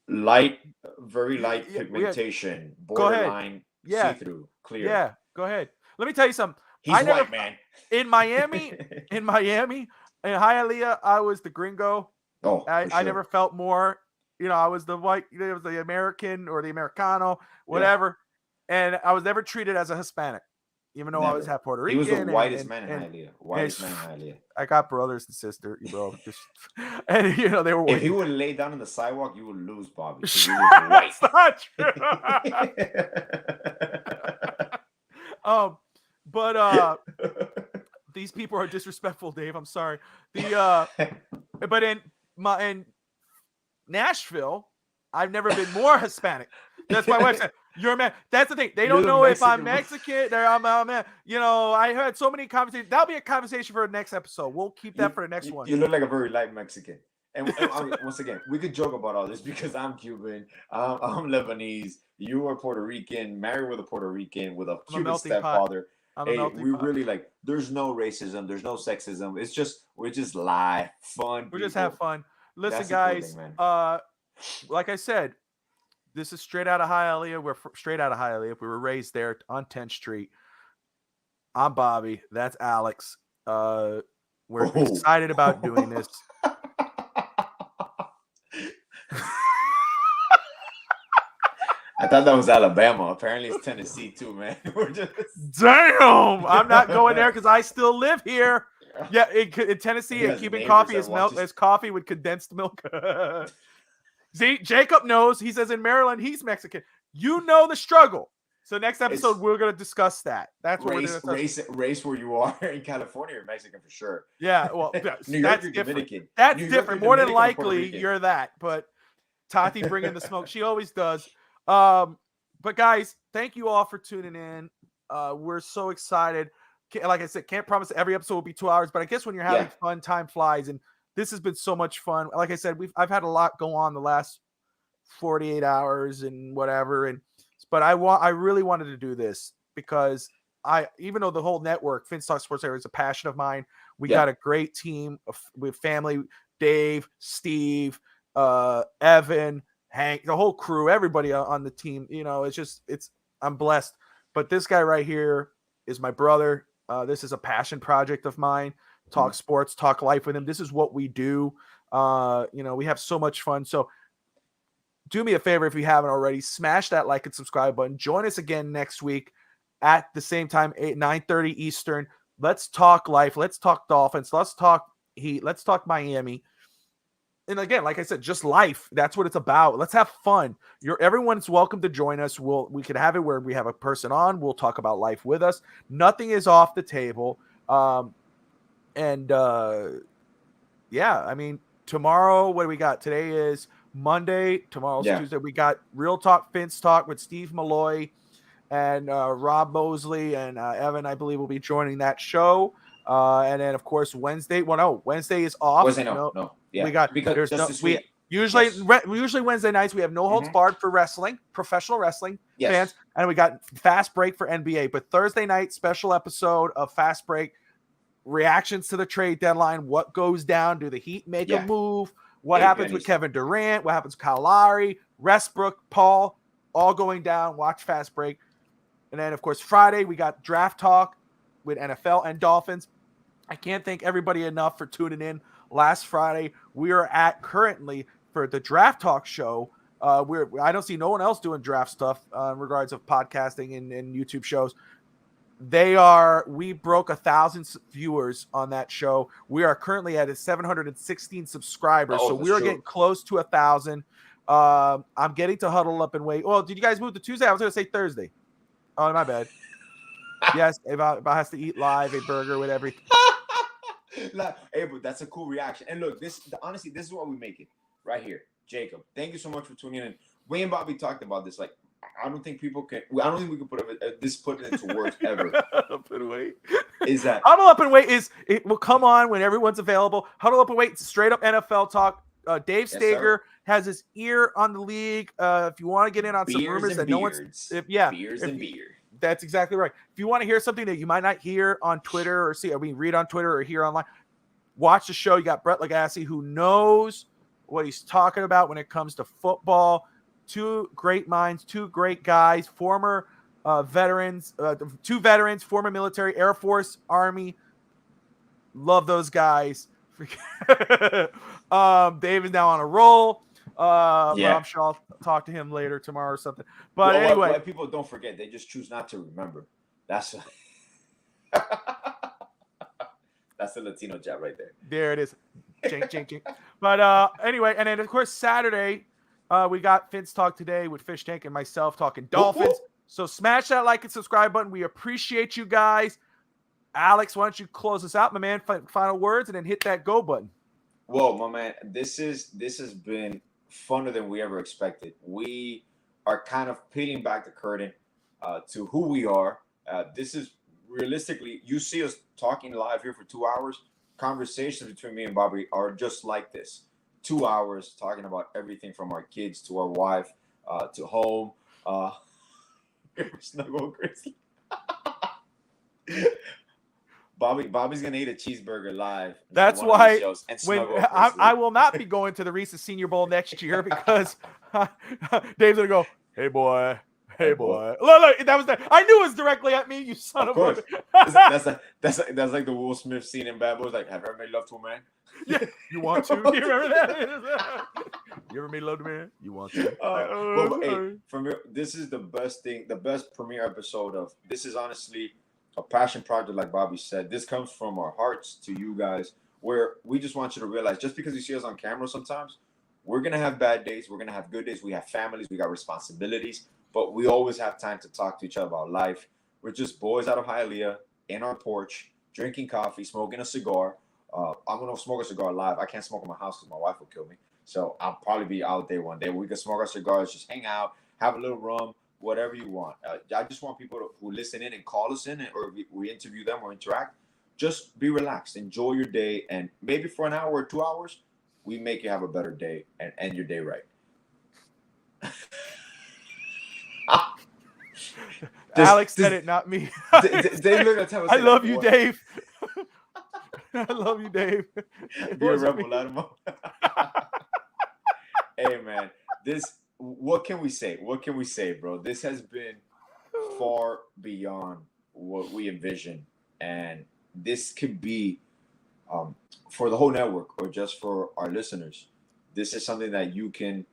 Very light pigmentation, borderline see-through, clear. Yeah, go ahead. Let me tell you something. He's white, man. In Miami, in Hialeah, I was the gringo. Oh, I never felt more. I was the white. It was the American or the Americano, whatever. And I was never treated as a Hispanic, even though I was half Puerto Rican. He was the whitest man in Hialeah. Whitest man in Hialeah. I got brothers and sisters, bro. And they were white. If he would lay down on the sidewalk, you would lose, Bobby. He was white. That's not true. But these people are disrespectful, Dave. I'm sorry. But in Nashville, I've never been more Hispanic. That's my wife said. You're a man. That's the thing. They don't know if I'm Mexican. I'm a man. I heard so many conversations. That'll be a conversation for the next episode. We'll keep that for the next one. You look like a very light Mexican. And once again, we could joke about all this because I'm Cuban. I'm Lebanese. You are Puerto Rican, married with a Puerto Rican with a Cuban stepfather. Really there's no racism. There's no sexism. It's just, we're just live, fun. We just have fun. Listen, guys, like I said, this is straight out of Hialeah. We're straight out of Hialeah. We were raised there on 10th Street. I'm Bobby. That's Alex. We're excited about doing this. I thought that was Alabama. Apparently it's Tennessee too, man. Damn! I'm not going there because I still live here. Yeah, in Tennessee, and keeping coffee is milk. There's coffee with condensed milk. See, Jacob knows. He says in Maryland he's Mexican. You know the struggle. So next episode we're going to discuss that. That's what we're going to race where you are in California or Mexican for sure. Yeah, well, New York, that's different. Dominican. That's different. More than likely, you're that. But Tati bringing the smoke. She always does. But guys, thank you all for tuning in. We're so excited. Like I said, can't promise every episode will be 2 hours, but I guess when you're having fun, time flies, and this has been so much fun. Like I said, I've had a lot go on the last 48 hours and whatever, but I really wanted to do this because even though the whole network, Finns Talk Sports Area, is a passion of mine. We got a great team with family, Dave, Steve, Evan, Hank, the whole crew, everybody on the team. I'm blessed. But this guy right here is my brother. This is a passion project of mine. Talk sports, talk life with him. This is what we do. We have so much fun. So do me a favor if you haven't already, smash that like and subscribe button. Join us again next week at the same time, 9:30 Eastern. Let's talk life. Let's talk Dolphins. Let's talk Heat. Let's talk Miami. And again, like I said, just life. That's what it's about. Let's have fun. Everyone's welcome to join us. We could have it where we have a person on. We'll talk about life with us. Nothing is off the table. Tomorrow, what do we got? Today is Monday. Tomorrow's Tuesday. We got Real Talk Finns Talk with Steve Malloy and Rob Mosley and Evan, I believe, will be joining that show. And then, of course, Wednesday. Well, no, Wednesday is off. Wednesday, no. Yeah, we got because usually Wednesday nights we have no holds barred for wrestling, professional wrestling fans, and we got Fast Break for NBA. But Thursday night special episode of Fast Break. reactions to the trade deadline. What goes down? Do the Heat make a move? What happens with Kevin Durant? What happens with Kyle Lowry, Westbrook, Paul, all going down. Watch Fast Break. And then, of course, Friday, we got draft talk with NFL and Dolphins. I can't thank everybody enough for tuning in. Last Friday, we are at currently for the draft talk show. I don't see no one else doing draft stuff in regards of podcasting and YouTube shows. We broke 1,000 viewers on that show. We are currently at 716 subscribers. So we are getting close to 1,000. I'm getting to huddle up and wait. Well, did you guys move to Tuesday? I was going to say Thursday. Oh, my bad. Yes, if I has to eat live a burger with everything. Hey, but that's a cool reaction. And look, honestly, this is what we make it right here. Jacob, thank you so much for tuning in. We and Bobby talked about this. Like, I don't think we can put it into words ever. Up and wait. Is that Huddle Up and Wait it will come on when everyone's available. Huddle Up and Wait, straight up NFL talk. Dave Stager has his ear on the league. If you want to get in on some rumors that no one's beers and beer. That's exactly right. If you want to hear something that you might not hear on Twitter or read on Twitter or hear online, watch the show. You got Brett Legassi, who knows what he's talking about when it comes to football. Two great minds, two great guys, former veterans, two veterans, former military, Air Force, Army. Love those guys. Dave is now on a roll. But I'm sure I'll talk to him later tomorrow or something. But anyway, what people don't forget, they just choose not to remember. That's that's the Latino jab right there. There it is. Chink. But anyway, and then of course Saturday, we got Finn's Talk today with Fish Tank and myself talking Dolphins. Whoop. So smash that like and subscribe button. We appreciate you guys. Alex, why don't you close us out, my man? Final words, and then hit that go button. Whoa, my man, this has been funner than we ever expected. We are kind of peeling back the curtain to who we are. This is realistically, you see us talking live here for 2 hours. Conversations between me and Bobby are just like this. 2 hours talking about everything from our kids to our wife to home. Snuggle Grizzly. Bobby's gonna eat a cheeseburger live. That's why I will not be going to the Reese's Senior Bowl next year because Dave's gonna go, hey boy. Look, that was that. I knew it was directly at me, you son of a. That's like the Will Smith scene in Bad Boys. Like, have you ever made love to a man? Yeah, you want to? You remember that? You ever made love to a man? You want to? Hey, for me, this is the best thing, the best premiere episode of. This is honestly a passion project, like Bobby said. This comes from our hearts to you guys, where we just want you to realize, just because you see us on camera sometimes, we're going to have bad days. We're going to have good days. We have families. We got responsibilities. But we always have time to talk to each other about life. We're just boys out of Hialeah, in our porch, drinking coffee, smoking a cigar. I'm going to smoke a cigar live. I can't smoke in my house because my wife will kill me. So I'll probably be out there one day. We can smoke our cigars, just hang out, have a little rum, whatever you want. I just want people who listen in and call us in, or we interview them or interact. Just be relaxed. Enjoy your day. And maybe for an hour or 2 hours, we make you have a better day and end your day right. Alex said it, not me. I love you, Dave. I love you, Dave. You're a rebel, Latimo. Hey, man, what can we say? What can we say, bro? This has been far beyond what we envisioned. And this could be, for the whole network or just for our listeners, this is something that you can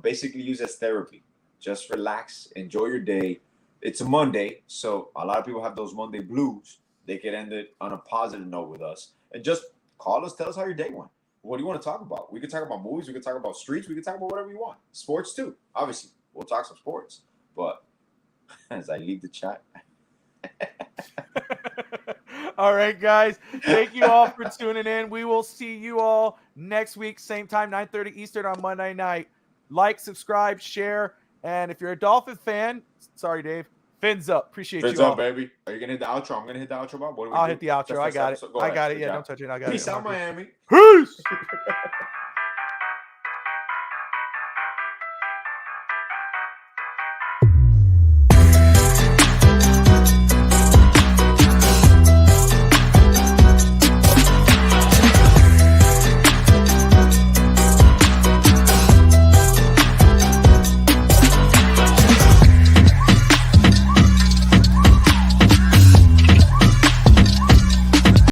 basically use as therapy. Just relax, enjoy your day. It's a Monday, so a lot of people have those Monday blues. They can end it on a positive note with us. And just call us, tell us how your day went. What do you want to talk about? We can talk about movies, we can talk about streets, we can talk about whatever you want. Sports too. Obviously, we'll talk some sports. But as I leave the chat. All right, guys. Thank you all for tuning in. We will see you all next week, same time, 9:30 Eastern on Monday night. Like, subscribe, share. And if you're a Dolphin fan, sorry, Dave, fins up. Appreciate fins you all. Fins up, baby. Are you going to hit the outro? I'm going to hit the outro, Bob. I'll hit the outro. I got it. I got it. Yeah, don't touch it. I got it. Peace out, Miami. Peace.